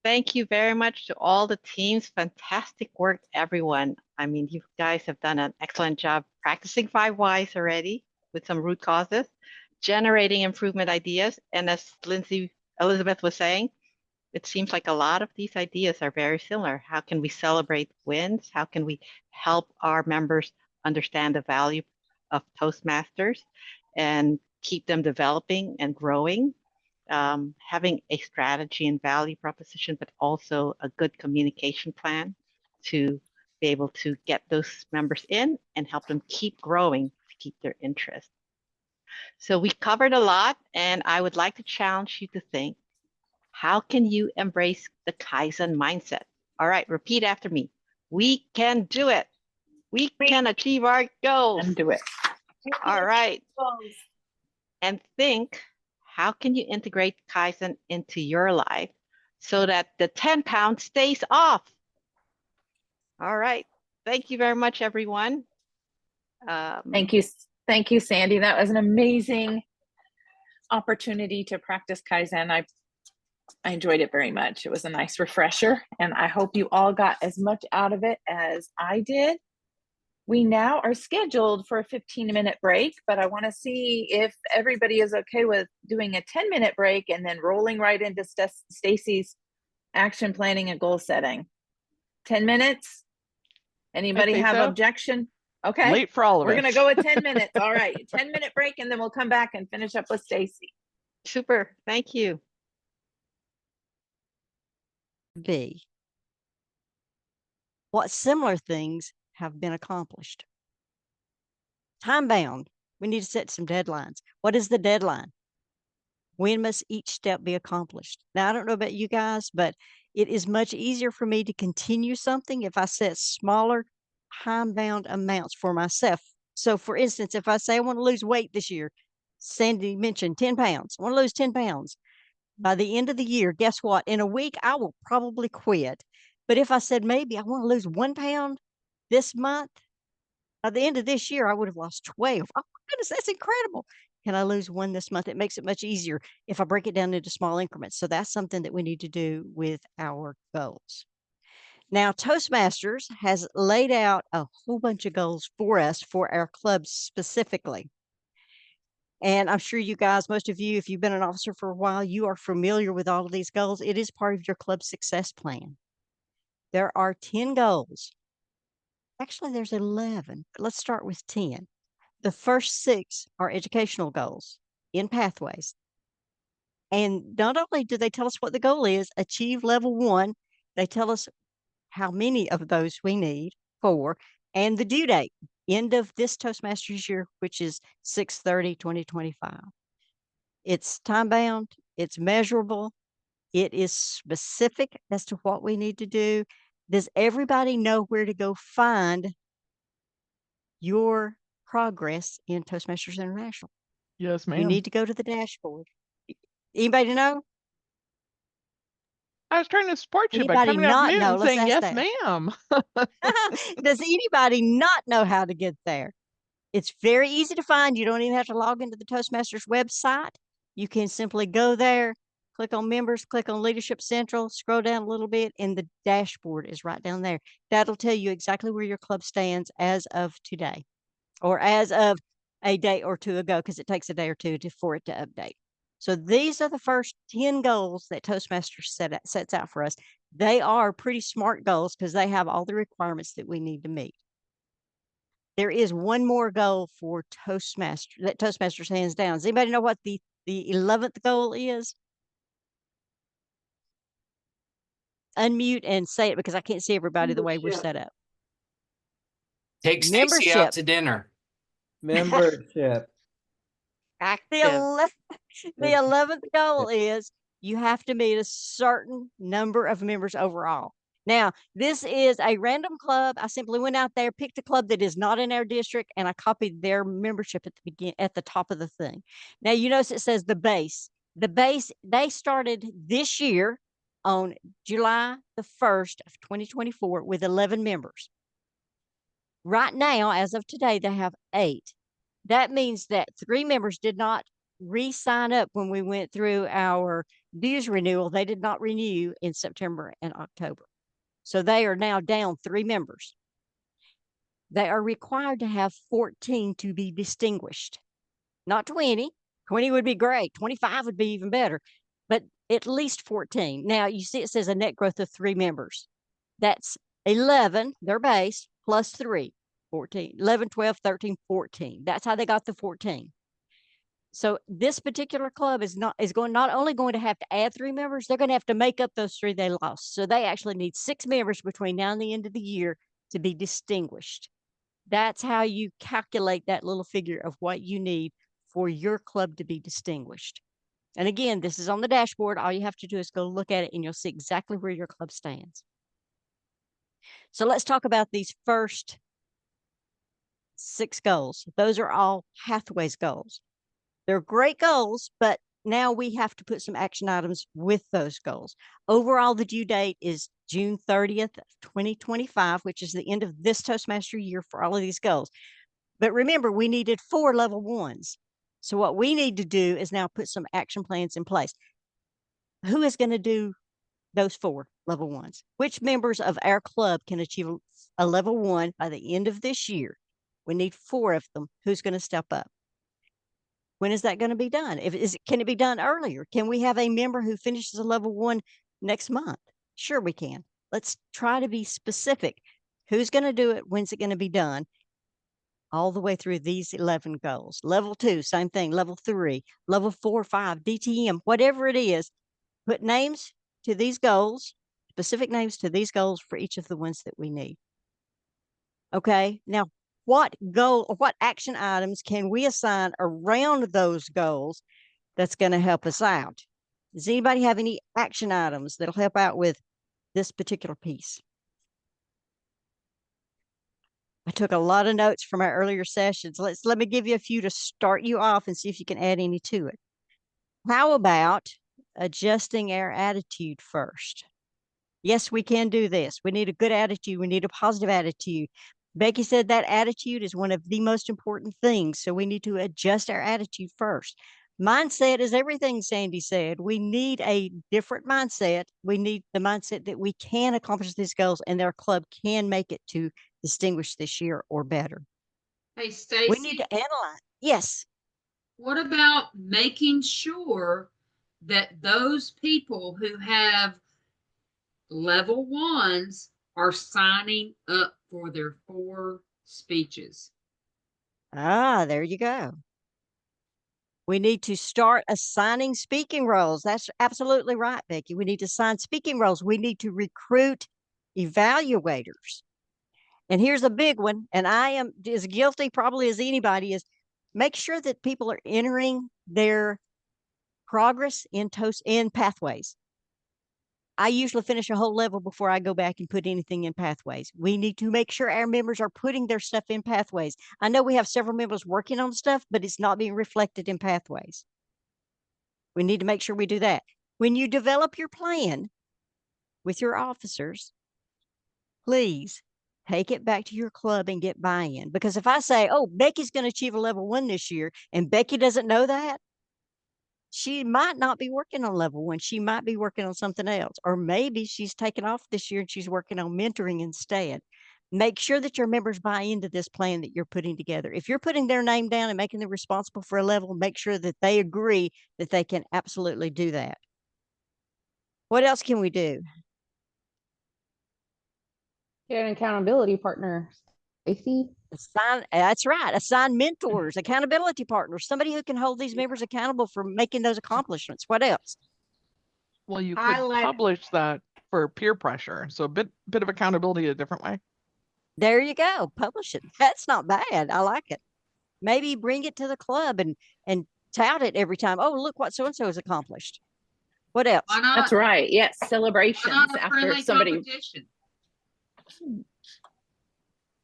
Thank you very much to all the teams. Fantastic work, everyone. I mean, you guys have done an excellent job practicing 5 whys already with some root causes, generating improvement ideas. And as Elizabeth was saying, it seems like a lot of these ideas are very similar. How can we celebrate wins? How can we help our members understand the value of Toastmasters and keep them developing and growing? Having a strategy and value proposition, but also a good communication plan to be able to get those members in and help them keep growing, to keep their interest. So we covered a lot, and I would like to challenge you to think, How can you embrace the Kaizen mindset? All right, repeat after me. We can do it. We can achieve our goals. And do it. All right. And think, how can you integrate Kaizen into your life so that the 10 pounds stays off? All right. Thank you very much, everyone. Thank you. Thank you, Sandy. That was an amazing opportunity to practice Kaizen. I enjoyed it very much. It was a nice refresher, and I hope you all got as much out of it as I did. We now are scheduled for a 15-minute break, but I want to see if everybody is okay with doing a 10-minute break and then rolling right into Stacy's action planning and goal setting. 10 minutes? Anybody say have so. objection? Okay. Late for all of We're us. going to go with 10 minutes. All right. 10-minute break, and then we'll come back and finish up with Stacy. Super. Thank you. Be what similar things have been accomplished. Time bound. We need to set some deadlines. What is the deadline? When must each step be accomplished? Now, I don't know about you guys, but it is much easier for me to continue something if I set smaller time bound amounts for myself. So, for instance, if I say I want to lose weight this year, Sandy mentioned 10 pounds. I want to lose 10 pounds. By the end of the year, guess what? In a week, I will probably quit. But if I said maybe I want to lose 1 pound this month, by the end of this year, I would have lost 12. Oh, my goodness, that's incredible. Can I lose 1 this month? It makes it much easier if I break it down into small increments. So that's something that we need to do with our goals. Now, Toastmasters has laid out a whole bunch of goals for us for our clubs specifically. And I'm sure you guys, most of you, if you've been an officer for a while, you are familiar with all of these goals. It is part of your club success plan. There are 10 goals. Actually, there's 11, but let's start with 10. The first 6 are educational goals in pathways. And not only do they tell us what the goal is, achieve level 1, they tell us how many of those we need, 4, and the due date, end of this Toastmasters year, which is 6/30/2025. It's time bound, it's measurable, it is specific as to what we need to do. Does everybody know where to go find your progress in Toastmasters International? Yes, You ma'am. need to go to the dashboard. Anybody know? I was trying to support you by Anybody coming off not mute know? and Let's saying, ask yes, that. ma'am. Does anybody not know how to get there? It's very easy to find. You don't even have to log into the Toastmasters website. You can simply go there, click on members, click on Leadership Central, scroll down a little bit, and the dashboard is right down there. That'll tell you exactly where your club stands as of today, or as of a day or two ago, because it takes a day or two for it to update. So these are the first 10 goals that Toastmasters sets out for us. They are pretty smart goals because they have all the requirements that we need to meet. There is one more goal for Toastmasters that Toastmasters hands down. Does anybody know what the 11th goal is? Unmute and say it because I can't see everybody the way we're set up. Take Stacy out Membership. to dinner. Membership. The 11th goal is you have to meet a certain number of members overall. Now, this is a random club. I simply went out there, picked a club that is not in our district, and I copied their membership at the top of the thing. Now, you notice it says the base. The base, they started this year on July the 1st of 2024 with 11 members. Right now, as of today, they have 8. That means that 3 members did not re-sign up when we went through our dues renewal. They did not renew in September and October. So they are now down 3 members. They are required to have 14 to be distinguished, not 20. 20 would be great. 25 would be even better, but at least 14. Now, you see it says a net growth of 3 members. That's 11, their base, plus 3, 14, 11, 12, 13, 14. That's how they got the 14. So this particular club is not only going to have to add 3 members, they're going to have to make up those 3 they lost. So they actually need 6 members between now and the end of the year to be distinguished. That's how you calculate that little figure of what you need for your club to be distinguished. And again, this is on the dashboard. All you have to do is go look at it and you'll see exactly where your club stands. So let's talk about these first 6 goals. Those are all Hathaway's goals. They're great goals, but now we have to put some action items with those goals. Overall, the due date is June 30th, 2025, which is the end of this Toastmaster year for all of these goals. But remember, we needed 4 level 1s. So what we need to do is now put some action plans in place. Who is going to do those 4 level 1s? Which members of our club can achieve a level 1 by the end of this year? We need 4 of them. Who's going to step up? When is that going to be done? Can it be done earlier? Can we have a member who finishes a level 1 next month? Sure, we can. Let's try to be specific. Who's going to do it? When's it going to be done? All the way through these 11 goals. Level 2, same thing. Level 3, level 4, 5, DTM, whatever it is, put names to these goals, specific names to these goals for each of the ones that we need. Okay, now what goal or what action items can we assign around those goals that's going to help us out? Does anybody have any action items that'll help out with this particular piece? I took a lot of notes from our earlier sessions. Let me give you a few to start you off and see if you can add any to it. How about adjusting our attitude first? Yes, we can do this. We need a good attitude. We need a positive attitude. Becky said that attitude is one of the most important things. So we need to adjust our attitude first. Mindset is everything, Sandy said. We need a different mindset. We need the mindset that we can accomplish these goals and our club can make it to distinguish this year or better. Hey, Stacy. We need to analyze. Yes. What about making sure that those people who have level 1s are signing up for their 4 speeches? Ah, there you go. We need to start assigning speaking roles. That's absolutely right, Becky. We need to assign speaking roles. We need to recruit evaluators. And here's a big one, and I am as guilty probably as anybody is, make sure that people are entering their progress in pathways. I usually finish a whole level before I go back and put anything in pathways. We need to make sure our members are putting their stuff in pathways. I know we have several members working on stuff, but it's not being reflected in pathways. We need to make sure we do that. When you develop your plan with your officers, please take it back to your club and get buy-in. Because if I say, oh, Becky's going to achieve a level 1 this year, and Becky doesn't know that, she might not be working on level 1. She might be working on something else. Or maybe she's taken off this year and she's working on mentoring instead. Make sure that your members buy into this plan that you're putting together. If you're putting their name down and making them responsible for a level, make sure that they agree that they can absolutely do that. What else can we do? Get an accountability partner, Stacy. That's right. Assign mentors, accountability partners, somebody who can hold these members accountable for making those accomplishments. What else? Well, you could publish that for peer pressure. So a bit of accountability a different way. There you go. Publish it. That's not bad. I like it. Maybe bring it to the club and tout it every time. Oh, look what so-and-so has accomplished. What else? Why not? That's right. Yes, celebrations Why not a after friendly somebody. competition?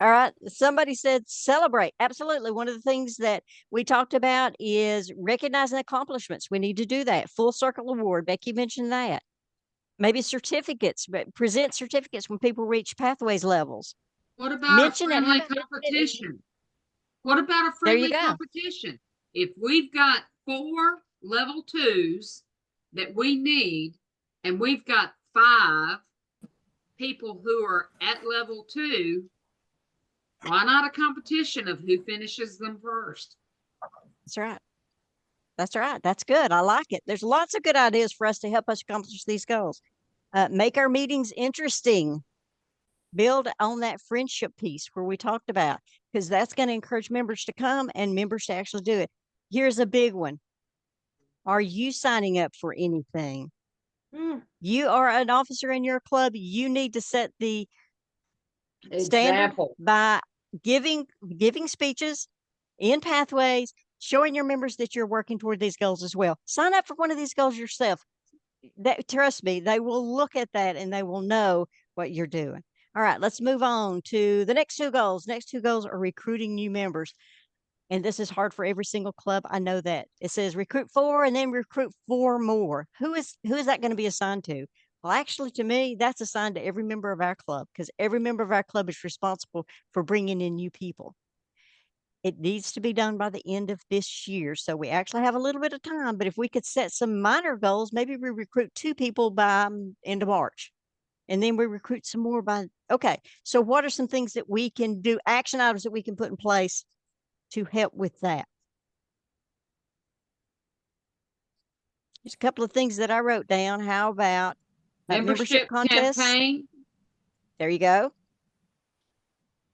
All right. Somebody said celebrate. Absolutely. One of the things that we talked about is recognizing accomplishments. We need to do that. Full circle award. Becky mentioned that. Maybe certificates, but present certificates when people reach pathways levels. What about a friendly competition? What about a There you friendly go. competition? If we've got 4 level 2s that we need, and we've got 5 people who are at level 2, why not a competition of who finishes them first? That's right. That's right. That's good. I like it. There's lots of good ideas for us to help us accomplish these goals. Make our meetings interesting. Build on that friendship piece where we talked about, because that's going to encourage members to come and members to actually do it. Here's a big one. Are you signing up for anything? You are an officer in your club. You need to set the standard by giving speeches in pathways, showing your members that you're working toward these goals as well. Sign up for one of these goals yourself. That, trust me, they will look at that and they will know what you're doing. All right, let's move on to the next two goals. Next two goals are recruiting new members. And this is hard for every single club. I know that. It says recruit 4 and then recruit 4 more. Who is that going to be assigned to? Well, actually, to me, that's assigned to every member of our club, because every member of our club is responsible for bringing in new people. It needs to be done by the end of this year. So we actually have a little bit of time, but if we could set some minor goals, maybe we recruit 2 people by end of March. And then we recruit some more by, okay. So what are some things that we can do, action items that we can put in place to help with that? There's a couple of things that I wrote down. How about membership contests? Campaign. There you go.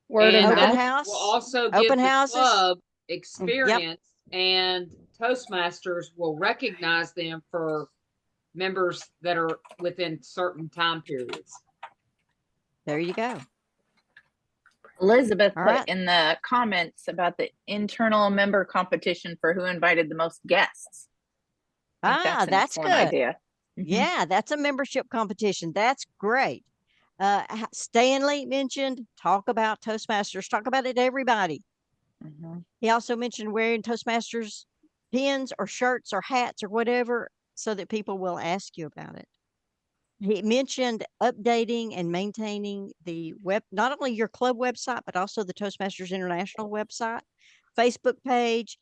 Word of And open mouth. house. Will also give Open the houses. club experience, and Toastmasters will recognize them for members that are within certain time periods. There you go. Elizabeth All put right. in the comments about the internal member competition for who invited the most guests. I think that's an That's excellent good. idea. Yeah, that's a membership competition. That's great. Stanley mentioned talk about Toastmasters. Talk about it to everybody. He also mentioned wearing Toastmasters pins or shirts or hats or whatever, so that people will ask you about it. He mentioned updating and maintaining the web, not only your club website, but also the Toastmasters International website, Facebook page,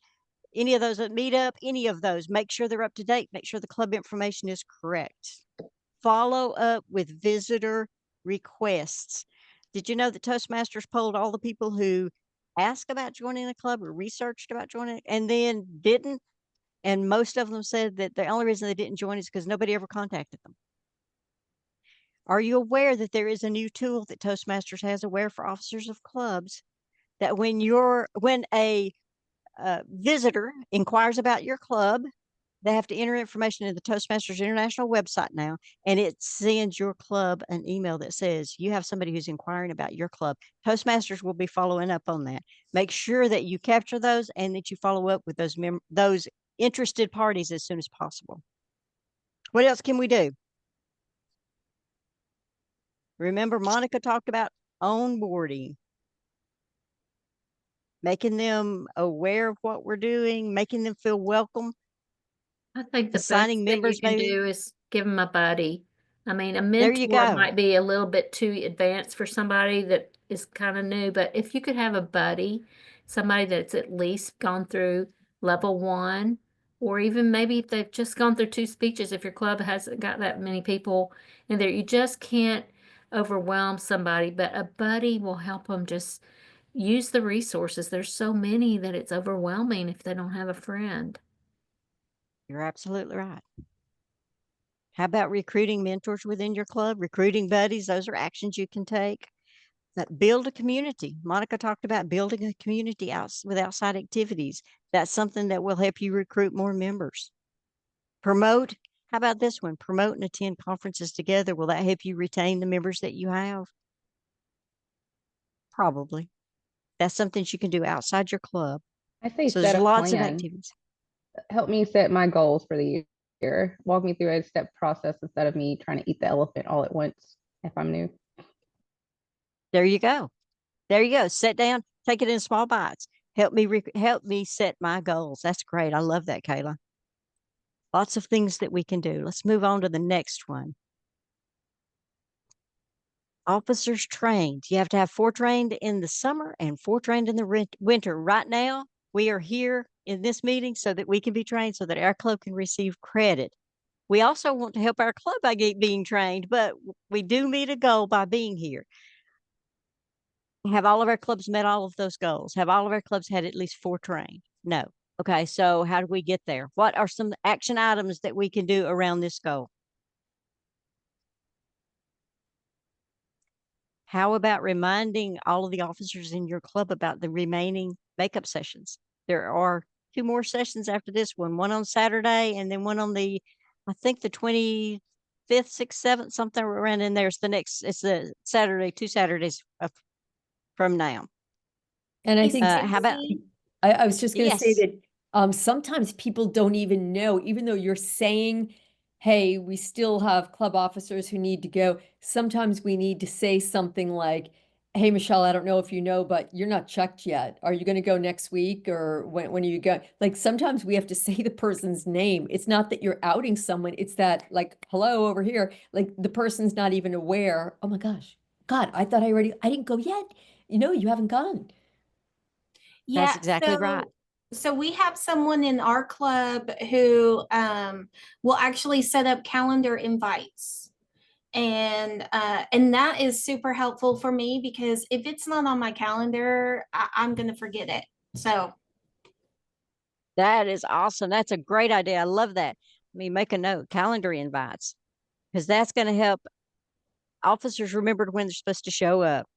any of those, Meetup, any of those. Make sure they're up to date. Make sure the club information is correct. Follow up with visitor requests. Did you know that Toastmasters polled all the people who asked about joining the club or researched about joining it and then didn't? And most of them said that the only reason they didn't join is because nobody ever contacted them. Are you aware that there is a new tool that Toastmasters has aware for officers of clubs, that when a visitor inquires about your club, they have to enter information in the Toastmasters International website now, and it sends your club an email that says you have somebody who's inquiring about your club. Toastmasters will be following up on that. Make sure that you capture those and that you follow up with those interested parties as soon as possible. What else can we do? Remember, Monica talked about onboarding, making them aware of what we're doing, making them feel welcome. I think the best Assigning thing you members can maybe. do is give them a buddy. I mean, a There you mentor go. might be a little bit too advanced for somebody that is kind of new, but if you could have a buddy, somebody that's at least gone through level 1, or even maybe if they've just gone through 2 speeches, if your club hasn't got that many people in there, you just can't overwhelm somebody, but a buddy will help them just use the resources. There's so many that it's overwhelming if they don't have a friend. You're absolutely right. How about recruiting mentors within your club, recruiting buddies? Those are actions you can take. Build a community. Monica talked about building a community with outside activities. That's something that will help you recruit more members. Promote. How about this one? Promote and attend conferences together. Will that help you retain the members that you have? Probably. That's something you can do outside your club. I say So set there's a lots of plan. activities. Help me set my goals for the year. Walk me through a step process instead of me trying to eat the elephant all at once if I'm new. There you go. There you go. Sit down, take it in small bites. Help me set my goals. That's great. I love that, Kayla. Lots of things that we can do. Let's move on to the next one. Officers trained. You have to have 4 trained in the summer and 4 trained in the winter. Right now, we are here in this meeting so that we can be trained, so that our club can receive credit. We also want to help our club by being trained, but we do meet a goal by being here. Have all of our clubs met all of those goals? Have all of our clubs had at least 4 trained? No. Okay, so how do we get there? What are some action items that we can do around this goal? How about reminding all of the officers in your club about the remaining makeup sessions? There are 2 more sessions after this one on Saturday and then one on I think the 25th, 6th, 7th, something around in there. It's the Saturday, 2 Saturdays from now. And I think how about, I was just going to say yes. that Sometimes people don't even know, even though you're saying, hey, we still have club officers who need to go. Sometimes we need to say something like, hey, Michelle, I don't know if you know, but you're not checked yet. Are you going to go next week, or when are you going? Like, sometimes we have to say the person's name. It's not that you're outing someone. It's that, like, hello over here. Like, the person's not even aware. Oh my gosh, God, I thought I didn't go yet. You haven't gone. Yeah, That's exactly right. So we have someone in our club who will actually set up calendar invites. And that is super helpful for me, because if it's not on my calendar, I'm going to forget it. So That is awesome. That's a great idea. I love that. I mean, make a note, calendar invites, because that's going to help officers remember when they're supposed to show up.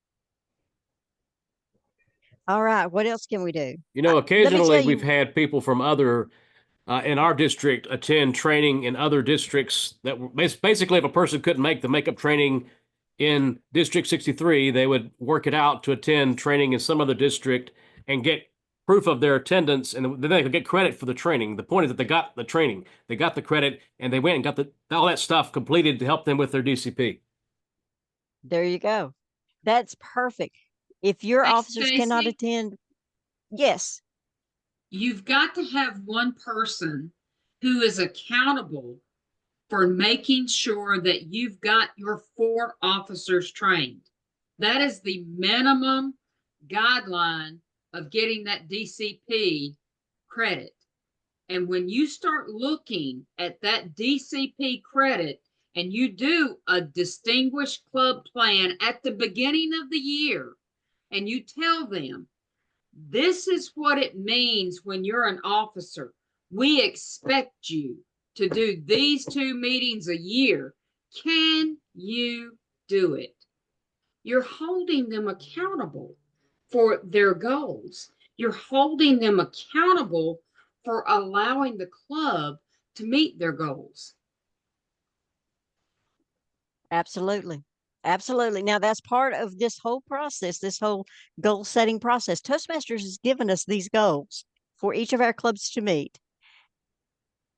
All right, what else can we do? You know, Let me tell occasionally we've you, had people from other in our district attend training in other districts that basically, if a person couldn't make the makeup training in District 63, they would work it out to attend training in some other district and get proof of their attendance, and then they could get credit for the training. The point is that they got the training, they got the credit, and they went and got all that stuff completed to help them with their DCP. there you go. That's perfect. If your Hey, officers cannot Stacy, attend, yes, you've got to have one person who is accountable for making sure that you've got your 4 officers trained. That is the minimum guideline of getting that DCP credit. And when you start looking at that DCP credit and you do a distinguished club plan at the beginning of the year, and you tell them, this is what it means when you're an officer. We expect you to do these 2 meetings a year. Can you do it? You're holding them accountable for their goals. You're holding them accountable for allowing the club to meet their goals. absolutely. Absolutely. Now, that's part of this whole process, this whole goal setting process. Toastmasters has given us these goals for each of our clubs to meet.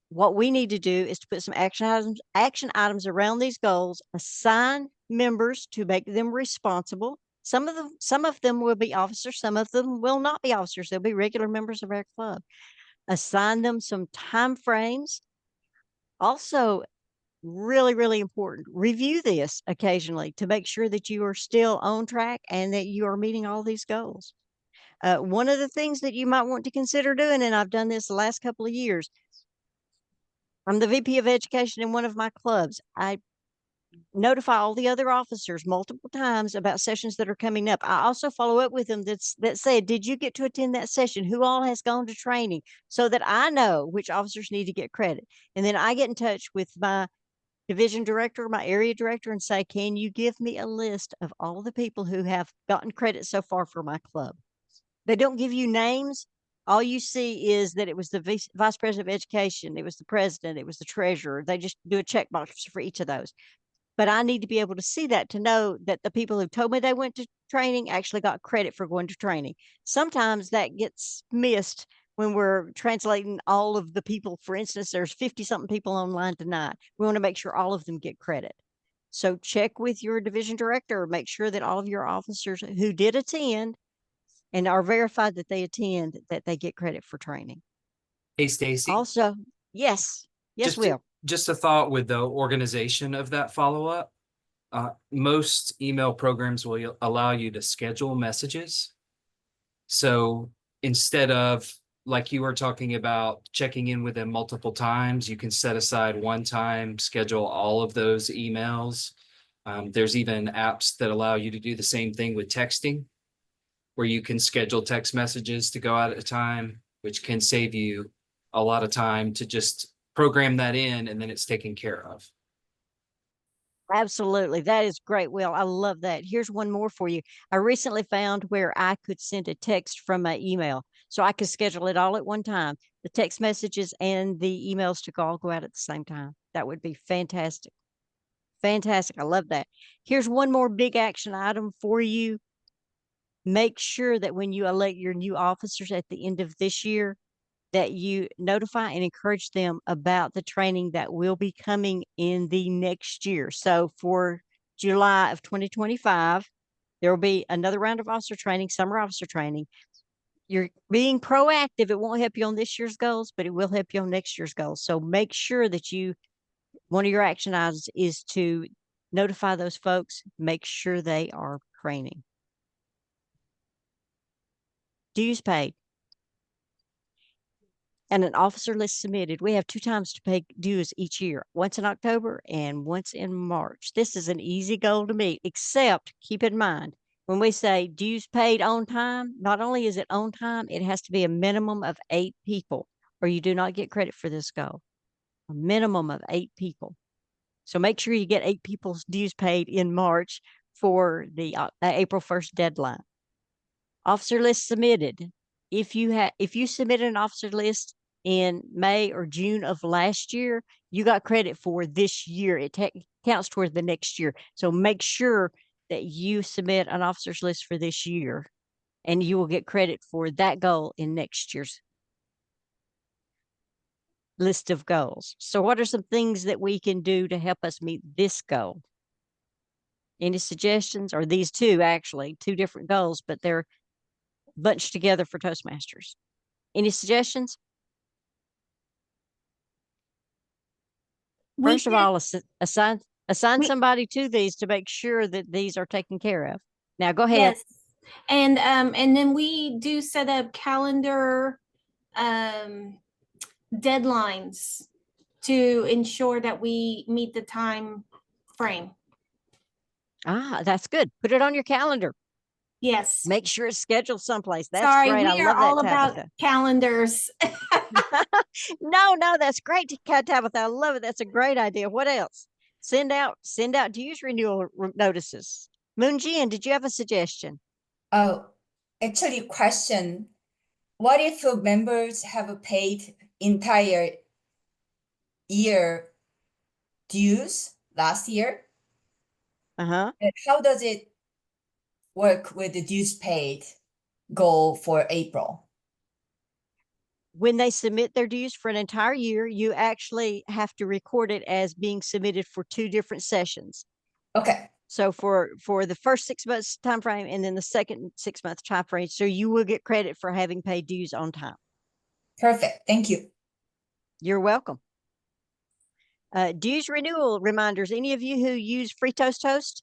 What we need to do is to put some action items around these goals, assign members to make them responsible. Some of them will be officers, some of them will not be officers. They'll be regular members of our club. Assign them some time frames. Also, really, really important, review this occasionally to make sure that you are still on track and that you are meeting all these goals. One of the things that you might want to consider doing, and I've done this the last couple of years, I'm the VP of education in one of my clubs. I notify all the other officers multiple times about sessions that are coming up. I also follow up with them that said, did you get to attend that session? Who all has gone to training? So that I know which officers need to get credit. And then I get in touch with my division director, my area director, and say, can you give me a list of all the people who have gotten credit so far for my club? They don't give you names. All you see is that it was the vice president of education, it was the president, it was the treasurer. They just do a checkbox for each of those. But I need to be able to see that to know that the people who told me they went to training actually got credit for going to training. Sometimes that gets missed when we're translating all of the people. For instance, there's 50 something people online tonight. We want to make sure all of them get credit. So check with your division director, make sure that all of your officers who did attend and are verified that they attend, that they get credit for training. Hey, Stacy. Also, yes, Will. Just a thought with the organization of that follow-up. Most email programs will allow you to schedule messages. So instead of, like you were talking about, checking in with them multiple times, you can set aside one time, schedule all of those emails. There's even apps that allow you to do the same thing with texting, where you can schedule text messages to go out at a time, which can save you a lot of time to just program that in, and then it's taken care of. Absolutely. That is great, Will. I love that. Here's one more for you. I recently found where I could send a text from my email. So I could schedule it all at one time. The text messages and the emails to all go out at the same time. That would be fantastic. Fantastic. I love that. Here's one more big action item for you. Make sure that when you elect your new officers at the end of this year, that you notify and encourage them about the training that will be coming in the next year. So for July of 2025, there will be another round of officer training, summer officer training. You're being proactive. It won't help you on this year's goals, but it will help you on next year's goals. So make sure that one of your action items is to notify those folks, make sure they are training. Dues paid. And an officer list submitted. We have 2 times to pay dues each year, once in October and once in March. This is an easy goal to meet, except keep in mind, when we say dues paid on time, not only is it on time, it has to be a minimum of 8 people, or you do not get credit for this goal. A minimum of 8 people. So make sure you get 8 people's dues paid in March for the April 1st deadline. Officer list submitted. If you submitted an officer list in May or June of last year, you got credit for this year. It counts toward the next year. So make sure that you submit an officer's list for this year, and you will get credit for that goal in next year's list of goals. So what are some things that we can do to help us meet this goal? Any suggestions? Or these two, actually, 2 different goals, but they're bunched together for Toastmasters. Any suggestions? First of all, assign somebody to these to make sure that these are taken care of. Now, go ahead. Yes. And then we do set up calendar deadlines to ensure that we meet the time frame. Ah, that's good. Put it on your calendar. Yes. Make sure it's scheduled someplace. That's Sorry, great. I we are love that, all about Tabitha. calendars. No, that's great, Tabitha. I love it. That's a great idea. What else? Send out dues renewal notices. Moonjin, did you have a suggestion? Oh, actually, question. What if members have paid entire year dues last year? Uh-huh. And how does it work with the dues paid goal for April? When they submit their dues for an entire year, you actually have to record it as being submitted for 2 different sessions. Okay. So for the first 6 months time frame and then the second 6-month time frame, so you will get credit for having paid dues on time. Perfect. Thank you. You're welcome. Dues renewal reminders. Any of you who use Free Toast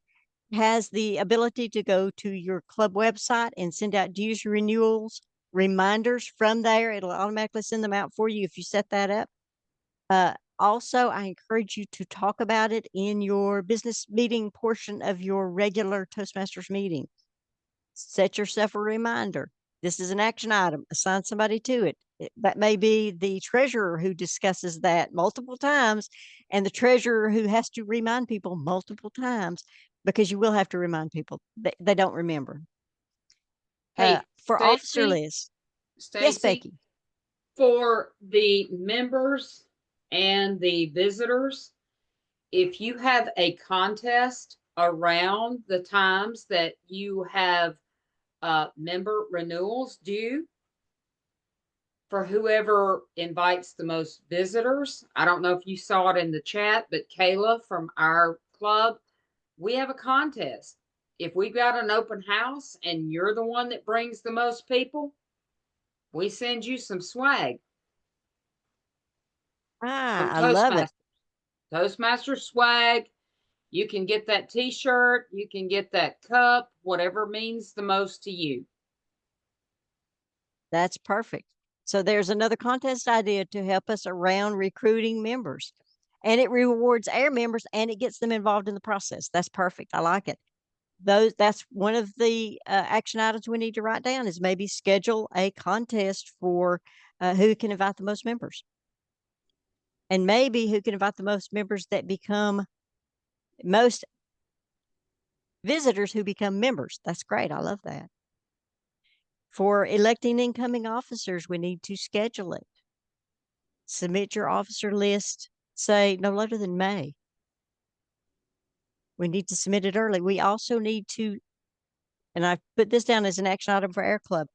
has the ability to go to your club website and send out dues renewals reminders from there. It'll automatically send them out for you if you set that up. Also, I encourage you to talk about it in your business meeting portion of your regular Toastmasters meeting. Set yourself a reminder. This is an action item. Assign somebody to it. That may be the treasurer who discusses that multiple times, and the treasurer who has to remind people multiple times, because you will have to remind people. They don't remember. Hey, for Stacy, officer list. Yes, Stacy, Becky. for the members and the visitors, if you have a contest around the times that you have member renewals due, for whoever invites the most visitors, I don't know if you saw it in the chat, but Kayla from our club, we have a contest. If we've got an open house and you're the one that brings the most people, we send you some swag. Ah, I love it. Toastmaster swag. You can get that t-shirt. You can get that cup, whatever means the most to you. That's perfect. So there's another contest idea to help us around recruiting members. And it rewards our members and it gets them involved in the process. That's perfect. I like it. That's one of the action items we need to write down, is maybe schedule a contest for who can invite the most members. And maybe who can invite the most members that become most visitors who become members. That's great. I love that. For electing incoming officers, we need to schedule it. Submit your officer list, say no later than May. We need to submit it early. We also need to, and I put this down as an action item for our club,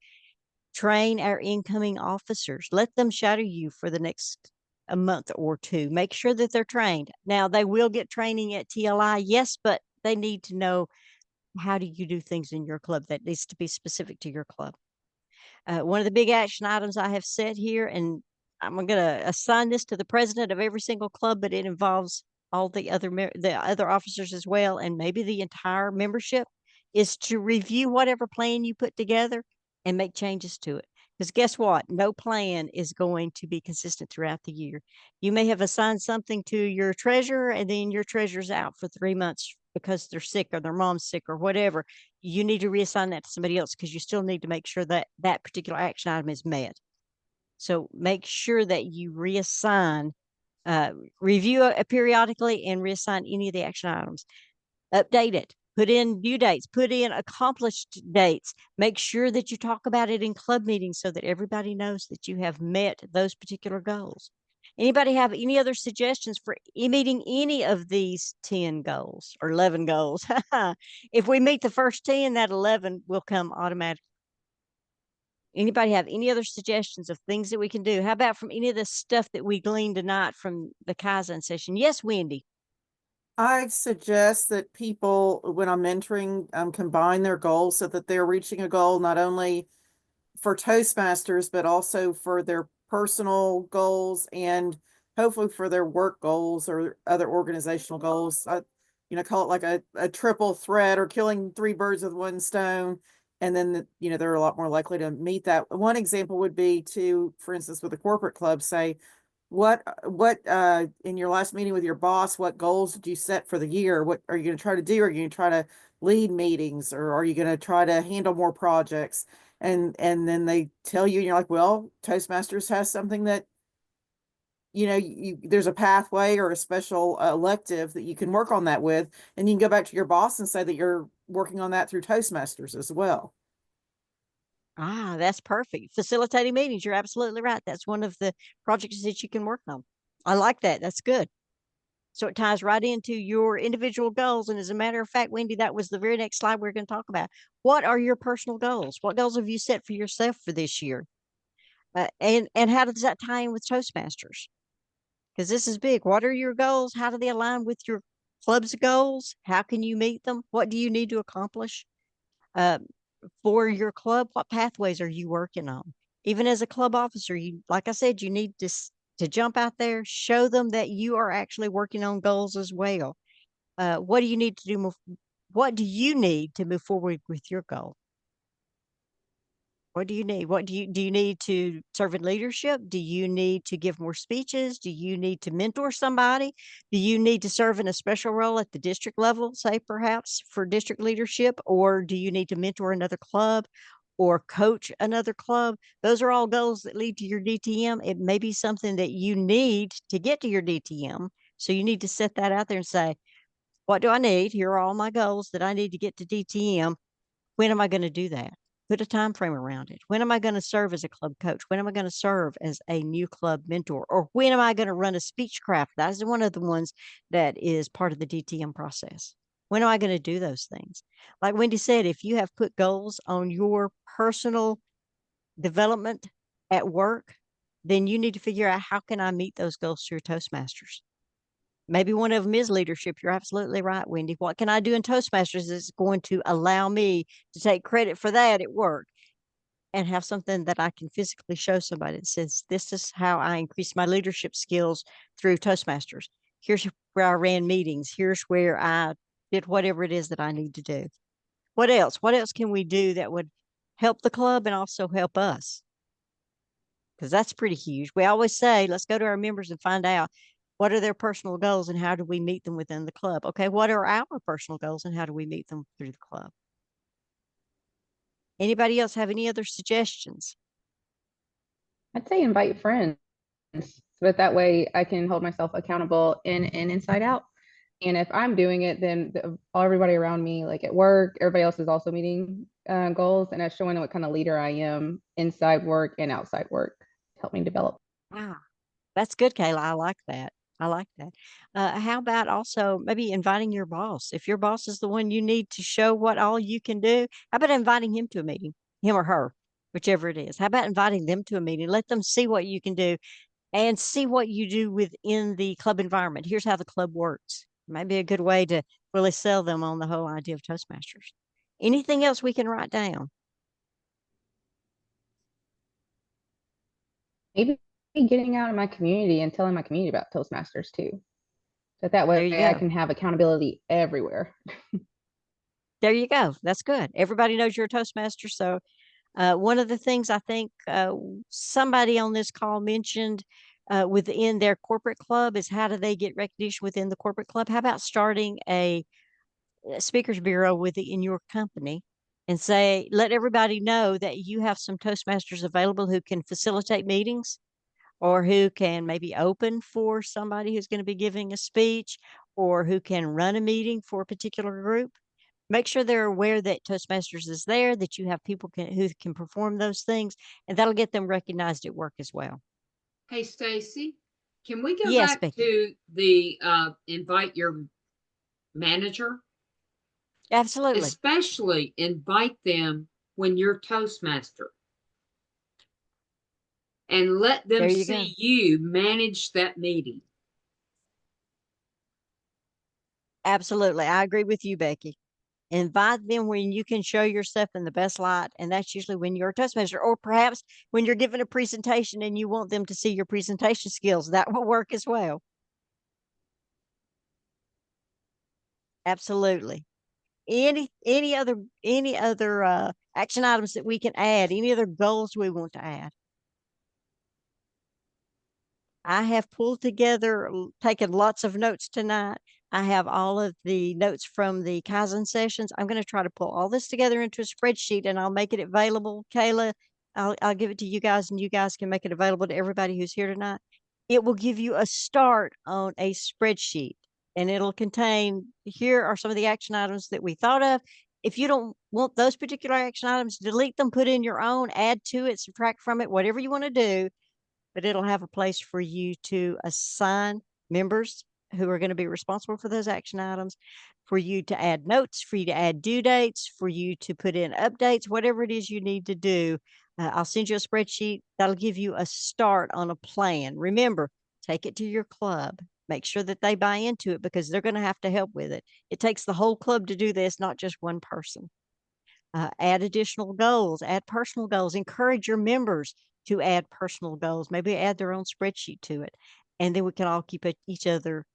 Train our incoming officers. Let them shadow you for the next a month or two. Make sure that they're trained. Now, they will get training at TLI, yes, but they need to know how do you do things in your club. That needs to be specific to your club. One of the big action items I have set here, and I'm going to assign this to the president of every single club, but it involves all the other officers as well, and maybe the entire membership, is to review whatever plan you put together and make changes to it. Because guess what? No plan is going to be consistent throughout the year. You may have assigned something to your treasurer, and then your treasurer's out for 3 months because they're sick or their mom's sick or whatever. You need to reassign that to somebody else because you still need to make sure that that particular action item is met. So make sure that you reassign, review it periodically and reassign any of the action items. Update it. Put in due dates, put in accomplished dates. Make sure that you talk about it in club meetings so that everybody knows that you have met those particular goals. Anybody have any other suggestions for meeting any of these 10 goals or 11 goals? If we meet the first 10, that 11 will come automatically. Anybody have any other suggestions of things that we can do? How about from any of the stuff that we gleaned tonight from the Kaizen session? Yes, Wendy. I suggest that people, when I'm mentoring, combine their goals so that they're reaching a goal not only for Toastmasters, but also for their personal goals and hopefully for their work goals or other organizational goals. I, call it like a triple threat or killing 3 birds with 1 stone. And then, they're a lot more likely to meet that. One example would be to, for instance, with a corporate club, say, what in your last meeting with your boss, what goals did you set for the year? What are you going to try to do? Are you going to try to lead meetings, or are you going to try to handle more projects? And then they tell you, and you're like, well, Toastmasters has something that, there's a pathway or a special elective that you can work on that with, and you can go back to your boss and say that you're working on that through Toastmasters as well. Ah, that's perfect. Facilitating meetings. You're absolutely right. That's one of the projects that you can work on. I like that. That's good. So it ties right into your individual goals. And as a matter of fact, Wendy, that was the very next slide we're going to talk about. What are your personal goals? What goals have you set for yourself for this year? And how does that tie in with Toastmasters? Because this is big. What are your goals? How do they align with your club's goals? How can you meet them? What do you need to accomplish? For your club, what pathways are you working on? Even as a club officer, like I said, you need to jump out there, show them that you are actually working on goals as well. What do you need to do? What do you need to move forward with your goal? What do you need? Do you need to serve in leadership? Do you need to give more speeches? Do you need to mentor somebody? Do you need to serve in a special role at the district level, say perhaps for district leadership? Or do you need to mentor another club or coach another club? Those are all goals that lead to your DTM. It may be something that you need to get to your DTM. So you need to set that out there and say, what do I need? Here are all my goals that I need to get to DTM. When am I going to do that? Put a time frame around it. When am I going to serve as a club coach? When am I going to serve as a new club mentor? Or when am I going to run a speechcraft? That is one of the ones that is part of the DTM process. When am I going to do those things? Like Wendy said, if you have put goals on your personal development at work, then you need to figure out, how can I meet those goals through Toastmasters? Maybe one of them is leadership. You're absolutely right, Wendy. What can I do in Toastmasters that's going to allow me to take credit for that at work and have something that I can physically show somebody that says, this is how I increase my leadership skills through Toastmasters. Here's where I ran meetings. Here's where I did whatever it is that I need to do. What else? What else can we do that would help the club and also help us? Because that's pretty huge. We always say, let's go to our members and find out, what are their personal goals and how do we meet them within the club? Okay, what are our personal goals and how do we meet them through the club? Anybody else have any other suggestions? I'd say invite friends, but that way I can hold myself accountable in and inside out. And if I'm doing it, then everybody around me, like at work, everybody else is also meeting goals, and that's showing what kind of leader I am inside work and outside work to help me develop. Wow, that's good, Kayla. I like that. I like that. How about also maybe inviting your boss? If your boss is the one you need to show what all you can do, how about inviting him to a meeting, him or her? whichever it is. How about inviting them to a meeting? Let them see what you can do and see what you do within the club environment. Here's how the club works. Might be a good way to really sell them on the whole idea of Toastmasters. Anything else we can write down? Maybe getting out in my community and telling my community about Toastmasters too. So that There way you I go. can have accountability everywhere. There you go. That's good. Everybody knows you're a Toastmaster. So one of the things I think somebody on this call mentioned within their corporate club is how do they get recognition within the corporate club? How about starting a speakers bureau in your company and say, let everybody know that you have some Toastmasters available who can facilitate meetings or who can maybe open for somebody who's going to be giving a speech or who can run a meeting for a particular group. Make sure they're aware that Toastmasters is there, that you have people who can perform those things, and that'll get them recognized at work as well. Hey, Stacy, can we go Yes, back Becky. to the invite your manager? Absolutely. Especially invite them when you're Toastmaster. And let them There you see go. you manage that meeting. Absolutely. I agree with you, Becky. Invite them when you can show yourself in the best light, and that's usually when you're a Toastmaster, or perhaps when you're giving a presentation and you want them to see your presentation skills. That will work as well. Absolutely. Any other action items that we can add? Any other goals we want to add? I have pulled together, taken lots of notes tonight. I have all of the notes from the Kaizen sessions. I'm going to try to pull all this together into a spreadsheet and I'll make it available. Kayla, I'll give it to you guys and you guys can make it available to everybody who's here tonight. It will give you a start on a spreadsheet and it'll contain, here are some of the action items that we thought of. If you don't want those particular action items, delete them, put in your own, add to it, subtract from it, whatever you want to do. But it'll have a place for you to assign members who are going to be responsible for those action items, for you to add notes, for you to add due dates, for you to put in updates, whatever it is you need to do. I'll send you a spreadsheet that'll give you a start on a plan. Remember, take it to your club. Make sure that they buy into it because they're going to have to help with it. It takes the whole club to do this, not just one person. Add additional goals, add personal goals, encourage your members to add personal goals, maybe add their own spreadsheet to it. And then we can all keep each other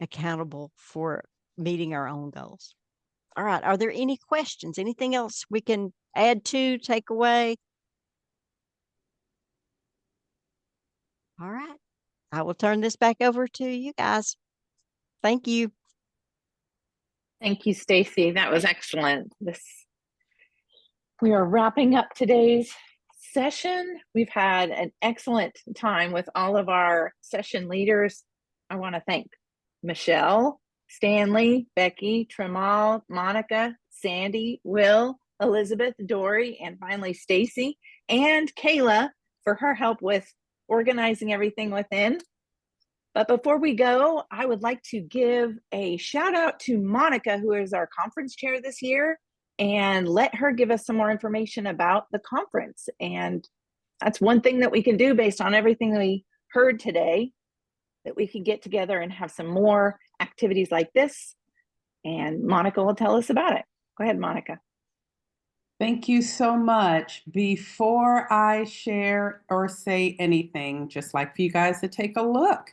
accountable for meeting our own goals. All right. Are there any questions? Anything else we can add to, take away? All right. I will turn this back over to you guys. Thank you. Thank you, Stacy. That was excellent. We are wrapping up today's session. We've had an excellent time with all of our session leaders. I want to thank Michelle, Stanley, Becky, Tremal, Monica, Sandy, Will, Elizabeth, Dory, and finally Stacy, and Kayla for her help with organizing everything within. But before we go, I would like to give a shout out to Monica, who is our conference chair this year, and let her give us some more information about the conference. And that's one thing that we can do based on everything we heard today, that we can get together and have some more activities like this. And Monica will tell us about it. Go ahead, Monica. Thank you so much. Before I share or say anything, just like for you guys to take a look.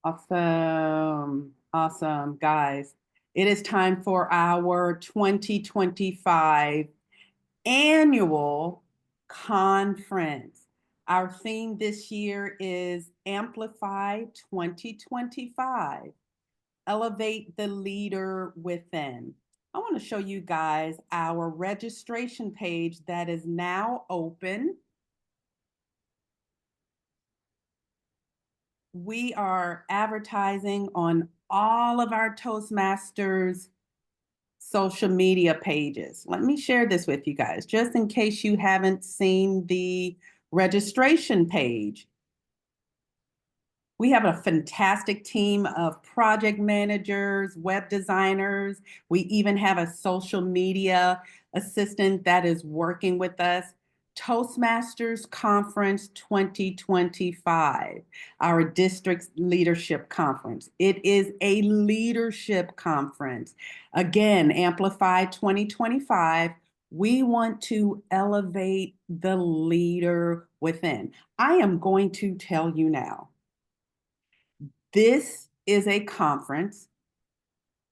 Awesome. Awesome, guys. It is time for our 2025 annual conference. Our theme this year is Amplify 2025. elevate the leader within. I want to show you guys our registration page that is now open. We are advertising on all of our Toastmasters social media pages. Let me share this with you guys, just in case you haven't seen the registration page. We have a fantastic team of project managers, web designers. We even have a social media assistant that is working with us. Toastmasters Conference 2025, our district's leadership conference. It is a leadership conference. Again, Amplify 2025. We want to elevate the leader within. I am going to tell you now, this is a conference,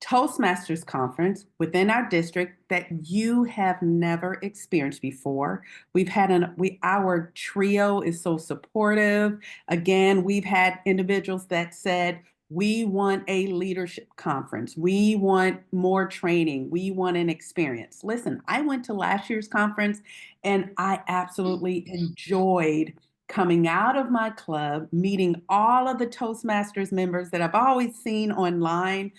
Toastmasters conference within our district that you have never experienced before. We've had our trio is so supportive. Again, we've had individuals that said, we want a leadership conference. We want more training. We want an experience. Listen, I went to last year's conference and I absolutely enjoyed coming out of my club, meeting all of the Toastmasters members that I've always seen online.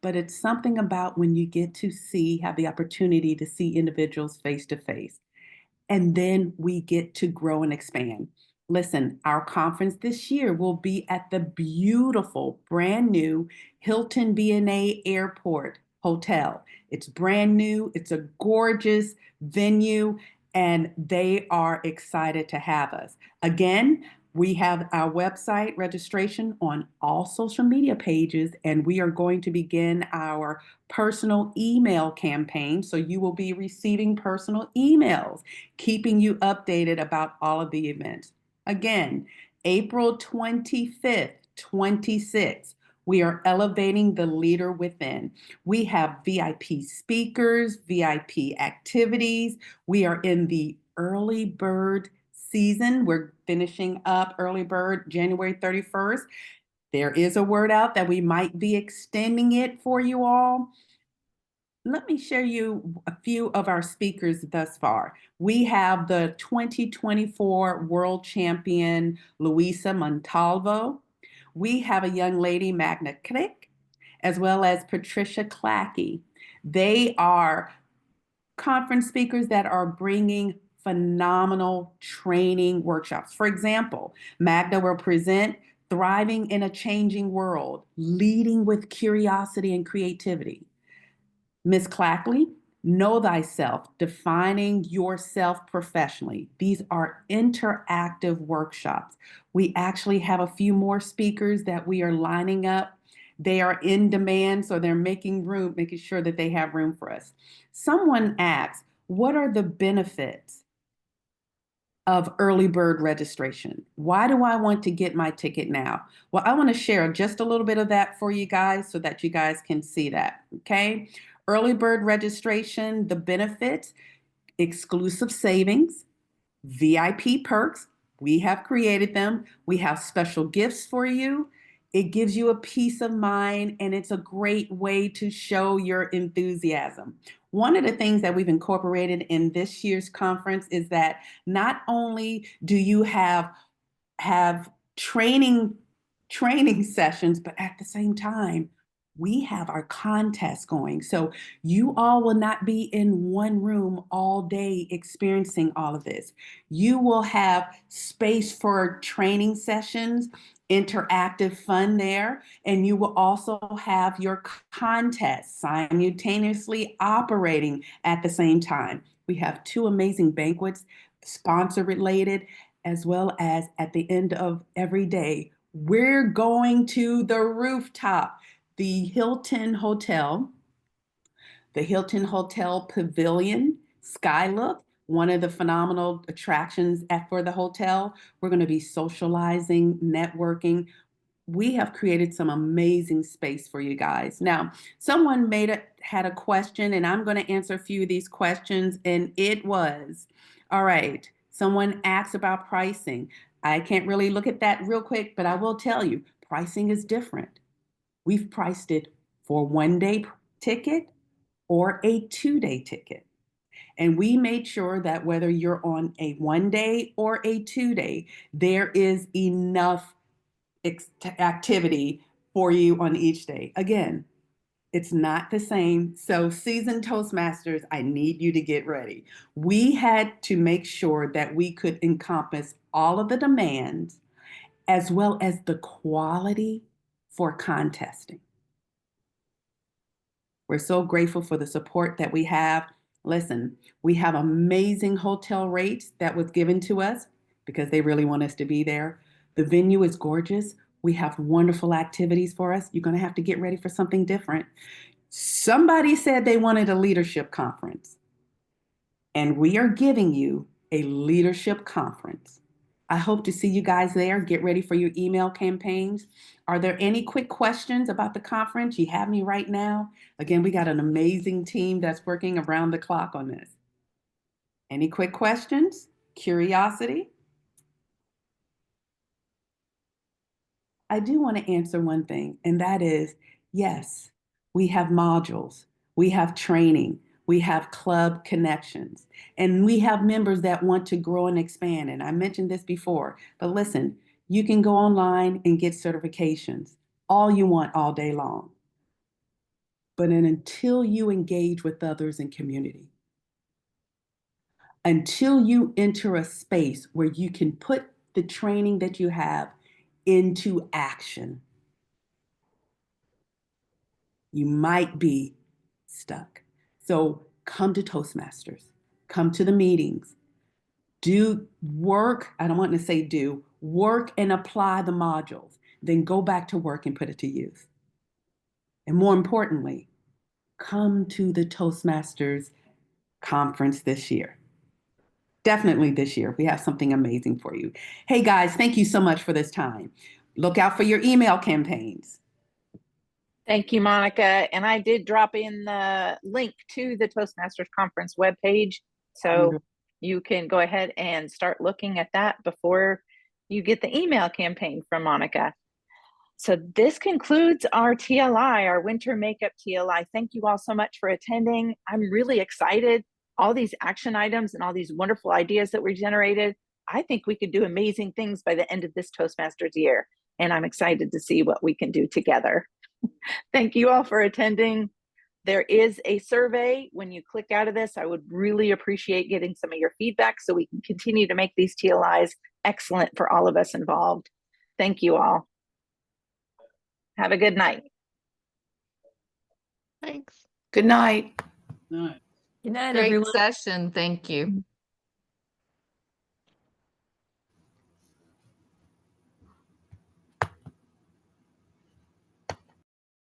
But it's something about when you get to have the opportunity to see individuals face to face. And then we get to grow and expand. Listen, our conference this year will be at the beautiful, brand new Hilton B&A Airport Hotel. It's brand new. It's a gorgeous venue, and they are excited to have us. Again, we have our website registration on all social media pages, and we are going to begin our personal email campaign. So you will be receiving personal emails, keeping you updated about all of the events. Again, April 25th, 26th, we are elevating the leader within. We have VIP speakers, VIP activities. We are in the early bird season. We're finishing up early bird January 31st. There is a word out that we might be extending it for you all. Let me share you a few of our speakers thus far. We have the 2024 world champion, Luisa Montalvo. We have a young lady, Magna Crick, as well as Patricia Clackey. They are conference speakers that are bringing phenomenal training workshops. For example, Magda will present Thriving in a Changing World, Leading with Curiosity and Creativity. Ms. Clackley, Know Thyself, Defining Yourself Professionally. These are interactive workshops. We actually have a few more speakers that we are lining up. They are in demand, so they're making sure that they have room for us. Someone asked, what are the benefits of early bird registration? Why do I want to get my ticket now? Well, I want to share just a little bit of that for you guys so that you guys can see that, okay? Early bird registration, the benefits, exclusive savings, VIP perks. We have created them. We have special gifts for you. It gives you a peace of mind, and it's a great way to show your enthusiasm. One of the things that we've incorporated in this year's conference is that not only do you have training sessions, but at the same time, we have our contest going. So you all will not be in one room all day experiencing all of this. You will have space for training sessions, interactive fun there, and you will also have your contest simultaneously operating at the same time. We have 2 amazing banquets, sponsor related, as well as at the end of every day, we're going to the rooftop, the Hilton Hotel Pavilion, Skylook, one of the phenomenal attractions for the hotel. We're going to be socializing, networking. We have created some amazing space for you guys. Now, someone had a question, and I'm going to answer a few of these questions, and it was, all right, someone asked about pricing. I can't really look at that real quick, but I will tell you, pricing is different. We've priced it for 1-day ticket or a 2-day ticket. And we made sure that whether you're on a 1-day or a 2-day, there is enough activity for you on each day. Again, it's not the same. So seasoned Toastmasters, I need you to get ready. We had to make sure that we could encompass all of the demands as well as the quality for contesting. We're so grateful for the support that we have. Listen, we have amazing hotel rates that was given to us because they really want us to be there. The venue is gorgeous. We have wonderful activities for us. You're going to have to get ready for something different. Somebody said they wanted a leadership conference, and we are giving you a leadership conference. I hope to see you guys there. Get ready for your email campaigns. Are there any quick questions about the conference? You have me right now. Again, we got an amazing team that's working around the clock on this. Any quick questions? Curiosity? I do want to answer one thing, and that is, yes, we have modules, we have training, we have club connections, and we have members that want to grow and expand. And I mentioned this before, but listen, you can go online and get certifications all you want all day long. But until you engage with others in community, until you enter a space where you can put the training that you have into action, you might be stuck. So come to Toastmasters, come to the meetings, do work. I don't want to say do, work and apply the modules, then go back to work and put it to use. And more importantly, come to the Toastmasters conference this year. Definitely this year. We have something amazing for you. Hey guys, thank you so much for this time. Look out for your email campaigns. Thank you, Monica. And I did drop in the link to the Toastmasters Conference webpage. So you can go ahead and start looking at that before you get the email campaign from Monica. So this concludes our TLI, our winter makeup TLI. Thank you all so much for attending. I'm really excited. All these action items and all these wonderful ideas that were generated. I think we could do amazing things by the end of this Toastmasters year. And I'm excited to see what we can do together. Thank you all for attending. There is a survey when you click out of this. I would really appreciate getting some of your feedback so we can continue to make these TLIs excellent for all of us involved. Thank you all. Have a good night. Thanks. Good night. Good night, Great everyone. session. Thank you.